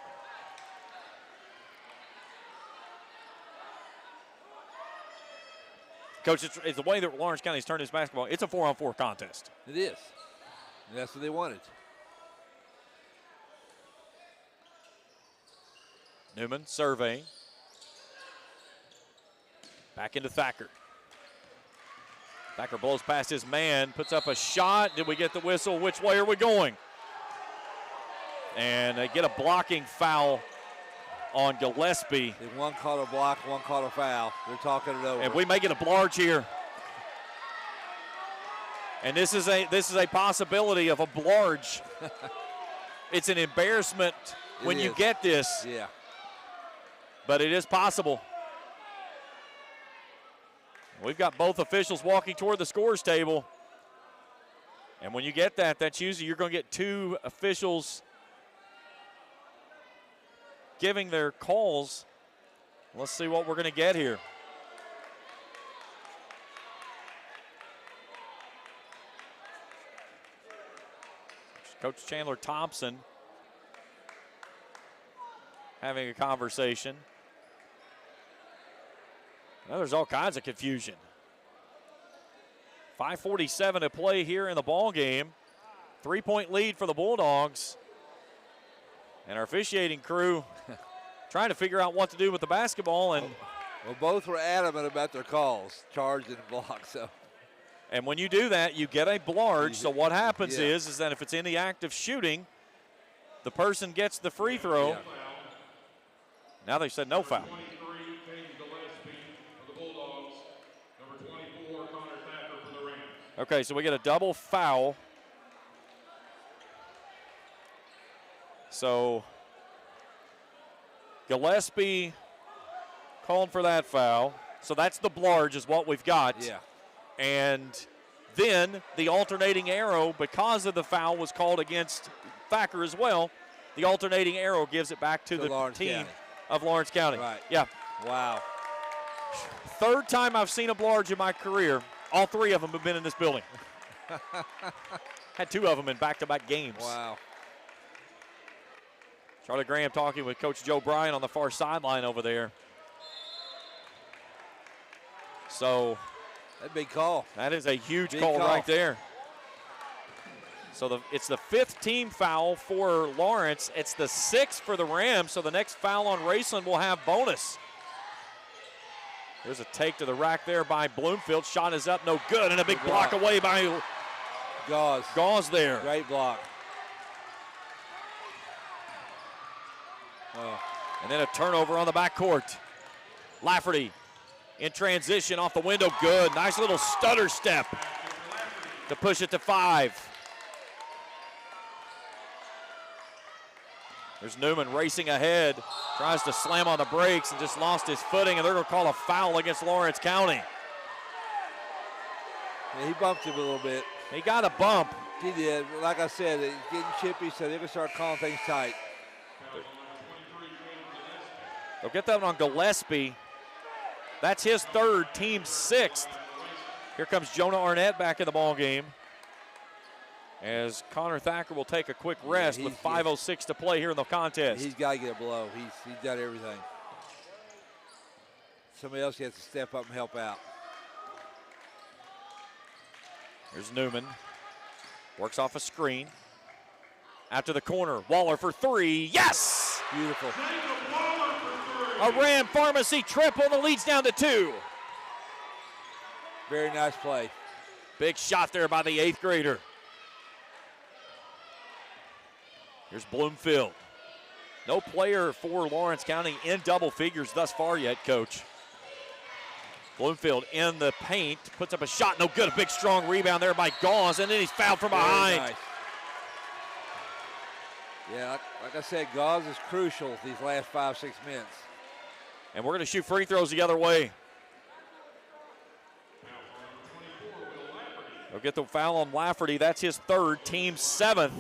Coach, it's the way that Lawrence County's turned this basketball. It's a 4-on-4 contest. It is. And that's what they wanted. Newman surveying. Back into Thacker. Thacker blows past his man, puts up a shot. Did we get the whistle? Which way are we going? And they get a blocking foul on Gillespie. One caught a block, one caught a foul. They're talking it over. And we may get a Blarge here. And this is a possibility of a Blarge. It's an embarrassment when you get this. Yeah. But it is possible. We've got both officials walking toward the scores table. And when you get that, that's usually you're going to get 2 officials giving their calls. Let's see what we're going to get here. Coach Chandler Thompson having a conversation. Now there's all kinds of confusion. 5:47 to play here in the ball game. 3-point lead for the Bulldogs. And our officiating crew trying to figure out what to do with the basketball. And well, both were adamant about their calls, charged and blocked. So. And when you do that, you get a Blarge. So what happens is that if it's in the act of shooting, the person gets the free throw. Yeah. Now they said no foul. Okay, so we get a double foul. So Gillespie called for that foul. So that's the Blarge is what we've got. Yeah. And then the alternating arrow, because of the foul, was called against Thacker as well. The alternating arrow gives it back to the team of Lawrence County. Right. Yeah. Wow. 3rd time I've seen a Blarge in my career. All 3 of them have been in this building. Had 2 of them in back-to-back games. Wow. Charlie Graham talking with Coach Joe Bryan on the far sideline over there. So that big call. That is a huge call right there. So it's the 5th team foul for Lawrence. It's the 6th for the Rams. So the next foul on Raceland will have bonus. There's a take to the rack there by Bloomfield. Shot is up, no good, and a big block away by Gauze there. Great block. Oh. And then a turnover on the backcourt. Lafferty in transition off the window, good. Nice little stutter step to push it to 5. There's Newman racing ahead, tries to slam on the brakes and just lost his footing, and they're going to call a foul against Lawrence County. Yeah, he bumped him a little bit. He got a bump. He did. Like I said, he's getting chippy, so they're going to start calling things tight. They'll get that on Gillespie. That's his third, team sixth. Here comes Jonah Arnett back in the ball game, as Connor Thacker will take a quick rest with 5:06 to play here in the contest. He's got to get a blow. He's done everything. Somebody else has to step up and help out. Here's Newman. Works off a screen. Out to the corner. Waller for three. Yes! Beautiful. A Ram Pharmacy triple. The lead's down to 2. Very nice play. Big shot there by the 8th grader. Here's Bloomfield. No player for Lawrence County in double figures thus far yet, Coach. Bloomfield in the paint, puts up a shot, no good. A big, strong rebound there by Gauze, and then he's fouled from behind. Nice. Yeah, like I said, Gauze is crucial these last 5-6 minutes. And we're going to shoot free throws the other way. They'll get the foul on Lafferty. That's his third, team 7th.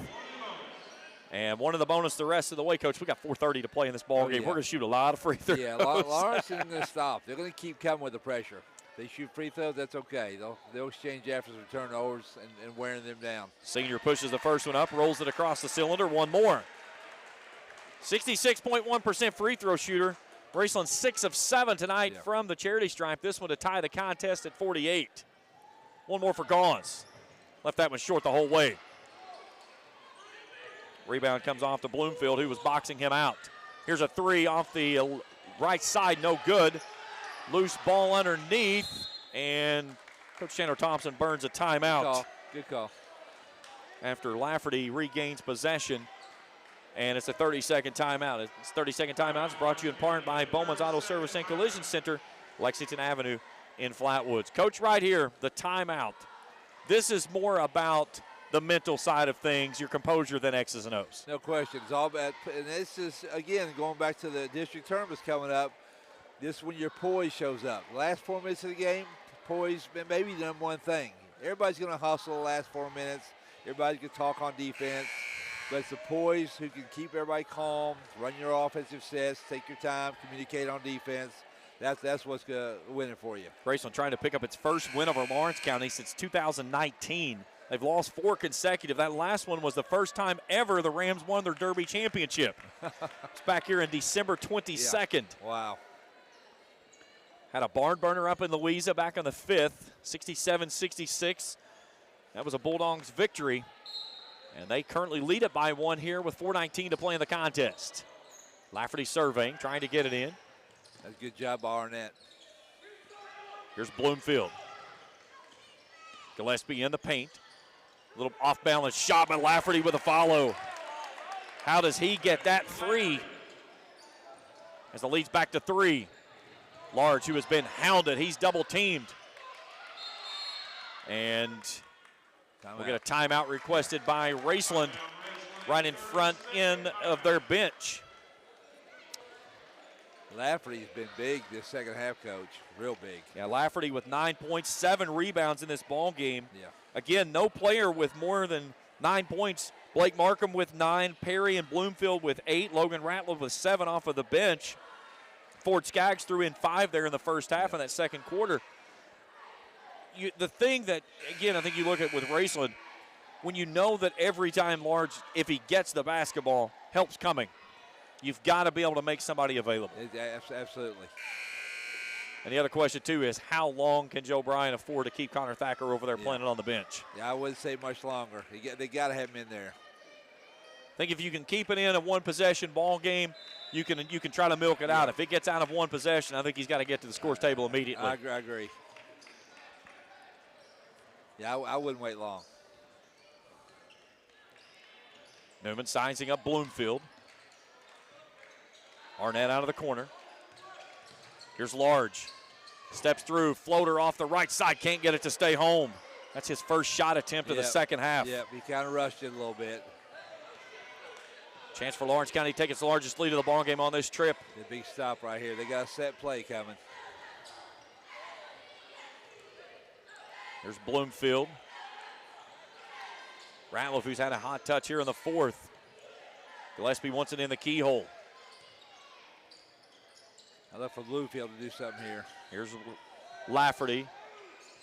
And one of the bonus the rest of the way, Coach. We got 4:30 to play in this ball game. Yeah. We're going to shoot a lot of free throws. Yeah, Lawrence isn't going to stop. They're going to keep coming with the pressure. If they shoot free throws, that's okay. They'll exchange efforts and turnovers and wearing them down. Senior pushes the first one up, rolls it across the cylinder. One more. 66.1% free throw shooter. Raceland 6 of 7 tonight from the charity stripe. This one to tie the contest at 48. One more for Gauze. Left that one short the whole way. Rebound comes off to Bloomfield, who was boxing him out. Here's a three off the right side, no good. Loose ball underneath, and Coach Chandler Thompson burns a timeout. Good call. After Lafferty regains possession, and it's a 30-second timeout. It's 30-second timeout. It's brought to you in part by Bowman's Auto Service and Collision Center, Lexington Avenue in Flatwoods. Coach, right here, the timeout. This is more about the mental side of things, your composure, than X's and O's. No question. It's all about, and this is, again, going back to the district tournaments coming up, this is when your poise shows up. The last 4 minutes of the game, poise may be the number one thing. Everybody's going to hustle the last 4 minutes. Everybody's going to talk on defense. But it's the poise who can keep everybody calm, run your offensive sets, take your time, communicate on defense. That's what's going to win it for you. Raceland trying to pick up its first win over Lawrence County since 2019. They've lost 4 consecutive. That last one was the first time ever the Rams won their Derby championship. It's back here in December 22nd. Yeah. Wow. Had a barn burner up in Louisa back on the 5th, 67-66. That was a Bulldogs victory. And they currently lead it by 1 here with 4:19 to play in the contest. Lafferty surveying, trying to get it in. That's a good job by Arnett. Here's Bloomfield. Gillespie in the paint. A little off-balance shot by Lafferty with a follow. How does he get that free? As the lead's back to 3. Large, who has been hounded, he's double-teamed. And we'll get a timeout requested by Raceland right in front end of their bench. Lafferty's been big this second half, Coach. Real big. Yeah, Lafferty with 9.7 rebounds in this ball game. Yeah. Again, no player with more than 9 points. Blake Markham with 9, Perry and Bloomfield with 8, Logan Ratliff with 7 off of the bench. Ford Skaggs threw in 5 there in the first half in that second quarter. The thing that, again, I think you look at with Raceland, when you know that every time Large, if he gets the basketball, help's coming, you've got to be able to make somebody available. Absolutely. And the other question, too, is how long can Joe Bryan afford to keep Connor Thacker over there playing it on the bench? Yeah, I wouldn't say much longer. They got to have him in there. I think if you can keep it in a one-possession ball game, you can try to milk it out. If it gets out of one possession, I think he's got to get to the scores table immediately. I agree. Yeah, I wouldn't wait long. Newman sizing up Bloomfield. Arnett out of the corner. Here's Large. Steps through, floater off the right side, can't get it to stay home. That's his first shot attempt of the second half. Yeah, he kind of rushed it a little bit. Chance for Lawrence County to take its largest lead of the ball game on this trip. The big stop right here. They got a set play coming. There's Bloomfield. Ratliff, who's had a hot touch here in the fourth. Gillespie wants it in the keyhole. I left for Bloomfield to do something here. Here's Lafferty.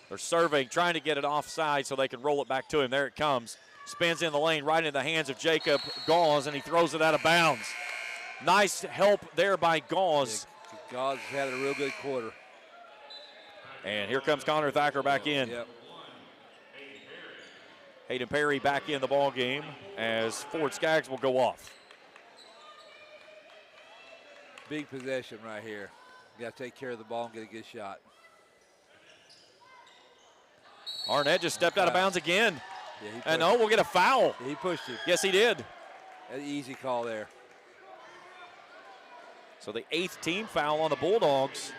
They're surveying, trying to get it offside so they can roll it back to him. There it comes. Spins in the lane right into the hands of Jacob Gauze, and he throws it out of bounds. Nice help there by Gauze. Yeah, Gauze had a real good quarter. And here comes Connor Thacker back in. Yep. Hayden Perry back in the ball game as Ford Skaggs will go off. Big possession right here. You got to take care of the ball and get a good shot. Arnett just stepped out of bounds again. Yeah, and no, we'll get a foul. Yeah, he pushed him. Yes, he did. An easy call there. So the 8th team foul on the Bulldogs.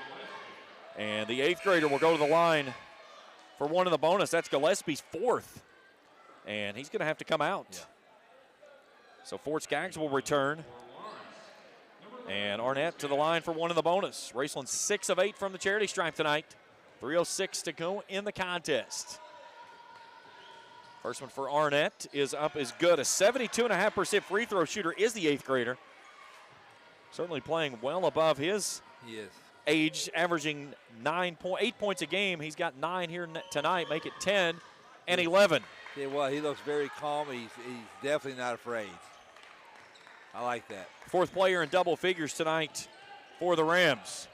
And the 8th grader will go to the line for one of the bonus. That's Gillespie's 4th. And he's going to have to come out. Yeah. So Fort Skaggs will return. And Arnett to the line for one of the bonus. Raceland 6 of 8 from the charity stripe tonight. 3:06 to go in the contest. First one for Arnett is up as good. A 72.5% free throw shooter is the 8th grader. Certainly playing well above his age, averaging 8 points a game. He's got 9 here tonight, make it 10 and 11. Yeah, well, he looks very calm. He's definitely not afraid. I like that. 4th player in double figures tonight for the Rams.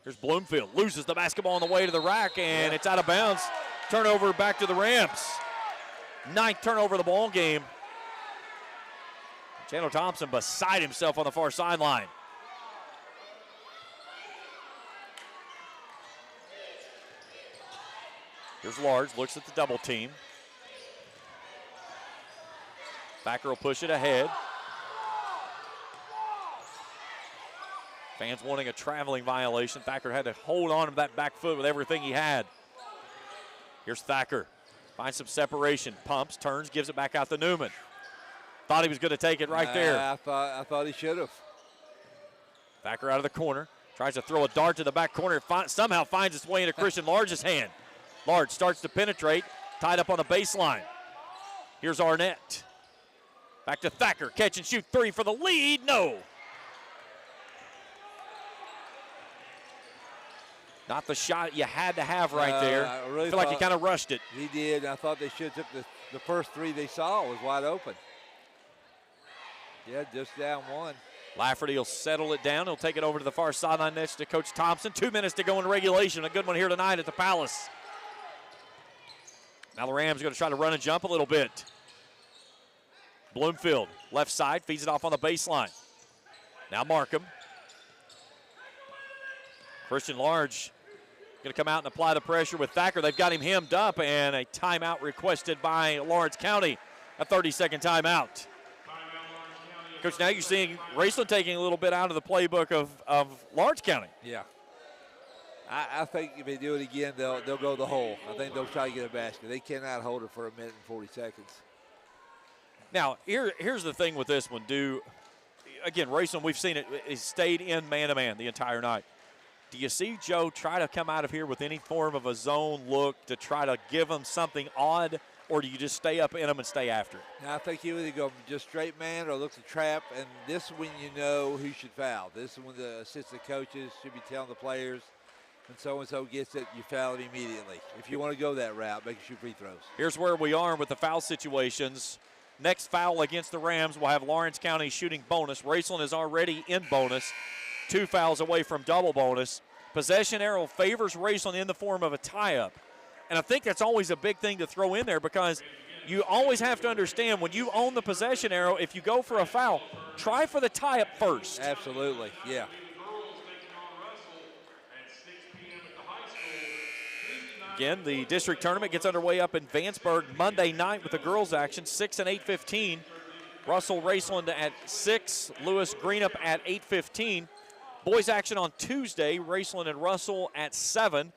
Here's Bloomfield, loses the basketball on the way to the rack, and it's out of bounds. Turnover back to the Rams. 9th turnover of the ball game. Chandler Thompson beside himself on the far sideline. Here's Large, looks at the double team. Thacker will push it ahead. Fans wanting a traveling violation. Thacker had to hold on to that back foot with everything he had. Here's Thacker. Finds some separation. Pumps, turns, gives it back out to Newman. Thought he was going to take it right there. I thought he should have. Thacker out of the corner. Tries to throw a dart to the back corner. Somehow finds its way into Christian Large's hand. Large starts to penetrate. Tied up on the baseline. Here's Arnett. Back to Thacker. Catch and shoot 3 for the lead. No. Not the shot you had to have right there. I really feel like he kind of rushed it. He did. I thought they should have took the first 3 they saw was wide open. Yeah, just down 1. Lafferty will settle it down. He'll take it over to the far sideline next to Coach Thompson. 2 minutes to go in regulation. A good one here tonight at the Palace. Now the Rams are going to try to run and jump a little bit. Bloomfield, left side, feeds it off on the baseline. Now Markham. Christian Large going to come out and apply the pressure with Thacker. They've got him hemmed up, and a timeout requested by Lawrence County. A 30-second timeout. Coach, now you're seeing Raceland taking a little bit out of the playbook of Lawrence County. Yeah. I think if they do it again, they'll go the hole. I think they'll try to get a basket. They cannot hold it for 1 minute and 40 seconds. Now, here's the thing with this one. Again, Raceland, we've seen it stayed in man-to-man the entire night. Do you see Joe try to come out of here with any form of a zone look to try to give them something odd, or do you just stay up in them and stay after it? Now, I think you either go just straight man or look to trap, and this is when you know who should foul. This is when the assistant coaches should be telling the players, when so-and-so gets it, you foul it immediately. If you want to go that route, make sure free throws. Here's where we are with the foul situations. Next foul against the Rams will have Lawrence County shooting bonus. Raceland is already in bonus. 2 fouls away from double bonus. Possession arrow favors Raceland in the form of a tie-up. And I think that's always a big thing to throw in there, because you always have to understand when you own the possession arrow, if you go for a foul, try for the tie-up first. Absolutely, yeah. Again, the district tournament gets underway up in Vanceburg Monday night with the girls' action, 6 and 8:15. Russell Raceland at 6, Lewis Greenup at 8:15. Boys action on Tuesday, Raceland and Russell at 7.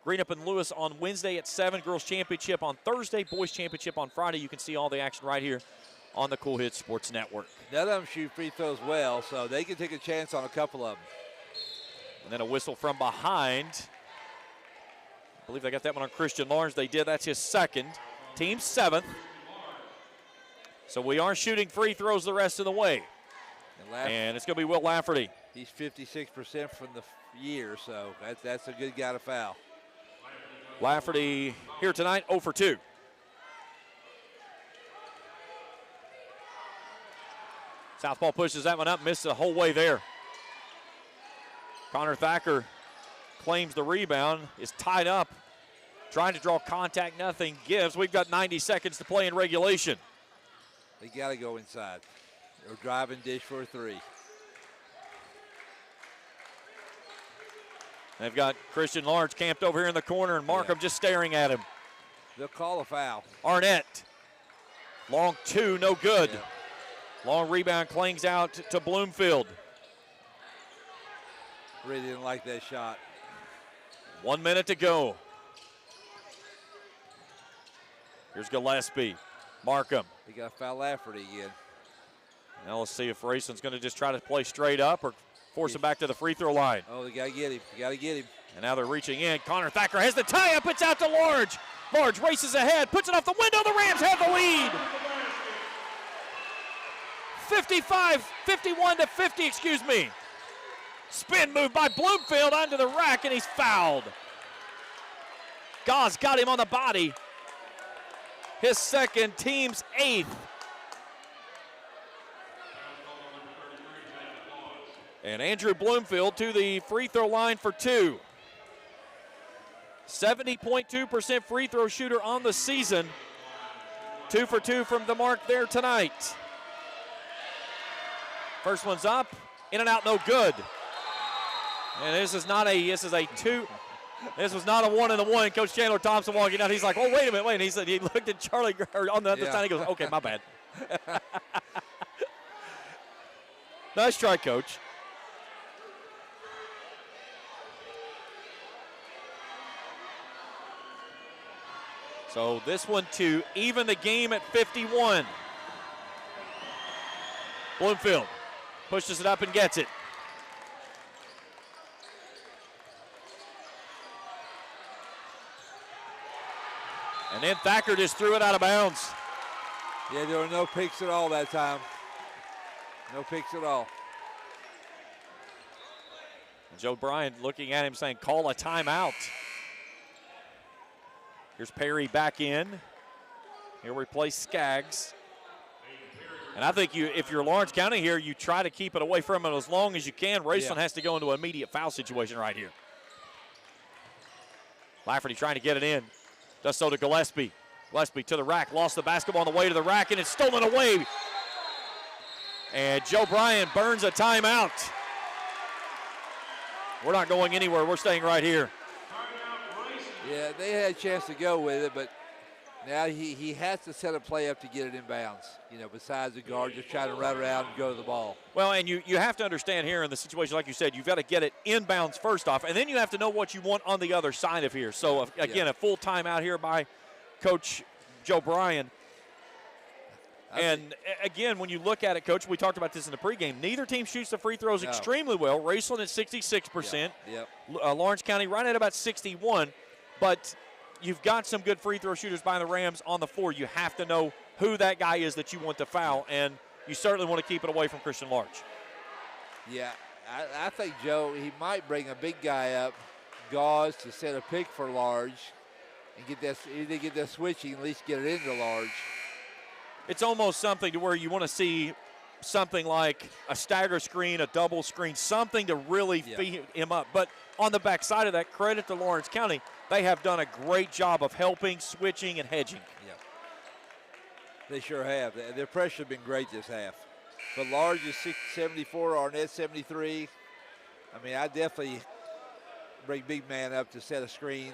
Greenup and Lewis on Wednesday at 7. Girls championship on Thursday, boys championship on Friday. You can see all the action right here on the Cool Hits Sports Network. None of them shoot free throws well, so they can take a chance on a couple of them. And then a whistle from behind. I believe they got that one on Christian Lawrence. They did. That's his second. Team 7th. So we are shooting free throws the rest of the way. And it's going to be Will Lafferty. He's 56% from the year, so that's a good guy to foul. Lafferty here tonight, 0 for 2. Southpaw pushes that one up, missed the whole way there. Connor Thacker claims the rebound, is tied up, trying to draw contact, nothing gives. We've got 90 seconds to play in regulation. They got to go inside. They're driving dish for a 3. They've got Christian Lawrence camped over here in the corner, and Markham just staring at him. They'll call a foul. Arnett, long 2, no good. Long rebound clings out to Bloomfield. Really didn't like that shot. 1 minute to go. Here's Gillespie. Markham. He got to foul Lafferty again. Now let's see if Raceland's going to just try to play straight up or force him back to the free throw line. Oh, they got to get him. You got to get him. And now they're reaching in. Connor Thacker has the tie-up. It's out to Large. Large races ahead, puts it off the window. The Rams have the lead. 51 to 50, excuse me. Spin move by Bloomfield onto the rack, and he's fouled. Gauze got him on the body. His second, team's 8th. And Andrew Bloomfield to the free throw line for 2. 70.2% free throw shooter on the season. 2 for 2 from the mark there tonight. First one's up, in and out, no good. And this is a 2. This was not a 1-and-1. Coach Chandler Thompson walking out. He's like, "Oh, wait a minute, wait." And he said he looked at Charlie on the other side. He goes, "Okay, my bad." Nice try, Coach. So this one to even the game at 51. Bloomfield pushes it up and gets it. And then Thacker just threw it out of bounds. Yeah, there were no picks at all that time. No picks at all. And Joe Bryant looking at him saying, call a timeout. Here's Perry back in. He'll replace Skaggs. And I think if you're Lawrence County here, you try to keep it away from it as long as you can. Raceland has to go into an immediate foul situation right here. Lafferty trying to get it in. Does so to Gillespie. Gillespie to the rack. Lost the basketball on the way to the rack, and it's stolen away. And Joe Bryant burns a timeout. We're not going anywhere. We're staying right here. Yeah, they had a chance to go with it, but now he has to set a play up to get it in bounds. You know, besides the guard just trying to run around and go to the ball. Well, and you have to understand here in the situation, like you said, you've got to get it inbounds first off, and then you have to know what you want on the other side of here. So, again, a full timeout here by Coach Joe Bryan. And, again, when you look at it, Coach, we talked about this in the pregame, neither team shoots the free throws extremely well. Raceland at 66%. Lawrence County right at about 61%. But you've got some good free throw shooters by the Rams on the floor. You have to know who that guy is that you want to foul, and you certainly want to keep it away from Christian Large. Yeah, I think, Joe, he might bring a big guy up, Gauze, to set a pick for Large and get that switching, at least get it into Large. It's almost something to where you want to see something like a stagger screen, a double screen, something to really feed him up. But on the backside of that, credit to Lawrence County. They have done a great job of helping, switching, and hedging. Yeah, they sure have. Their pressure has been great this half. But Large is 74, Arnett 73. I mean, I definitely bring big man up to set a screen,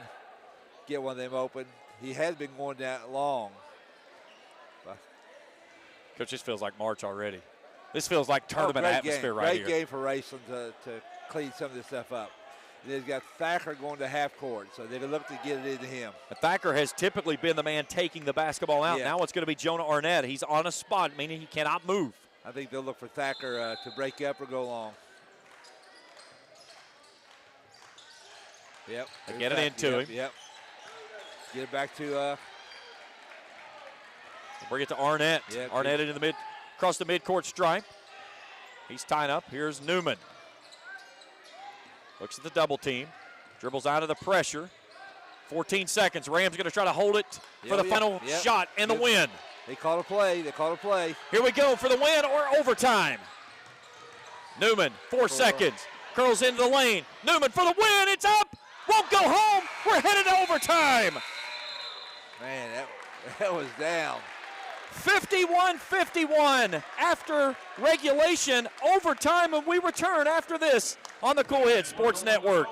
get one of them open. He has been going that long. But Coach, this feels like March already. This feels like tournament atmosphere right here. Great game for Raceland to clean some of this stuff up. And they've got Thacker going to half court, so they're going to look to get it into him. Thacker has typically been the man taking the basketball out. Yeah. Now it's going to be Jonah Arnett. He's on a spot, meaning he cannot move. I think they'll look for Thacker to break up or go long. Yep. Get it into him. Yep. Get it back to bring it to Arnett. Yep. Arnett into the across the midcourt stripe. He's tying up. Here's Newman. Looks at the double team. Dribbles out of the pressure. 14 seconds. Rams going to try to hold it for the final shot and the win. They call a play. Here we go for the win or overtime. Newman, 4 seconds. Curls into the lane. Newman for the win. It's up. Won't go home. We're headed to overtime. Man, that was down. 51-51 after regulation, overtime, and we return after this on the Cool Hit Sports Network.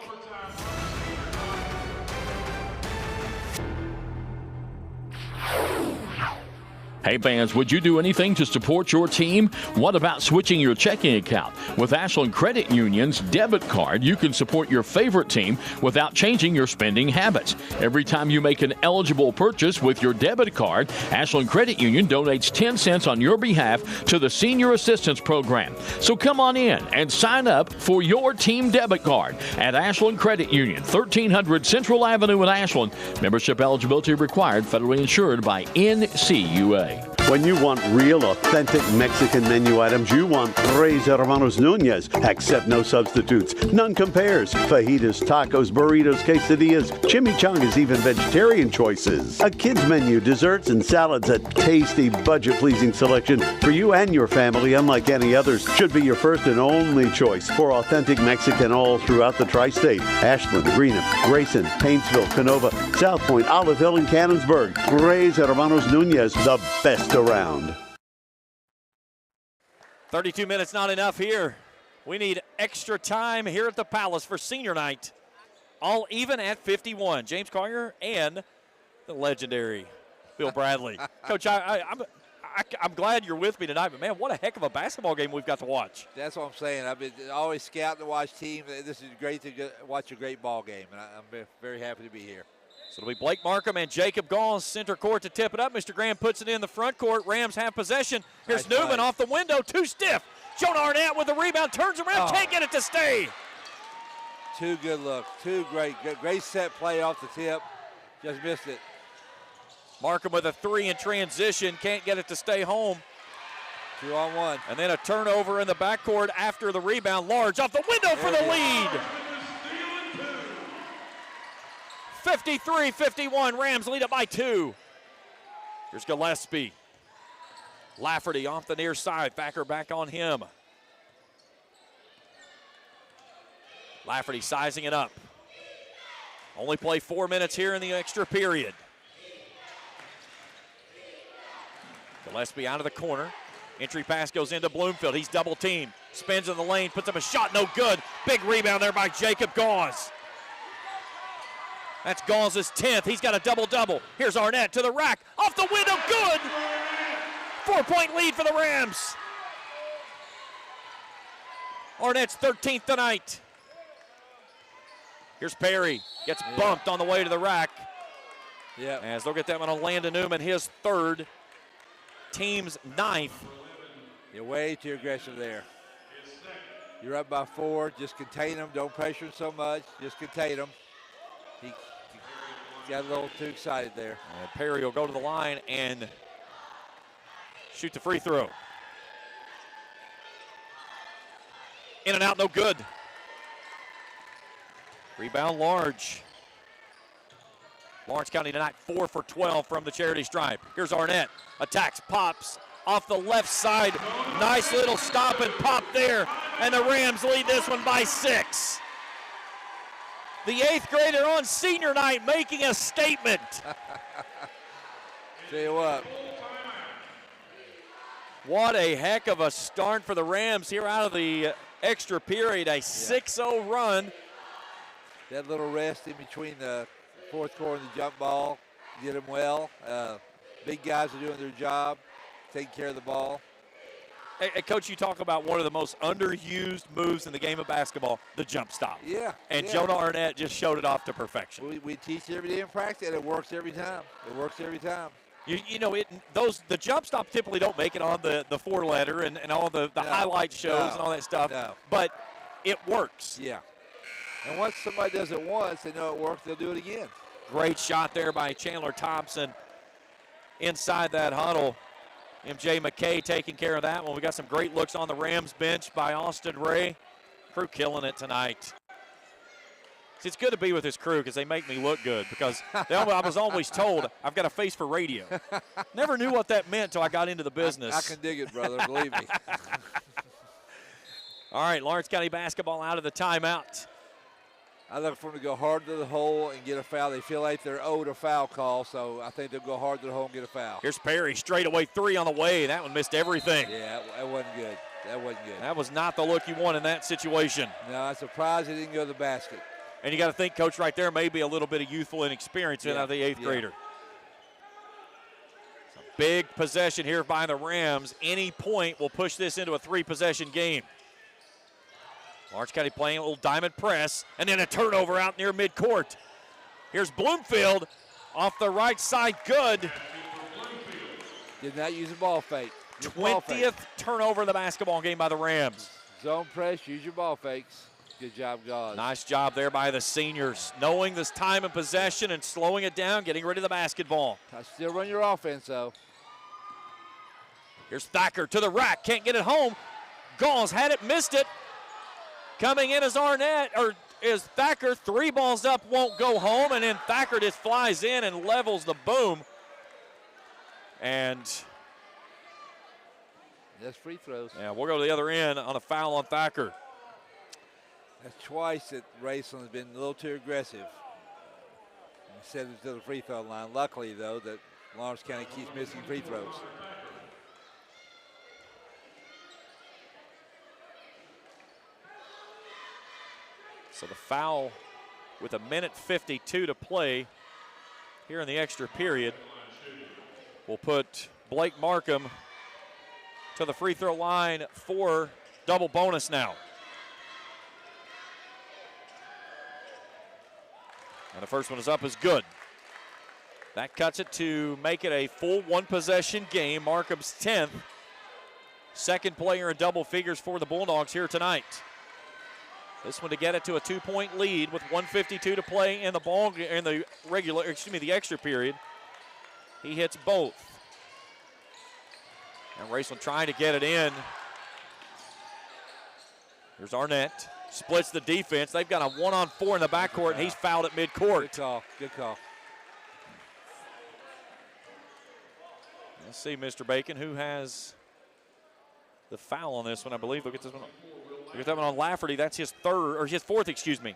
Hey fans, would you do anything to support your team? What about switching your checking account? With Ashland Credit Union's debit card, you can support your favorite team without changing your spending habits. Every time you make an eligible purchase with your debit card, Ashland Credit Union donates 10 cents on your behalf to the Senior Assistance Program. So come on in and sign up for your team debit card at Ashland Credit Union, 1300 Central Avenue in Ashland. Membership eligibility required, federally insured by NCUA. When you want real, authentic Mexican menu items, you want Tres Hermanos Nunez. Accept no substitutes. None compares. Fajitas, tacos, burritos, quesadillas, chimichangas, even vegetarian choices. A kids menu, desserts and salads, a tasty, budget-pleasing selection for you and your family, unlike any others. Should be your first and only choice for authentic Mexican all throughout the tri-state. Ashland, Greenup, Grayson, Paintsville, Canova, South Point, Olive Hill, and Cannonsburg. Tres Hermanos Nunez, the best around. 32 minutes not enough here. We need extra time here at the Palace for senior night. All even at 51. James Collier and the legendary Bill Bradley. Coach, I'm glad you're with me tonight, but man, what a heck of a basketball game we've got to watch. That's what I'm saying. I've been always scouting to watch teams. This is great to watch a great ball game, and I'm very happy to be here. So it'll be Blake Markham and Jacob Gauls center court to tip it up. Mr. Graham puts it in the front court. Rams have possession. Here's Nice Newman play. off the window, too stiff. Jonah Arnett with the rebound, turns around, can't get it to stay. Two good looks, two great set play off the tip. Just missed it. Markham with a three in transition, can't get it to stay home. 2-on-1. And then a turnover in the backcourt after the rebound. Large off the window for the lead. 53-51, Rams lead it by 2. Here's Gillespie. Lafferty off the near side, Thacker back on him. Lafferty sizing it up. Only play 4 minutes here in the extra period. Gillespie out of the corner. Entry pass goes into Bloomfield. He's double teamed. Spins in the lane, puts up a shot, no good. Big rebound there by Jacob Gauls. That's Gauls' 10th. He's got a double-double. Here's Arnett to the rack. Off the window, good! 4-point lead for the Rams. Arnett's 13th tonight. Here's Perry. Gets bumped on the way to the rack. Yeah. As they'll get that one on Landon Newman, his 3rd. Team's 9th. You're way too aggressive there. You're up by 4. Just contain them. Don't pressure them so much. Just contain them. He got a little too excited there. And Perry will go to the line and shoot the free throw. In and out, no good. Rebound Large. Lawrence County tonight 4 for 12 from the charity stripe. Here's Arnett. Attacks, pops off the left side. Nice little stop and pop there. And the Rams lead this one by 6. The 8th grader on senior night making a statement. Tell you what. What a heck of a start for the Rams here out of the extra period. A 6-0 run. That little rest in between the fourth quarter and the jump ball did them well. Big guys are doing their job, taking care of the ball. Hey, Coach, you talk about one of the most underused moves in the game of basketball, the jump stop. Yeah. And Jonah Arnett just showed it off to perfection. We teach it every day in practice, and it works every time. It works every time. You know, the jump stops typically don't make it on the 4-letter and all the highlight shows and all that stuff. No. But it works. Yeah. And once somebody does it once, they know it works, they'll do it again. Great shot there by Chandler Thompson inside that huddle. MJ McKay taking care of that one. We got some great looks on the Rams bench by Austin Ray. Crew killing it tonight. See, it's good to be with this crew because they make me look good because I was always told I've got a face for radio. Never knew what that meant until I got into the business. I can dig it, brother, believe me. All right, Lawrence County basketball out of the timeout. I look for them to go hard to the hole and get a foul. They feel like they're owed a foul call, so I think they'll go hard to the hole and get a foul. Here's Perry, straightaway 3 on the way. That one missed everything. Yeah, that wasn't good. That wasn't good. That was not the look you want in that situation. No, I'm surprised he didn't go to the basket. And you got to think, Coach, right there, maybe a little bit of youthful inexperience out of the 8th grader. It's a big possession here by the Rams. Any point will push this into a 3-possession game. Lawrence County playing a little diamond press, and then a turnover out near midcourt. Here's Bloomfield off the right side, good. Did not use a ball fake. 20th turnover in the basketball game by the Rams. Zone press, use your ball fakes. Good job, guys. Nice job there by the seniors, knowing this time and possession and slowing it down, getting rid of the basketball. Still run your offense, though. Here's Thacker to the rack, can't get it home. Gauls had it, missed it. Coming in is Arnett, or is Thacker. 3 balls up, won't go home, and then Thacker just flies in and levels the boom. And that's free throws. Yeah, we'll go to the other end on a foul on Thacker. That's twice that Raceland has been a little too aggressive. Instead of to the free throw line. Luckily, though, that Lawrence County keeps missing free throws. So the foul with 1:52 to play here in the extra period will put Blake Markham to the free throw line for double bonus now. And the first one is up, is good. That cuts it to make it a full 1-possession game. Markham's 10th. Second player in double figures for the Bulldogs here tonight. This one to get it to a 2-point lead with 1:52 to play in the extra period. He hits both. And Raceland trying to get it in. Here's Arnett. Splits the defense. They've got a 1-on-4 in the backcourt, and he's fouled at midcourt. Good call. Good call. Let's see, Mr. Bacon, who has the foul on this one, I believe. Look at this one. Look at that one on Lafferty. That's his fourth, excuse me.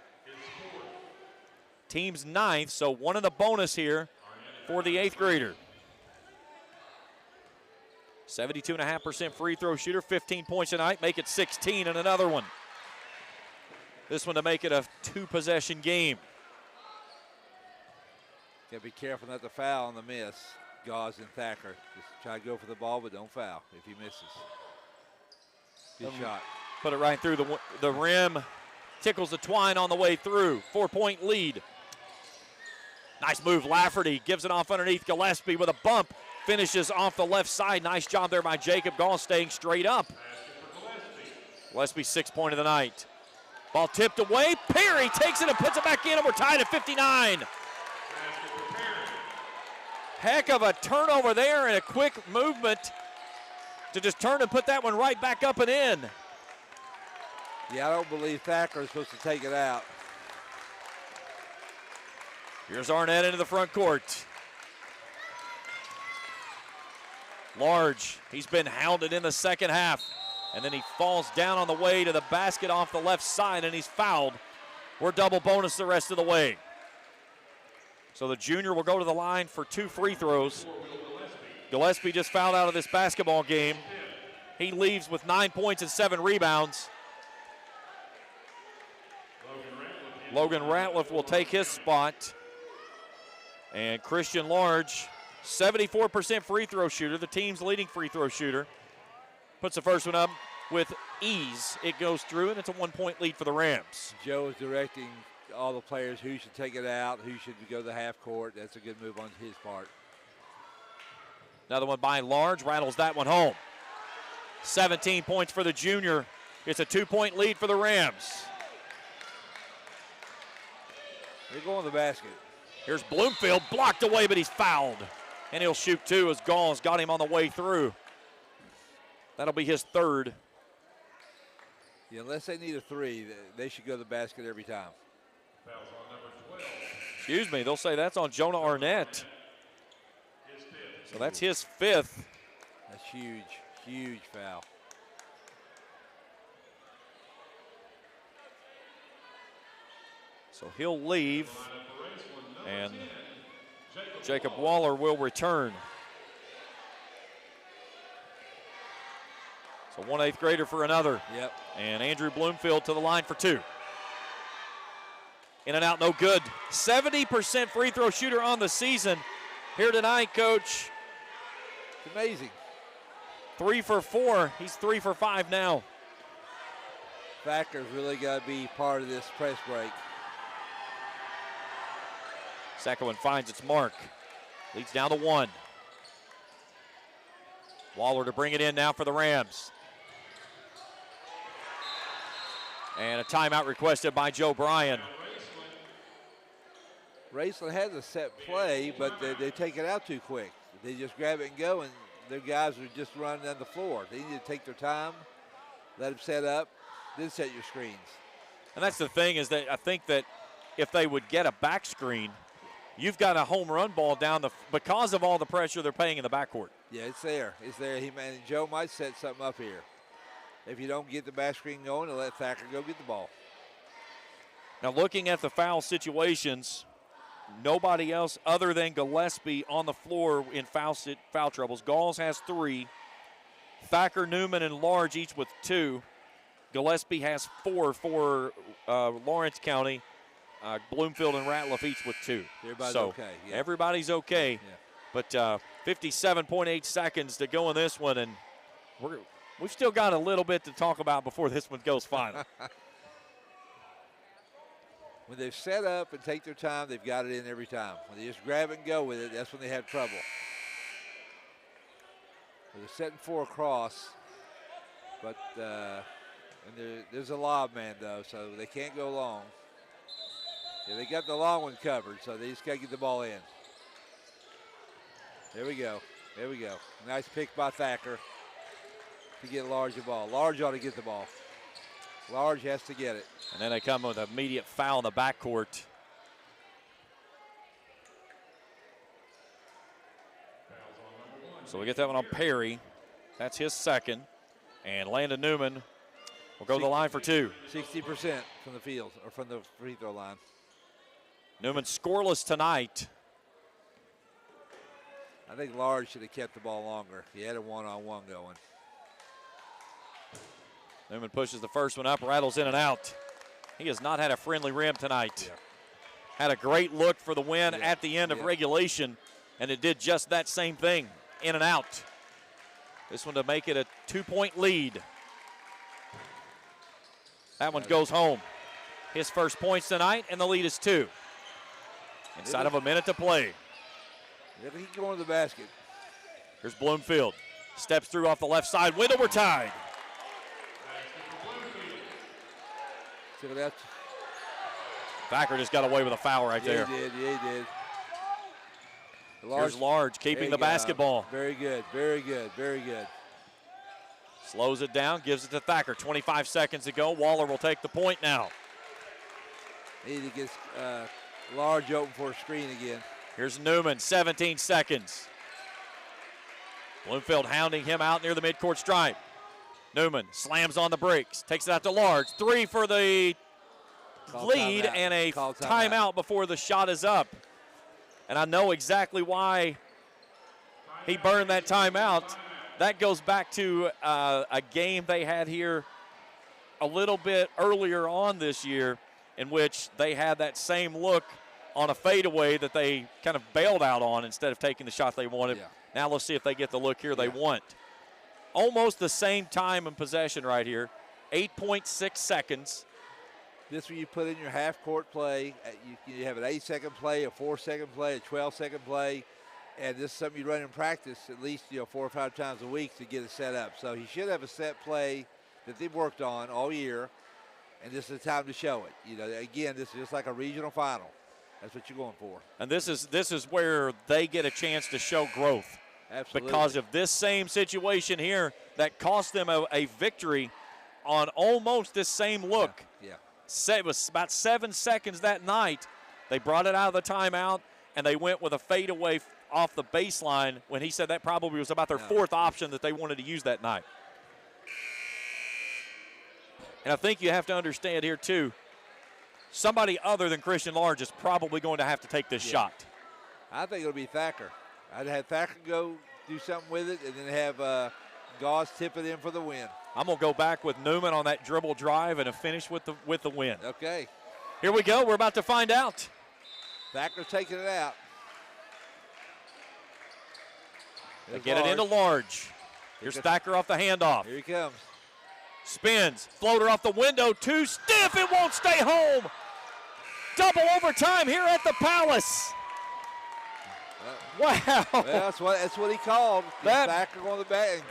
Team's 9th, so 1 in the bonus here for the 8th grader. 72.5% free throw shooter, 15 points tonight, make it 16 and another one. This one to make it a 2-possession game. Got to be careful not to foul on the miss. Gauze and Thacker. Just try to go for the ball, but don't foul if he misses. Good shot. Put it right through the rim. Tickles the twine on the way through. 4-point lead. Nice move, Lafferty. Gives it off underneath Gillespie with a bump. Finishes off the left side. Nice job there by Jacob Gall, staying straight up. Gillespie, 6th point of the night. Ball tipped away. Perry takes it and puts it back in, and we're tied at 59. Heck of a turnover there and a quick movement to just turn and put that one right back up and in. Yeah, I don't believe Thacker is supposed to take it out. Here's Arnett into the front court. Large, he's been hounded in the second half. And then he falls down on the way to the basket off the left side, and he's fouled. We're double bonus the rest of the way. So the junior will go to the line for 2 free throws. Gillespie just fouled out of this basketball game. He leaves with 9 points and 7 rebounds. Logan Ratliff will take his spot. And Christian Large, 74% free throw shooter, the team's leading free throw shooter. puts the first one up with ease. It goes through, and it's a 1-point lead for the Rams. Joe is directing all the players who should take it out, who should go to the half court. That's a good move on his part. Another one by Large, rattles that one home. 17 points for the junior. It's a 2-point lead for the Rams. They're going to the basket. Here's Bloomfield, blocked away, but he's fouled. And he'll shoot two as Gall's got him on the way through. That'll be his third. Yeah, unless they need a three, they should go to the basket every time. Excuse me, they'll say that's on Jonah Arnett. So that's his fifth. That's huge, huge foul. So he'll leave, and Jacob Waller will return. So one 8th grader for another. Yep. And Andrew Bloomfield to the line for two. In and out, no good. 70% free throw shooter on the season. Here tonight, Coach. It's amazing. 3 for 4. He's 3 for 5 now. Thacker's really got to be part of this press break. Second one finds its mark. Leads down to 1. Waller to bring it in now for the Rams. And a timeout requested by Joe Bryan. Raceland has a set play, but they take it out too quick. They just grab it and go, and their guys are just running down the floor. They need to take their time, let them set up, then set your screens. And that's the thing, is that I think that if they would get a back screen, you've got a home run ball down because of all the pressure they're paying in the backcourt. Yeah, it's there. It's there. Joe might set something up here. If you don't get the back screen going, they'll let Thacker go get the ball. Now looking at the foul situations, nobody else other than Gillespie on the floor in foul troubles. Galls has 3. Thacker, Newman, and Large each with 2. Gillespie has 4 for Lawrence County. Bloomfield and Ratliff each with 2. Everybody's okay. Yeah. Everybody's okay. Yeah. But 57.8 seconds to go in this one, and we've still got a little bit to talk about before this one goes final. When they've set up and take their time, they've got it in every time. When they just grab it and go with it, that's when they have trouble. When they're setting 4 across, but and there's a lob man, though, so they can't go long. Yeah, they got the long one covered, so they just got to get the ball in. There we go. There we go. Nice pick by Thacker to get Large the ball. Large ought to get the ball. Large has to get it. And then they come with an immediate foul in the backcourt. So we get that one on Perry. That's his second. And Landon Newman will go to the line for 2. 60% from the field, or from the free throw line. Newman scoreless tonight. I think Large should have kept the ball longer. He had a one-on-one going. Newman pushes the first one up, rattles in and out. He has not had a friendly rim tonight. Yeah. Had a great look for the win at the end of regulation, and it did just that same thing, in and out. This one to make it a 2-point lead. That one goes home. His first points tonight, and the lead is 2. Inside of a minute to play. He's going to the basket. Here's Bloomfield. Steps through off the left side. Window, we're tied. Thacker just got away with a foul right there. He did. Yeah, he did. Here's Large keeping the basketball. Very good. Very good. Very good. Slows it down, gives it to Thacker. 25 seconds to go. Waller will take the point now. Need to get Large open for a screen again. Here's Newman, 17 seconds. Bloomfield hounding him out near the midcourt stripe. Newman slams on the brakes, takes it out to Large. 3 for the lead, and a timeout before the shot is up. And I know exactly why he burned that timeout. That goes back to a game they had here a little bit earlier on this year, in which they had that same look on a fadeaway that they kind of bailed out on instead of taking the shot they wanted. Yeah. Now let's see if they get the look here they want. almost the same time in possession right here, 8.6 seconds. This is where you put in your half-court play. You have an 8-second play, a 4-second play, a 12-second play, and this is something you run in practice at least 4 or 5 times a week to get it set up. So he should have a set play that they've worked on all year, and this is the time to show it. Again, this is just like a regional final. That's what you're going for. And this is where they get a chance to show growth. Absolutely. Because of this same situation here that cost them a victory on almost this same look. Yeah. It was about 7 seconds that night. They brought it out of the timeout, and they went with a fadeaway off the baseline when he said that probably was about their fourth option that they wanted to use that night. And I think you have to understand here, too, somebody other than Christian Large is probably going to have to take this shot. I think it'll be Thacker. I'd have Thacker go do something with it and then have Gauze tip it in for the win. I'm going to go back with Newman on that dribble drive and a finish with the win. Okay. Here we go. We're about to find out. Thacker's taking it out. They get it into Large. Here's Thacker off the handoff. Here he comes. Spins. Floater off the window. Too stiff. It won't stay home. Double overtime here at the Palace. Wow. Well, that's what he called. Thacker on the back, and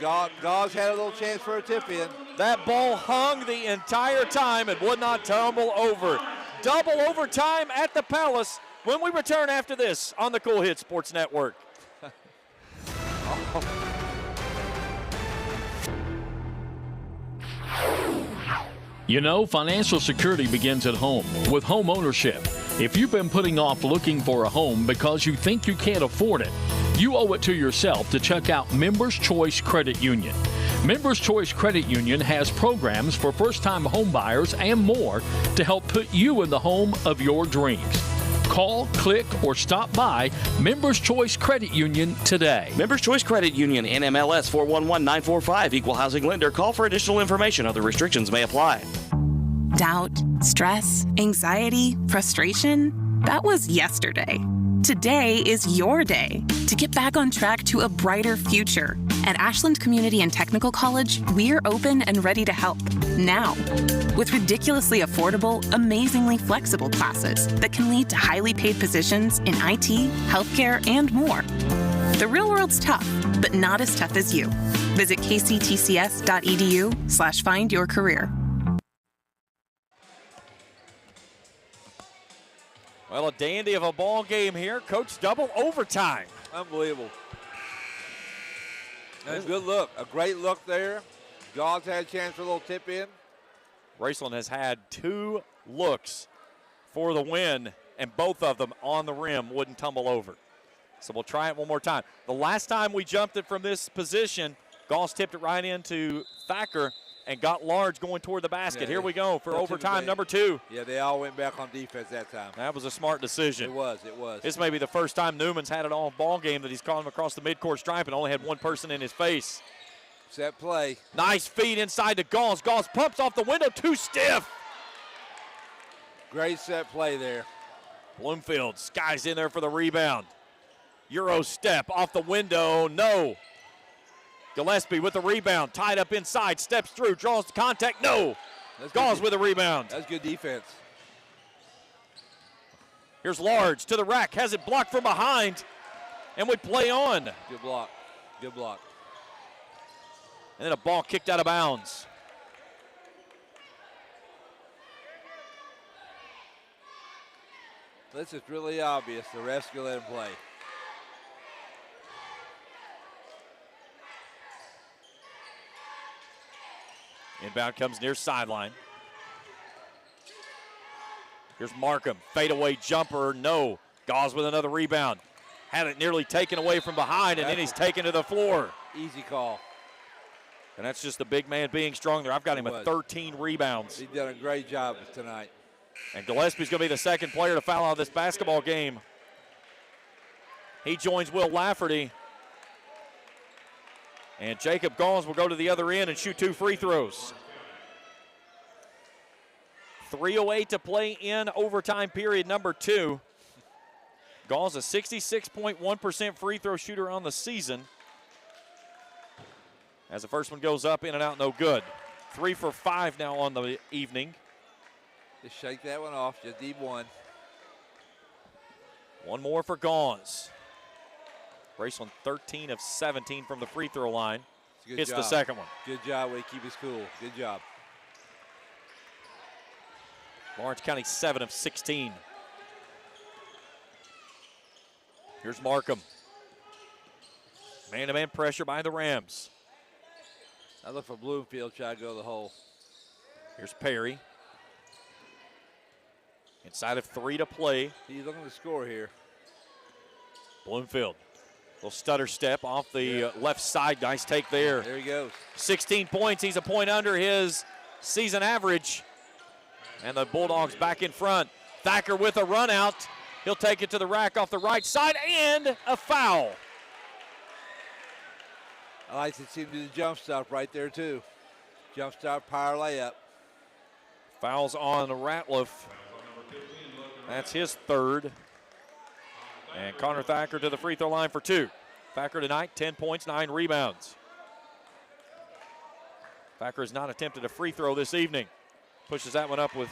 Gauze had a little chance for a tip-in. That ball hung the entire time and would not tumble over. Double overtime at the Palace when we return after this on the Cool Hit Sports Network. You know, financial security begins at home with home ownership. If you've been putting off looking for a home because you think you can't afford it, you owe it to yourself to check out Members Choice Credit Union. Members Choice Credit Union has programs for first-time home buyers and more to help put you in the home of your dreams. Call, click, or stop by Members Choice Credit Union today. Members Choice Credit Union, NMLS 411945, Equal Housing Lender. Call for additional information. Other restrictions may apply. Doubt, stress, anxiety, frustration. That was yesterday. Today is your day to get back on track to a brighter future. At Ashland Community and Technical College, we're open and ready to help now. With ridiculously affordable, amazingly flexible classes that can lead to highly paid positions in IT, healthcare, and more. The real world's tough, but not as tough as you. Visit kctcs.edu/findyourcareer. Well, a dandy of a ball game here. Coach, double overtime. Unbelievable. And a good look. A great look there. Gauze had a chance for a little tip in. Raceland has had 2 looks for the win, and both of them on the rim wouldn't tumble over. So we'll try it one more time. The last time we jumped it from this position, Gauze tipped it right into Thacker and got Large going toward the basket. Yeah, here we go for overtime number 2. Yeah, they all went back on defense that time. That was a smart decision. It was. This may be the first time Newman's had it all ball game that he's caught him across the midcourt stripe and only had one person in his face. Set play. Nice feed inside to Gauze. Gauze pumps off the window, too stiff. Great set play there. Bloomfield skies in there for the rebound. Euro step off the window, no. Gillespie with the rebound, tied up inside, steps through, draws the contact, no. Gauze with a rebound. That's good defense. Here's Large to the rack, has it blocked from behind, and would play on. Good block, good block. And then a ball kicked out of bounds. This is really obvious. The refs can let him play. Inbound comes near sideline. Here's Markham, fadeaway jumper, no. Gauze with another rebound. Had it nearly taken away from behind, and then he's taken to the floor. Easy call. And that's just the big man being strong there. I've got him at 13 rebounds. He's done a great job tonight. And Gillespie's going to be the second player to foul out of this basketball game. He joins Will Lafferty. And Jacob Gauze will go to the other end and shoot 2 free throws. 3:08 to play in overtime period number 2. Gauze a 66.1% free throw shooter on the season. As the first one goes up, in and out, no good. 3 for 5 now on the evening. Just shake that one off. Just need one. One more for Gauze. Raceland 13 of 17 from the free throw line. Hits the second one. Good job, way to keep us cool. Good job. Lawrence County 7 of 16. Here's Markham. Man-to-man pressure by the Rams. I look for Bloomfield, try to go to the hole. Here's Perry. Inside of 3 to play. He's looking to score here. Bloomfield. Little stutter step off the left side. Nice take there. There he goes. 16 points. He's a point under his season average. And the Bulldogs back in front. Thacker with a run out. He'll take it to the rack off the right side, and a foul. I like to see him do the jump stop right there, too. Jump stop, power layup. Fouls on Ratliff. That's his third. And Connor Thacker to the free throw line for 2. Thacker tonight, 10 points, 9 rebounds. Thacker has not attempted a free throw this evening. Pushes that one up with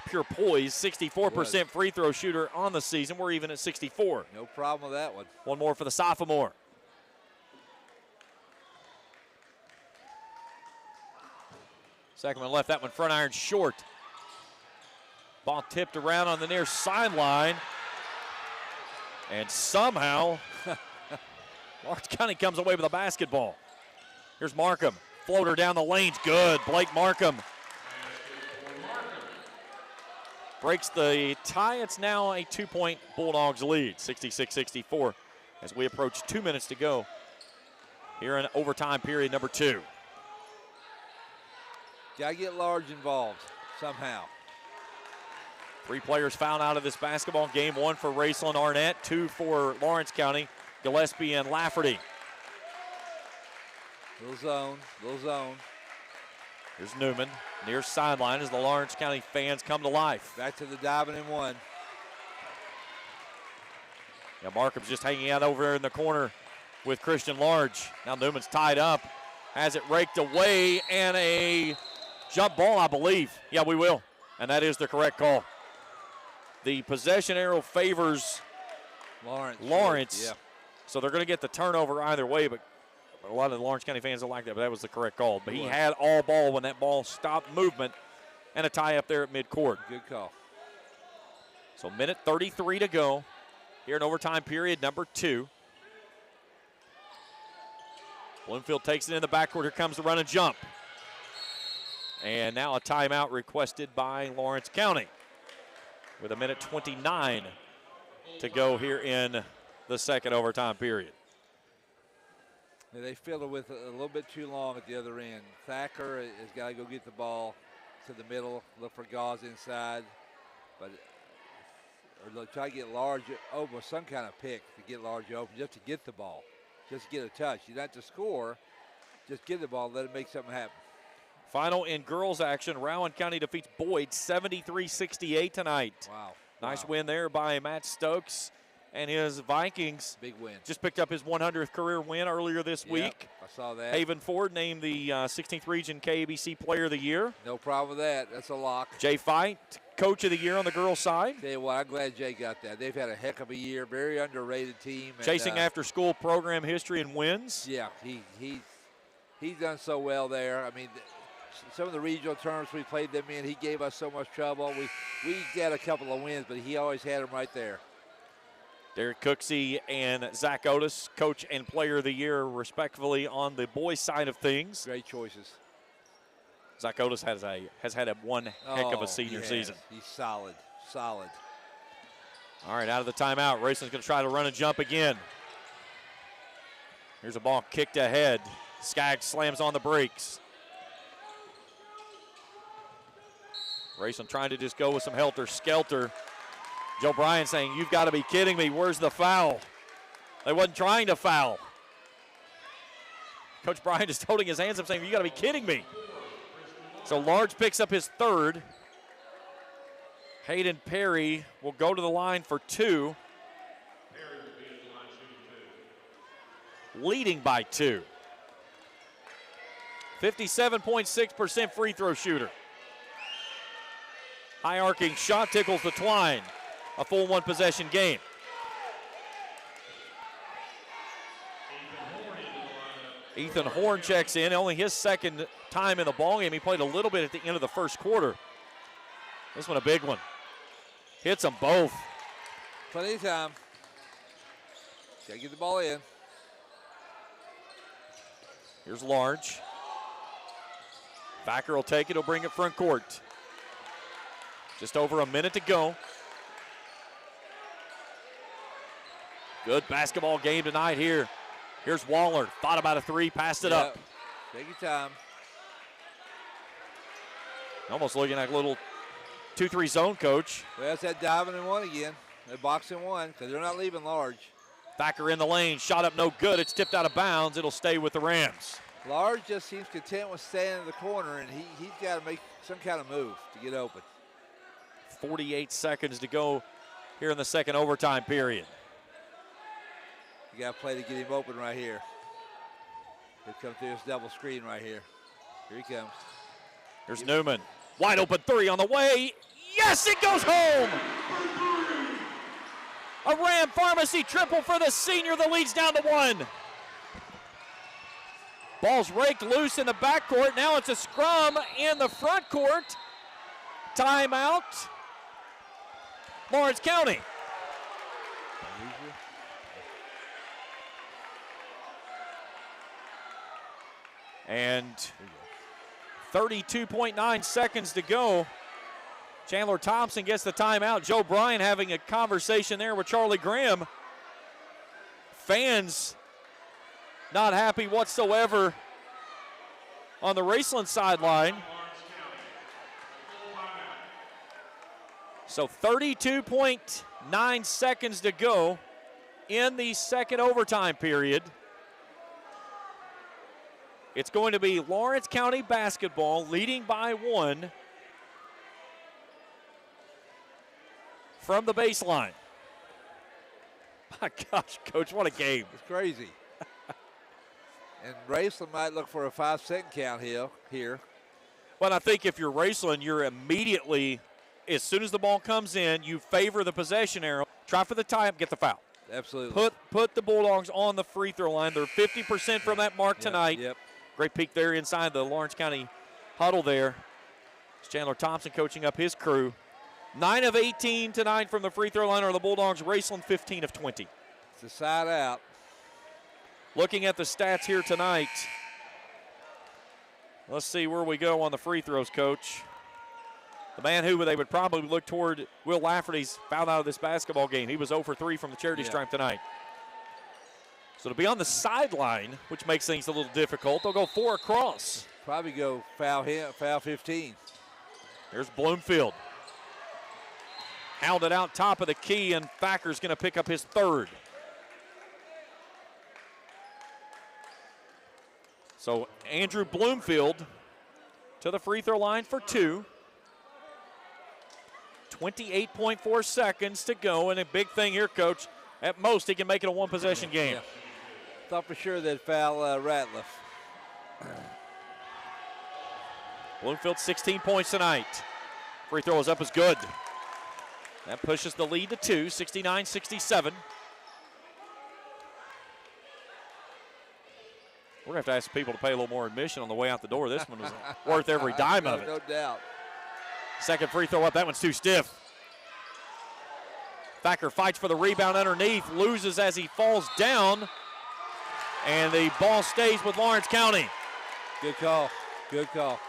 pure poise. 64% free throw shooter on the season. We're even at 64. No problem with that one. One more for the sophomore. Second one left, that one front iron short. Ball tipped around on the near sideline. And somehow, Lawrence County comes away with a basketball. Here's Markham. Floater down the lane's good. Blake Markham breaks the tie. It's now a 2-point Bulldogs lead, 66-64, as we approach 2 minutes to go here in overtime period number 2. Got to get Large involved somehow. 3 players fouled out of this basketball game. 1 for Raceland Arnett, 2 for Lawrence County, Gillespie and Lafferty. Little zone, little zone. Here's Newman, near sideline as the Lawrence County fans come to life. Back to the diving in 1. Yeah, Markham's just hanging out over there in the corner with Christian Large. Now Newman's tied up, has it raked away, and a jump ball, I believe. Yeah, we will, and that is the correct call. The possession arrow favors Lawrence. Yeah. So they're going to get the turnover either way, but a lot of the Lawrence County fans don't like that, but that was the correct call. But he had all ball when that ball stopped movement, and a tie up there at midcourt. Good call. So minute 33 to go here in overtime period number 2. Bloomfield takes it in the backcourt. Here comes the run and jump. And now a timeout requested by Lawrence County with a minute 29 to go here in the second overtime period. They fiddle with it a little bit too long at the other end. Thacker has got to go get the ball to the middle, look for Gauze inside, or try to get Large open with some kind of pick to get Large open, just to get the ball, just to get a touch. You don't have to score, just get the ball, let it make something happen. Final in girls action, Rowan County defeats Boyd 73-68 tonight. Wow. Nice win there by Matt Stokes and his Vikings. Big win. Just picked up his 100th career win earlier this week. I saw that. Haven Ford named the 16th Region KABC Player of the Year. No problem with that. That's a lock. Jay Fight, Coach of the Year on the girls' side. Tell you what, I'm glad Jay got that. They've had a heck of a year. Very underrated team. Chasing after school program history and wins. Yeah, he's done so well there. I mean, some of the regional tournaments we played them in, he gave us so much trouble. We got a couple of wins, but he always had them right there. Derek Cooksey and Zach Otis, Coach and Player of the Year, respectively, on the boys' side of things. Great choices. Zach Otis has had one heck of a senior season. He's solid, solid. All right, out of the timeout, Raceland's going to try to run and jump again. Here's a ball kicked ahead. Skaggs slams on the brakes. Raceland trying to just go with some helter-skelter. Joe Bryan saying, "You've got to be kidding me. Where's the foul?" They wasn't trying to foul. Coach Bryan just holding his hands up saying, "You got to be kidding me." So Large picks up his third. Hayden Perry will go to the line for 2. Leading by 2. 57.6% free throw shooter. High arcing shot tickles the twine. A full one possession game. Ethan Horn checks in, only his second time in the ballgame. He played a little bit at the end of the first quarter. This one a big one. Hits them both. Plenty of time. Got to get the ball in. Here's Large. Thacker will take it, he'll bring it front court. Just over a minute to go. Good basketball game tonight here. Here's Waller. Thought about a three, passed it up. Take your time. Almost looking like a little 2-3 zone, coach. Well, that's that diving in one again. They're boxing one because they're not leaving Large. Thacker in the lane. Shot up no good. It's tipped out of bounds. It'll stay with the Rams. Large just seems content with staying in the corner, and he's got to make some kind of move to get open. 48 seconds to go here in the second overtime period. You got to play to get him open right here. He'll come through this double screen right here. Here he comes. Here's Newman. Wide open three on the way. Yes, it goes home. A Ram Pharmacy triple for the senior. The lead's down to one. Ball's raked loose in the backcourt. Now it's a scrum in the front court. Timeout. Lawrence County. And 32.9 seconds to go. Chandler Thompson gets the timeout. Joe Bryan having a conversation there with Charlie Graham. Fans not happy whatsoever on the Raceland sideline. So 32.9 seconds to go in the second overtime period. It's going to be Lawrence County basketball leading by one from the baseline. My gosh, Coach, what a game. It's crazy. And Raceland might look for a 5-second count here. But I think if you're Raceland, you're immediately, as soon as the ball comes in, you favor the possession arrow. Try for the tie-up, get the foul. Absolutely. Put the Bulldogs on the free throw line. They're 50% from that mark tonight. Yep. Great peek there inside the Lawrence County huddle there. It's Chandler Thompson coaching up his crew. 9 of 18 tonight from the free throw line are the Bulldogs. Raceland 15 of 20. It's a side out. Looking at the stats here tonight. Let's see where we go on the free throws, Coach. The man who they would probably look toward, Will Lafferty's fouled out of this basketball game. He was 0 for 3 from the charity stripe tonight. So to be on the sideline, which makes things a little difficult, they'll go 4 across. Probably go foul 15. There's Bloomfield. Hounded out top of the key, and Thacker's going to pick up his third. So Andrew Bloomfield to the free throw line for 2. 28.4 seconds to go, and a big thing here, Coach. At most, he can make it a one-possession game. Yeah. Thought for sure they'd foul Ratliff. Bloomfield 16 points tonight. Free throw is up is good. That pushes the lead to 2, 69-67. We're going to have to ask people to pay a little more admission on the way out the door. This one was worth every dime of it. No doubt. Second free throw up. That one's too stiff. Thacker fights for the rebound underneath, loses as he falls down, and the ball stays with Lawrence County. Good call. Good call.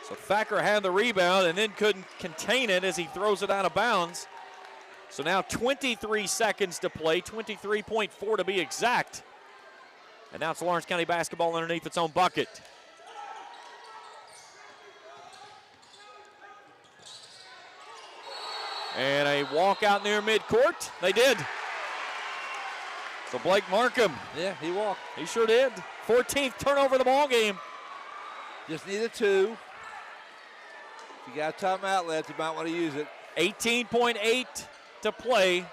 So Thacker had the rebound and then couldn't contain it as he throws it out of bounds. So now 23 seconds to play, 23.4 to be exact. And now it's Lawrence County basketball underneath its own bucket. And a walk out near midcourt. They did. So Blake Markham. Yeah, he walked. He sure did. 14th turnover of the ball game. Just need a 2. If you got timeout left, you might want to use it. 18.8 to play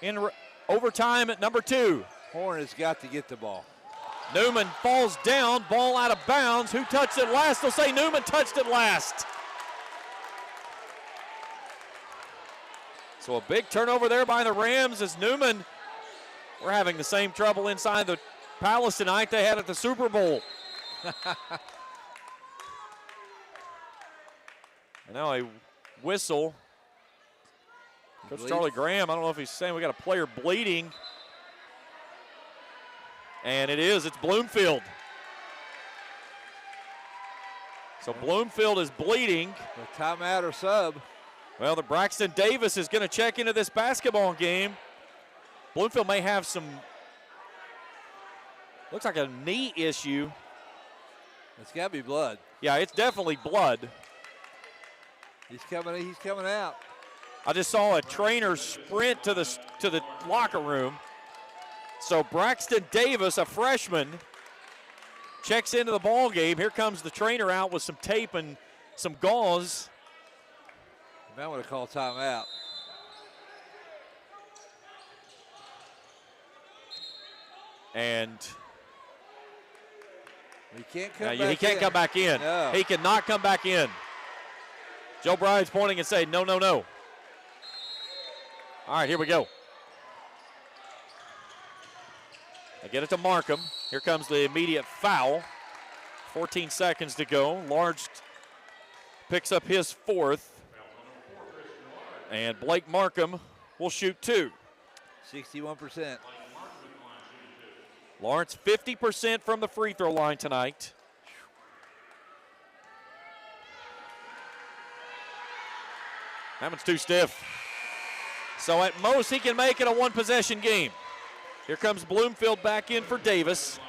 in overtime at number 2. Horn has got to get the ball. Newman falls down, ball out of bounds. Who touched it last? They'll say Newman touched it last. So a big turnover there by the Rams as Newman, we're having the same trouble inside the Palace tonight they had at the Super Bowl. And now a whistle. Coach Charlie Graham, I don't know if he's saying we got a player bleeding. And it's Bloomfield. So Bloomfield is bleeding. A timeout or sub. Well, the Braxton Davis is going to check into this basketball game. Bloomfield may have some, looks like a knee issue. It's got to be blood. Yeah, it's definitely blood. He's coming out. I just saw a trainer sprint to the locker room. So Braxton Davis, a freshman, checks into the ball game. Here comes the trainer out with some tape and some gauze. You might want to call timeout. And he can't come back he can't come back in. No. He cannot come back in. Joe Bryant's pointing and saying, no, no, no. All right, here we go. They get it to Markham. Here comes the immediate foul. 14 seconds to go. Large picks up his fourth. And Blake Markham will shoot two. 61%. Lawrence 50% from the free throw line tonight. That one's too stiff. So at most he can make it a one-possession game. Here comes Bloomfield back in for Davis.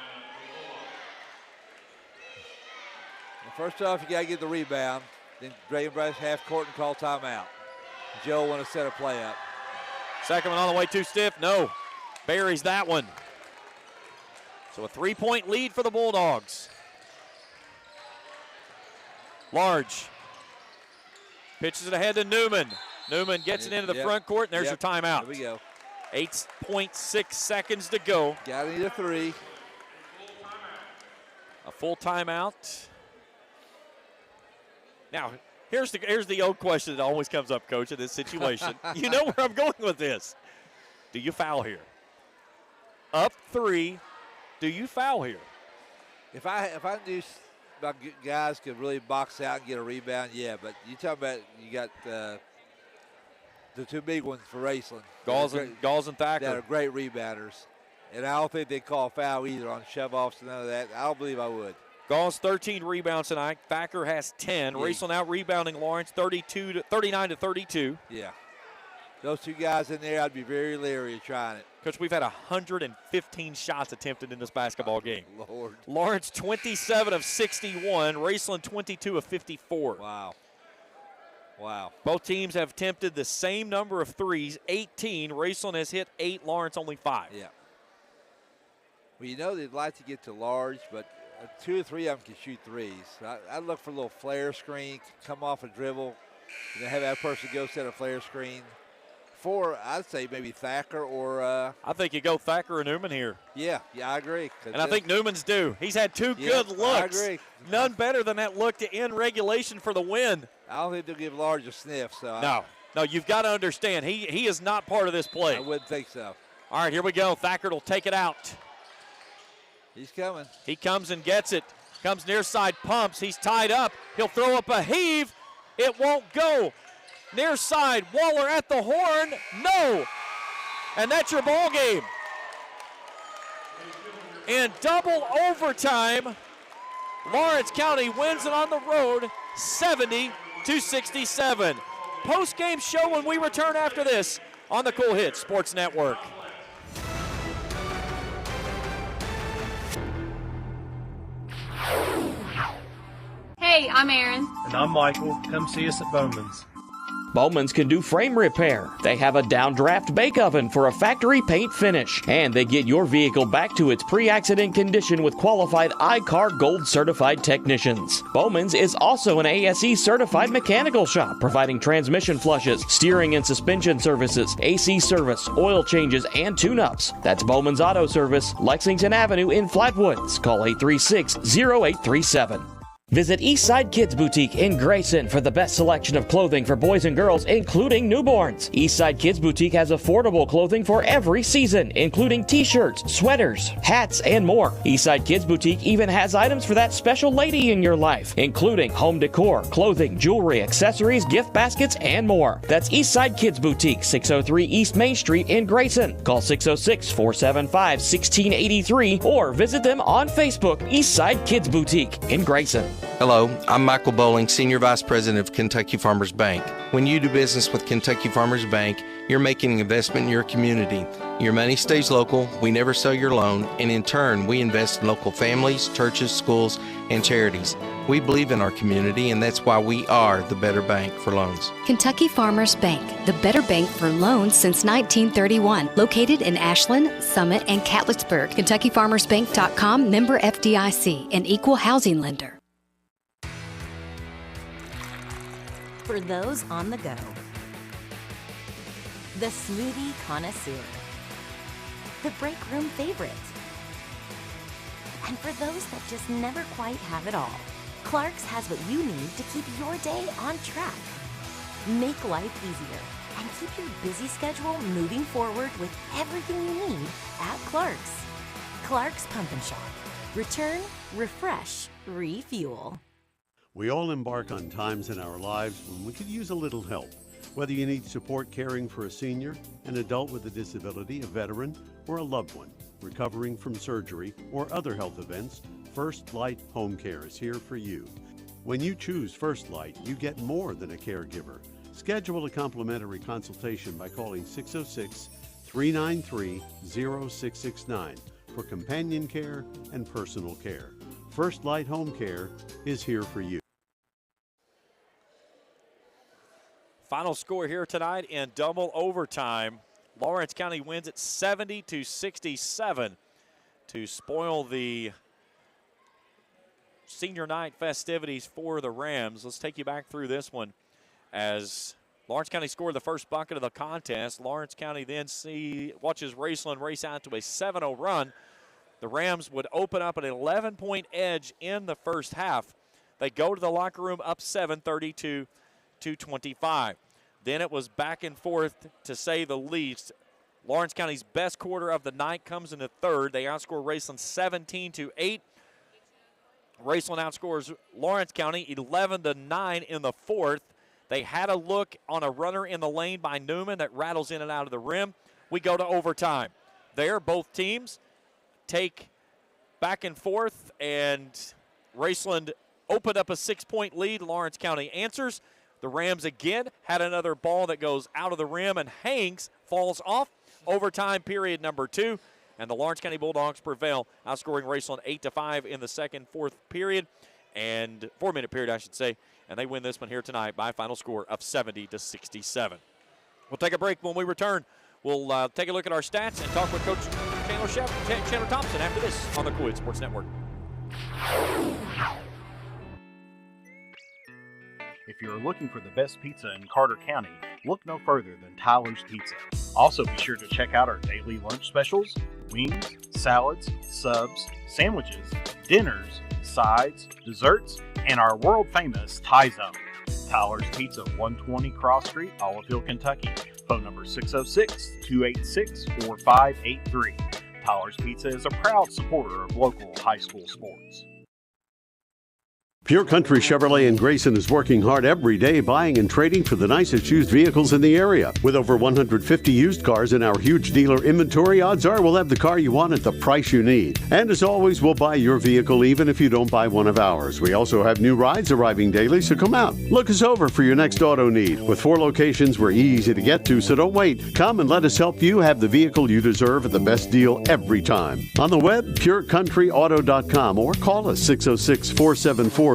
Well, first off, you got to get the rebound. Then Dragon Bryce half court and call timeout. Joe want to set a play up. Second one on the way, too stiff. No. Buries that one. So a 3-point lead for the Bulldogs. Large. Pitches it ahead to Newman. Newman gets it into the front court, and there's your timeout. Here we go. 8.6 seconds to go. Got to need a three. A full timeout. Now, here's the old question that always comes up, Coach, in this situation. You know where I'm going with this. Do you foul here? Up 3. Do you foul here? If I knew about guys could really box out and get a rebound, yeah. But you talk about you got the two big ones for Raceland. Gauls and Thacker. That are great rebounders. And I don't think they call foul either on shove-offs and none of that. I don't believe I would. Gauls 13 rebounds tonight. Thacker has 10. Yeah. Raceland out rebounding Lawrence 39 to 32. Yeah. Those two guys in there, I'd be very leery of trying it. Coach, we've had 115 shots attempted in this basketball game. Lord. Lawrence 27 of 61. Raceland 22 of 54. Wow. Wow. Both teams have attempted the same number of threes, 18. Raceland has hit 8. Lawrence only 5. Yeah. Well, you know they'd like to get to large, but 2 or 3 of them can shoot threes. So I'd look for a little flare screen, come off a dribble, and then have that person go set a flare screen. 4, I'd say maybe Thacker or I think you go Thacker or Newman here. Yeah, I agree. And I think Newman's due. He's had 2 good looks. I agree. None better than that look to end regulation for the win. I don't think they'll give Large a sniff. So No, you've got to understand, he is not part of this play. I wouldn't think so. All right, here we go. Thacker will take it out. He's coming. He comes and gets it. Comes near side, pumps. He's tied up. He'll throw up a heave. It won't go. Near side, Waller at the horn. No. And that's your ball game. In double overtime, Lawrence County wins it on the road, 70-67. Post-game show when we return after this on the Cool Hits Sports Network. Hey, I'm Erin. And I'm Michael. Come see us at Bowman's. Bowman's can do frame repair. They have a downdraft bake oven for a factory paint finish. And they get your vehicle back to its pre-accident condition with qualified iCar Gold certified technicians. Bowman's is also an ASE certified mechanical shop, providing transmission flushes, steering and suspension services, AC service, oil changes, and tune-ups. That's Bowman's Auto Service, Lexington Avenue in Flatwoods. Call 836-0837. Visit Eastside Kids Boutique in Grayson for the best selection of clothing for boys and girls, including newborns. Eastside Kids Boutique has affordable clothing for every season, including t-shirts, sweaters, hats, and more. Eastside Kids Boutique even has items for that special lady in your life, including home decor, clothing, jewelry, accessories, gift baskets, and more. That's Eastside Kids Boutique, 603 East Main Street in Grayson. Call 606-475-1683 or visit them on Facebook, Eastside Kids Boutique in Grayson. Hello, I'm Michael Bowling, Senior Vice President of Kentucky Farmers Bank. When you do business with Kentucky Farmers Bank, you're making an investment in your community. Your money stays local, we never sell your loan, and in turn, we invest in local families, churches, schools, and charities. We believe in our community, and that's why we are the better bank for loans. Kentucky Farmers Bank, the better bank for loans since 1931. Located in Ashland, Summit, and Catlettsburg. KentuckyFarmersBank.com, member FDIC, an equal housing lender. For those on the go, the smoothie connoisseur, the break room favorite, and for those that just never quite have it all, Clark's has what you need to keep your day on track. Make life easier and keep your busy schedule moving forward with everything you need at Clark's. Clark's Pump and Shop. Return, refresh, refuel. We all embark on times in our lives when we could use a little help. Whether you need support caring for a senior, an adult with a disability, a veteran, or a loved one recovering from surgery or other health events, First Light Home Care is here for you. When you choose First Light, you get more than a caregiver. Schedule a complimentary consultation by calling 606-393-0669 for companion care and personal care. First Light Home Care is here for you. Final score here tonight in double overtime. Lawrence County wins it 70-67 to spoil the senior night festivities for the Rams. Let's take you back through this one. As Lawrence County scored the first bucket of the contest, Lawrence County then watches Raceland race out to a 7-0 run. The Rams would open up an 11-point edge in the first half. They go to the locker room up 7, 32-25. Then it was back and forth, to say the least. Lawrence County's best quarter of the night comes in the third. They outscore Raceland 17-8. Raceland outscores Lawrence County 11-9 in the fourth. They had a look on a runner in the lane by Newman that rattles in and out of the rim. We go to overtime. There, both teams take back and forth, and Raceland opened up a 6-point lead. Lawrence County answers. The Rams again had another ball that goes out of the rim and hangs, falls off. Overtime period number 2, and the Lawrence County Bulldogs prevail, outscoring Raceland 8-5 in the second, fourth period, and 4-minute period, I should say, and they win this one here tonight by a final score of 70-67. We'll take a break. When we return, we'll take a look at our stats and talk with Coach Chandler Thompson after this on the Coed Sports Network. If you're looking for the best pizza in Carter County, look no further than Tyler's Pizza. Also be sure to check out our daily lunch specials, wings, salads, subs, sandwiches, dinners, sides, desserts, and our world-famous Thai Zone. Tyler's Pizza, 120 Cross Street, Olive Hill, Kentucky. Phone number 606-286-4583. Tyler's Pizza is a proud supporter of local high school sports. Pure Country Chevrolet in Grayson is working hard every day buying and trading for the nicest used vehicles in the area. With over 150 used cars in our huge dealer inventory, odds are we'll have the car you want at the price you need. And as always, we'll buy your vehicle even if you don't buy one of ours. We also have new rides arriving daily, so come out. Look us over for your next auto need. With 4 locations, we're easy to get to, so don't wait. Come and let us help you have the vehicle you deserve at the best deal every time. On the web, purecountryauto.com, or call us 606-474-5116.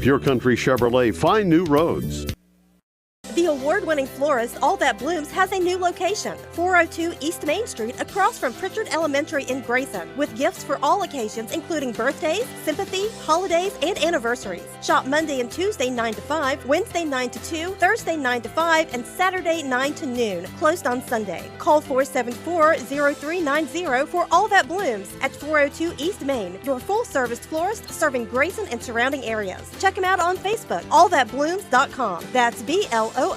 Pure Country Chevrolet, find new roads. The award-winning florist All That Blooms has a new location, 402 East Main Street, across from Pritchard Elementary in Grayson, with gifts for all occasions including birthdays, sympathy, holidays, and anniversaries. Shop Monday and Tuesday 9 to 5, Wednesday 9 to 2, Thursday 9 to 5, and Saturday 9 to noon, closed on Sunday. Call 474-0390 for All That Blooms at 402 East Main, your full-service florist serving Grayson and surrounding areas. Check him out on Facebook, allthatblooms.com. That's BLOOMZ.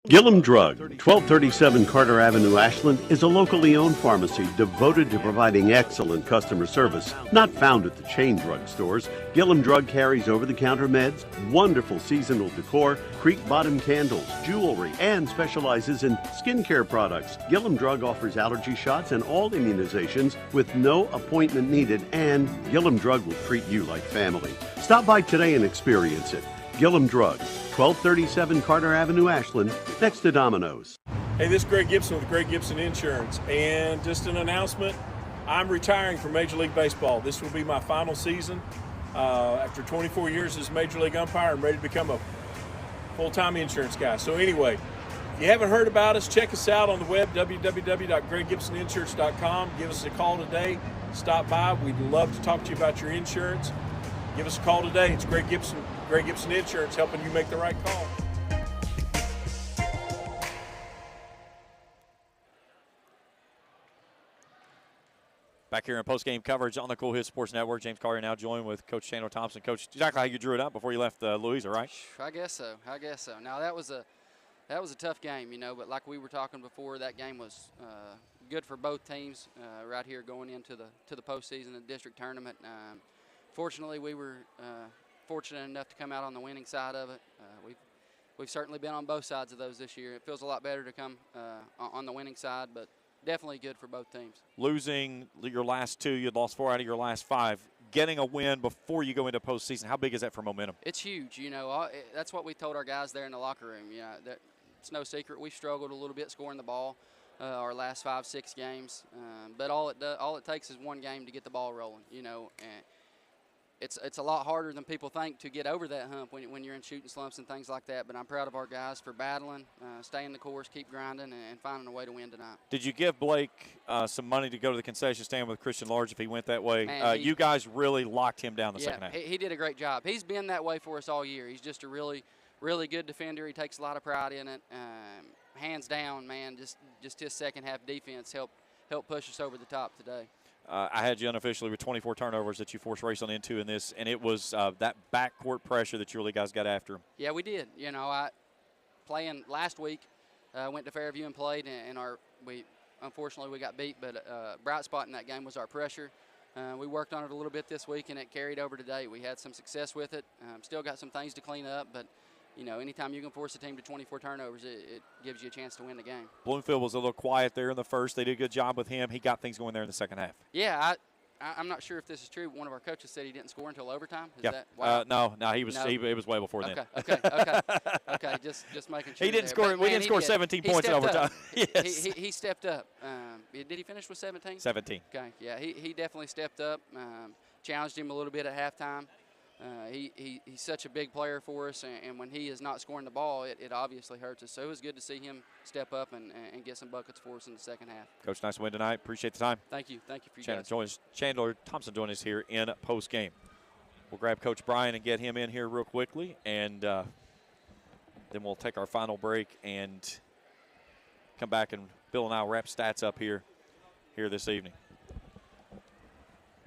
Gillum Drug, 1237 Carter Avenue, Ashland, is a locally owned pharmacy devoted to providing excellent customer service. Not found at the chain drug stores, Gillum Drug carries over-the-counter meds, wonderful seasonal decor, creek bottom candles, jewelry, and specializes in skincare products. Gillum Drug offers allergy shots and all immunizations with no appointment needed, and Gillum Drug will treat you like family. Stop by today and experience it. Gillum Drug, 1237 Carter Avenue, Ashland, next to Domino's. Hey, this is Greg Gibson with Greg Gibson Insurance, and just an announcement, I'm retiring from Major League Baseball. This will be my final season. After 24 years as Major League umpire, I'm ready to become a full-time insurance guy. So anyway, if you haven't heard about us, check us out on the web, www.greggibsoninsurance.com. Give us a call today. Stop by. We'd love to talk to you about your insurance. Give us a call today. It's Greg Gibson Insurance, helping you make the right call. Back here in post-game coverage on the Cool Hit Sports Network, James Collier now joined with Coach Chandler Thompson. Coach, exactly how you drew it up before you left Louisa, right? I guess so. Now that was a tough game, but like we were talking before, that game was good for both teams right here going into the postseason, the district tournament. Fortunately, we were fortunate enough to come out on the winning side of it. We've certainly been on both sides of those this year. It feels a lot better to come on the winning side, but definitely good for both teams. Losing your last two, you'd lost 4 out of your last 5. Getting a win before you go into postseason, how big is that for momentum? It's huge. That's what we told our guys there in the locker room. It's no secret we struggled a little bit scoring the ball our last 5-6 games, but all it takes is one game to get the ball rolling. And it's a lot harder than people think to get over that hump when you're in shooting slumps and things like that. But I'm proud of our guys for battling, staying the course, keep grinding, and finding a way to win tonight. Did you give Blake some money to go to the concession stand with Christian Large if he went that way? Man, you guys really locked him down the second half. He did a great job. He's been that way for us all year. He's just a really, really good defender. He takes a lot of pride in it. Hands down, man, just his second half defense helped push us over the top today. I had you unofficially with 24 turnovers that you forced Raceland into in this, and it was that backcourt pressure that you really guys got after him. Yeah, we did. Playing last week, went to Fairview and played, and unfortunately we got beat. But bright spot in that game was our pressure. We worked on it a little bit this week, and it carried over today. We had some success with it. Still got some things to clean up, but anytime you can force a team to 24 turnovers, it gives you a chance to win the game. Bloomfield was a little quiet there in the first. They did a good job with him. He got things going there in the second half. Yeah, I'm not sure if this is true. One of our coaches said he didn't score until overtime. Is yeah. that wow? No, it was way before then. Okay. Just making sure. He didn't score. We didn't score 17 points in overtime. Yes. He stepped up. Did he finish with 17? 17. Okay. Yeah, he definitely stepped up. Challenged him a little bit at halftime. He's such a big player for us, and when he is not scoring the ball, it obviously hurts us. So it was good to see him step up and get some buckets for us in the second half. Coach, nice win tonight. Appreciate the time. Thank you for you guys. Chandler Thompson joining us here in post game. We'll grab Coach Bryan and get him in here real quickly, and then we'll take our final break and come back, and Bill and I will wrap stats up here this evening.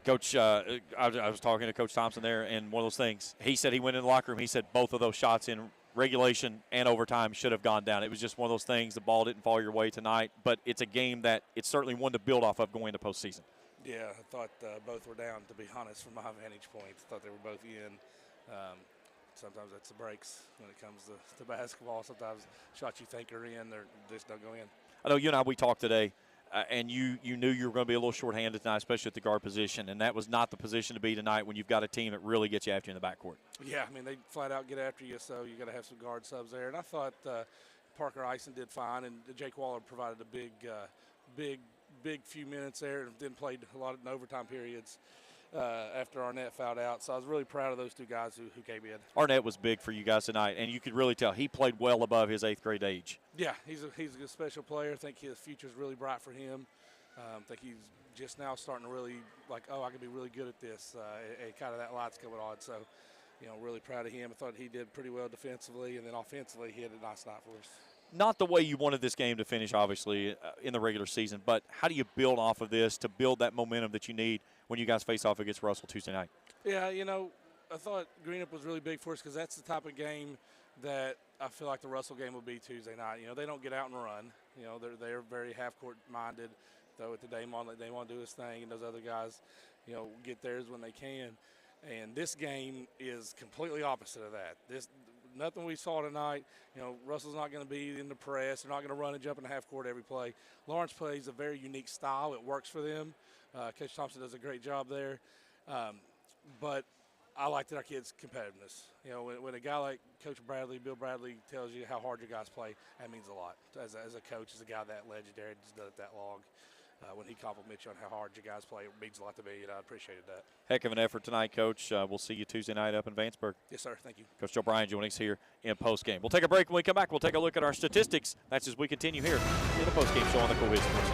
Coach, I was talking to Coach Thompson there, and one of those things, he said he went in the locker room, he said both of those shots in regulation and overtime should have gone down. It was just one of those things, the ball didn't fall your way tonight, but it's a game that it's certainly one to build off of going into postseason. Yeah, I thought both were down, to be honest, from my vantage point. I thought they were both in. Sometimes that's the breaks when it comes to basketball. Sometimes shots you think are in, they just don't go in. I know you and I, we talked today. And you knew you were going to be a little shorthanded tonight, especially at the guard position, and that was not the position to be tonight when you've got a team that really gets you after you in the backcourt. Yeah, I mean, they flat out get after you, so you got to have some guard subs there. And I thought Parker Eisen did fine, and Jake Waller provided a big few minutes there, and then played a lot in overtime periods. after Arnett fouled out. So I was really proud of those two guys who came in. Arnett was big for you guys tonight, and you could really tell he played well above his 8th grade age. Yeah, he's a good special player. I think his future's really bright for him. I think he's just now starting to really like, I can be really good at this. And kind of that light's coming on. So, really proud of him. I thought he did pretty well defensively, and then offensively he had a nice night for us. Not the way you wanted this game to finish, obviously, in the regular season, but how do you build off of this to build that momentum that you need when you guys face off against Russell Tuesday night? Yeah, I thought Greenup was really big for us because that's the type of game that I feel like the Russell game will be Tuesday night. They don't get out and run. They're very half-court minded. Throw it to Damon, let Damon do his thing, and those other guys, get theirs when they can. And this game is completely opposite of that. Nothing we saw tonight. Russell's not going to be in the press. They're not going to run and jump in the half court every play. Lawrence plays a very unique style. It works for them. Coach Thompson does a great job there. But I like that our kids' competitiveness. When a guy like Coach Bradley, Bill Bradley, tells you how hard your guys play, that means a lot. As a coach, as a guy that legendary, just done it that long. When he compliments you on how hard you guys play, it means a lot to me, and I appreciated that. Heck of an effort tonight, Coach. We'll see you Tuesday night up in Vanceburg. Yes, sir. Thank you. Coach Joe Bryan joining us here in Postgame. We'll take a break. When we come back, we'll take a look at our statistics. That's as we continue here in the Postgame show on the Cool Sports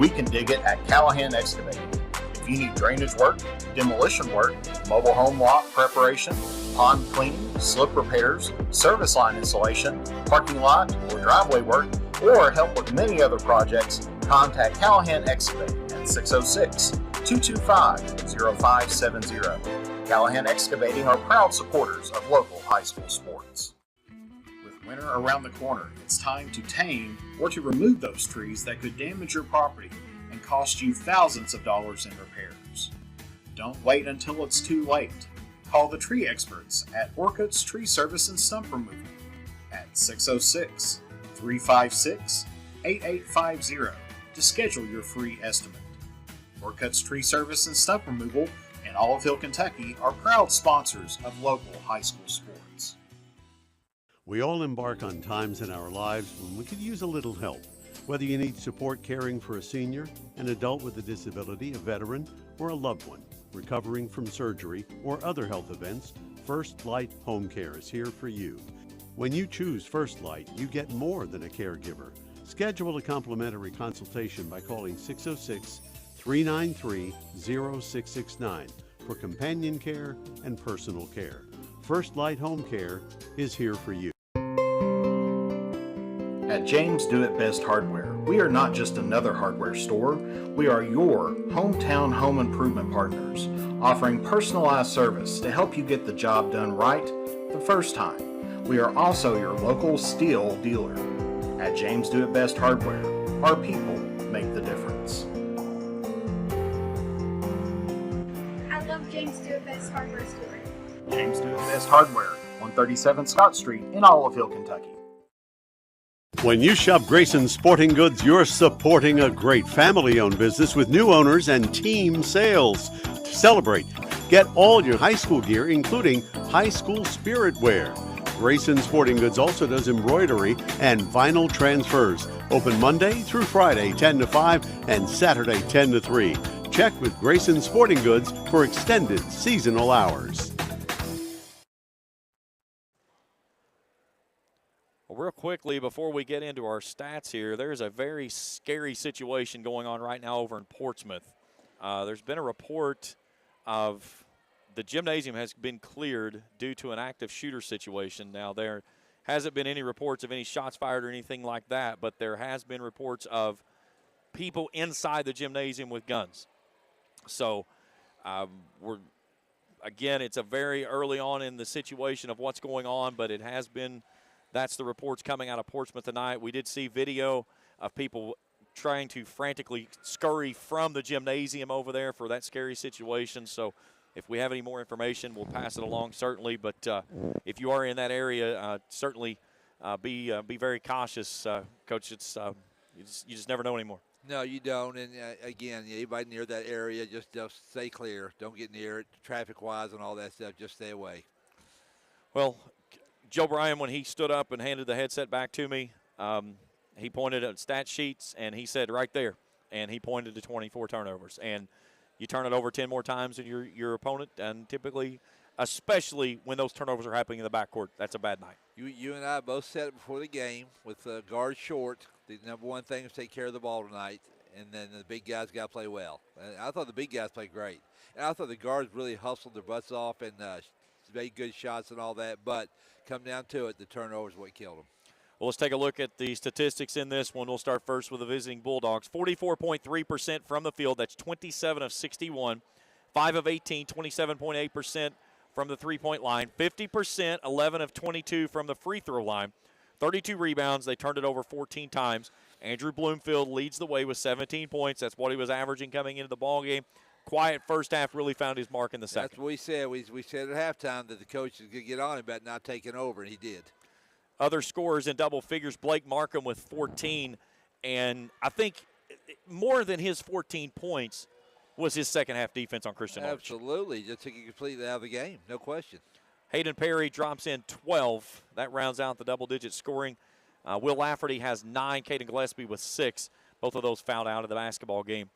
We can dig it at Callahan Excavating. If you need drainage work, demolition work, mobile home lot preparation, pond cleaning, slip repairs, service line installation, parking lot or driveway work, or help with many other projects, contact Callahan Excavating at 606-225-0570. Callahan Excavating are proud supporters of local high school sports. With winter around the corner, it's time to tame or to remove those trees that could damage your property and cost you thousands of dollars in repairs. Don't wait until it's too late. Call the tree experts at Orcutt's Tree Service and Stump Removal at 606-356-8850 to schedule your free estimate. Orcutt's Tree Service and Stump Removal in Olive Hill, Kentucky are proud sponsors of local high school sports. We all embark on times in our lives when we could use a little help. Whether you need support caring for a senior, an adult with a disability, a veteran, or a loved one recovering from surgery or other health events, First Light Home Care is here for you. When you choose First Light, you get more than a caregiver. Schedule a complimentary consultation by calling 606-393-0669 for companion care and personal care. First Light Home Care is here for you. At James Do It Best Hardware, we are not just another hardware store, we are your hometown home improvement partners, offering personalized service to help you get the job done right the first time. We are also your local steel dealer. At James Do It Best Hardware, our people make the difference. I love James Do It Best Hardware Store. James Do It Best Hardware, 137 Scott Street in Olive Hill, Kentucky. When you shop Grayson Sporting Goods, you're supporting a great family-owned business with new owners and team sales. To celebrate, get all your high school gear, including high school spirit wear. Grayson Sporting Goods also does embroidery and vinyl transfers. Open Monday through Friday, 10 to 5, and Saturday, 10 to 3. Check with Grayson Sporting Goods for extended seasonal hours. Well, real quickly, before we get into our stats here, there's a very scary situation going on right now over in Portsmouth. There's been a report of the gymnasium has been cleared due to an active shooter situation. Now, there hasn't been any reports of any shots fired or anything like that, but there has been reports of people inside the gymnasium with guns. So, it's a very early on in the situation of what's going on, but it has been. That's the reports coming out of Portsmouth tonight. We did see video of people trying to frantically scurry from the gymnasium over there for that scary situation. So if we have any more information, we'll pass it along, certainly. But if you are in that area, certainly be very cautious, Coach. It's you just never know anymore. No, you don't. And, again, anybody near that area, just stay clear. Don't get near it, traffic-wise and all that stuff. Just stay away. Well, Joe Bryan, when he stood up and handed the headset back to me, he pointed at stat sheets, and he said right there, and he pointed to 24 turnovers. And you turn it over 10 more times than your opponent, and typically, especially when those turnovers are happening in the backcourt, that's a bad night. You and I both said it before the game with guards short. The number one thing is take care of the ball tonight, and then the big guys got to play well. And I thought the big guys played great. And I thought the guards really hustled their butts off and made good shots and all that. But come down to it, the turnovers what killed them. Well, let's take a look at the statistics in this one. We'll start first with the visiting Bulldogs. 44.3% from the field. That's 27 of 61. 5 of 18, 27.8% from the three-point line. 50%, 11 of 22 from the free throw line. 32 rebounds. They turned it over 14 times. Andrew Bloomfield leads the way with 17 points. That's what he was averaging coming into the ballgame. Quiet first half, really found his mark in the second. That's what we said. We said at halftime that the coach was going to get on him about not taking over, and he did. Other scorers in double figures, Blake Markham with 14. And I think more than his 14 points was his second-half defense on Christian Larch. Absolutely. Just took it completely out of the game, no question. Hayden Perry drops in 12. That rounds out the double-digit scoring. Will Lafferty has 9. Caden Gillespie with 6. Both of those fouled out of the basketball game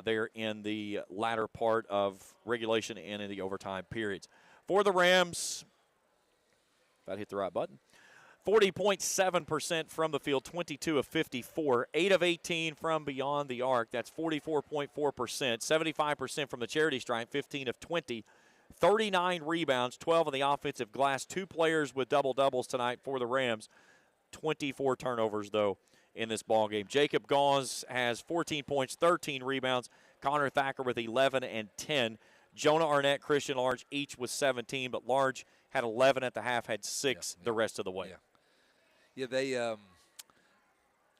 there in the latter part of regulation and in the overtime periods. For the Rams, if I hit the right button, 40.7% from the field, 22 of 54, 8 of 18 from beyond the arc. That's 44.4%, 75% from the charity stripe, 15 of 20, 39 rebounds, 12 on the offensive glass. 2 players with double-doubles tonight for the Rams. 24 turnovers, though, in this ballgame. Jacob Gauze has 14 points, 13 rebounds. Connor Thacker with 11 and 10. Jonah Arnett, Christian Large, each with 17, but Large had 11 at the half, had 6 the rest of the way. Yeah,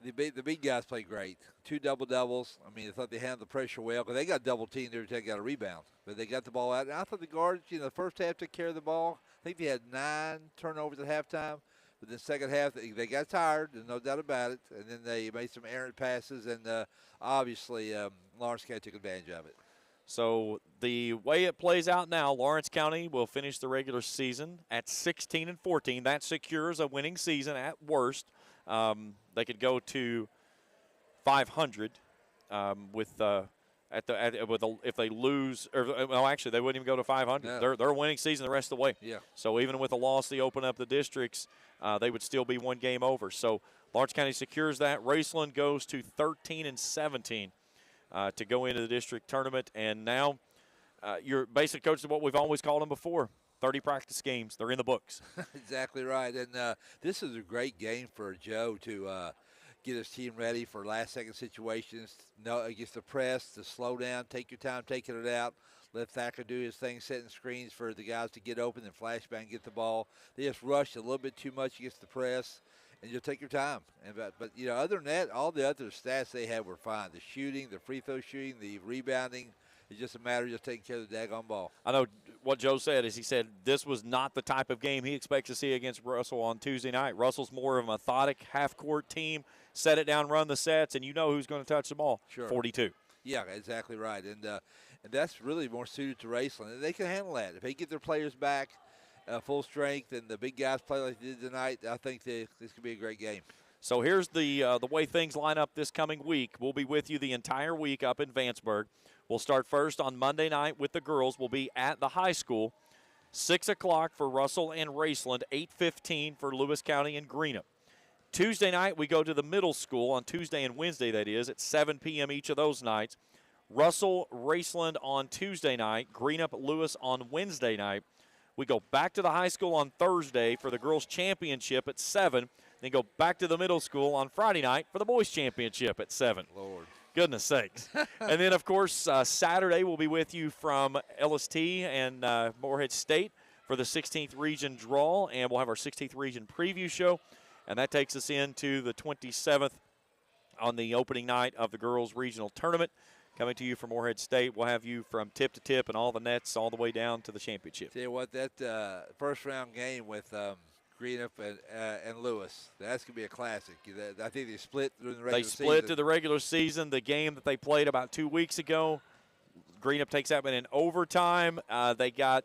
the big guys played great. 2 double-doubles. I mean, I thought they handled the pressure well because they got double-teamed every time they got a rebound. But they got the ball out. And I thought the guards, the first half took care of the ball. I think they had 9 turnovers at halftime. But the second half, they got tired. There's no doubt about it. And then they made some errant passes. And obviously, Lawrence County took advantage of it. So the way it plays out now, Lawrence County will finish the regular season at 16-14. That secures a winning season at worst. They could go to 500 if they lose. Actually, they wouldn't even go to 500. No. They're a winning season the rest of the way. Yeah. So even with a loss, they open up the districts. They would still be 1 game over. So Lawrence County secures that. Raceland goes to 13-17. To go into the district tournament. And now your basic coach is what we've always called them before, 30 practice games. They're in the books. Exactly right. And this is a great game for Joe to get his team ready for last-second situations, against the press, to slow down, take your time taking it out, let Thacker do his thing, setting screens for the guys to get open and flashbang and get the ball. They just rushed a little bit too much against the press. And you'll take your time. But other than that, all the other stats they had were fine. The shooting, the free throw shooting, the rebounding. It's just a matter of just taking care of the daggone ball. I know what Joe said is he said this was not the type of game he expects to see against Russell on Tuesday night. Russell's more of a methodic half-court team, set it down, run the sets, and you know who's going to touch the ball. Sure. 42. Yeah, exactly right. And that's really more suited to Raceland. And they can handle that. If they get their players back, full strength, and the big guys play like they did tonight, I think this could be a great game. So here's the way things line up this coming week. We'll be with you the entire week up in Vanceburg. We'll start first on Monday night with the girls. We'll be at the high school, 6 o'clock for Russell and Raceland, 8:15 for Lewis County and Greenup. Tuesday night, we go to the middle school on Tuesday and Wednesday, that is, at 7 p.m. each of those nights. Russell, Raceland on Tuesday night, Greenup, Lewis on Wednesday night. We go back to the high school on Thursday for the girls' championship at 7. Then go back to the middle school on Friday night for the boys' championship at 7. Lord. Goodness sakes. And then, of course, Saturday we'll be with you from LST and Morehead State for the 16th region draw. And we'll have our 16th region preview show. And that takes us into the 27th on the opening night of the girls' regional tournament. Coming to you from Morehead State, we'll have you from tip to tip and all the nets all the way down to the championship. Tell you what, that first-round game with Greenup and Lewis, that's going to be a classic. I think they split during the regular season. They split to the regular season. The game that they played about 2 weeks ago, Greenup takes that one in overtime. They got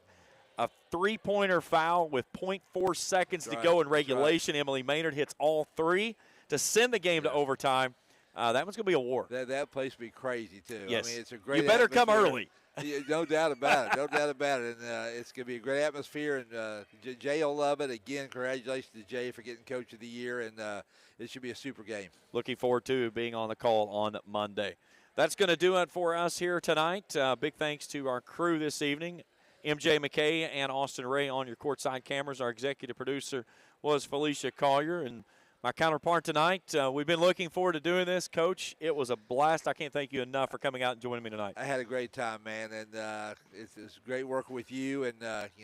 a three-pointer foul with 0.4 seconds to go in regulation. Emily Maynard hits all three to send the game to overtime. That one's going to be a war. That place will be crazy, too. Yes. I mean, it's a great You better come atmosphere. early. Yeah, no doubt about it. No doubt about it. And it's going to be a great atmosphere. And Jay will love it. Again, congratulations to Jay for getting Coach of the Year. And it should be a super game. Looking forward to being on the call on Monday. That's going to do it for us here tonight. Big thanks to our crew this evening, MJ McKay and Austin Ray on your courtside cameras. Our executive producer was Felicia Collier. And my counterpart tonight, we've been looking forward to doing this. Coach, it was a blast. I can't thank you enough for coming out and joining me tonight. I had a great time, man, and it's great working with you. And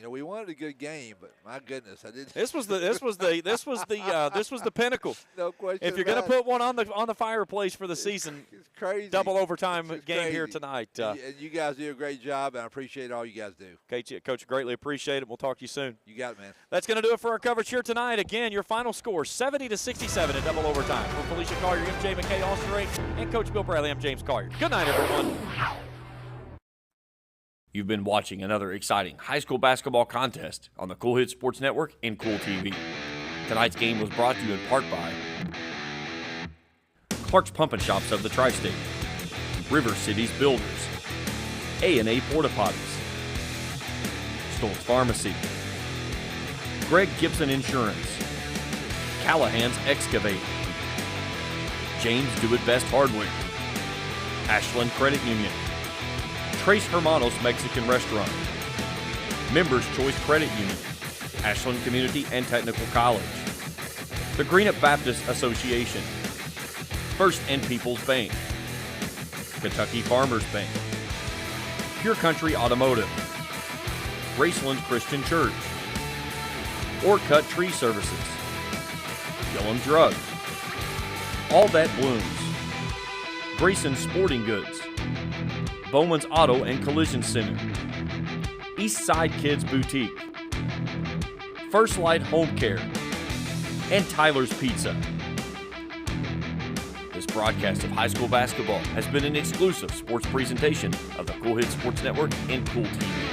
we wanted a good game, but my goodness, I didn't. This was the pinnacle. No question. If you're going to put one on the fireplace for the season, it's crazy. Double overtime game crazy. here tonight. And you guys do a great job, and I appreciate all you guys do. Coach, greatly appreciate it. We'll talk to you soon. You got it, man. That's going to do it for our coverage here tonight. Again, your final score, 70-67 in double overtime. For Felicia Collier, MJ McKay, Austin Ray, and Coach Bill Bradley, I'm James Collier. Good night, everyone. You've been watching another exciting high school basketball contest on the Cool Hits Sports Network and Cool TV. Tonight's game was brought to you in part by Clark's Pump and Shops of the Tri-State, River Cities Builders, A&A Porta Potties, Stoltz Pharmacy, Greg Gibson Insurance, Callahan's Excavating, James Do It Best Hardware, Ashland Credit Union, Trace Hermanos Mexican Restaurant, Members Choice Credit Union, Ashland Community and Technical College, the Greenup Baptist Association, First and People's Bank, Kentucky Farmers Bank, Pure Country Automotive, Raceland Christian Church, Orcut Tree Services, Gillum Drug, All That Blooms, Grayson Sporting Goods, Bowman's Auto and Collision Center, Eastside Kids Boutique, First Light Home Care, and Tyler's Pizza. This broadcast of high school basketball has been an exclusive sports presentation of the Cool Hits Sports Network and Cool TV.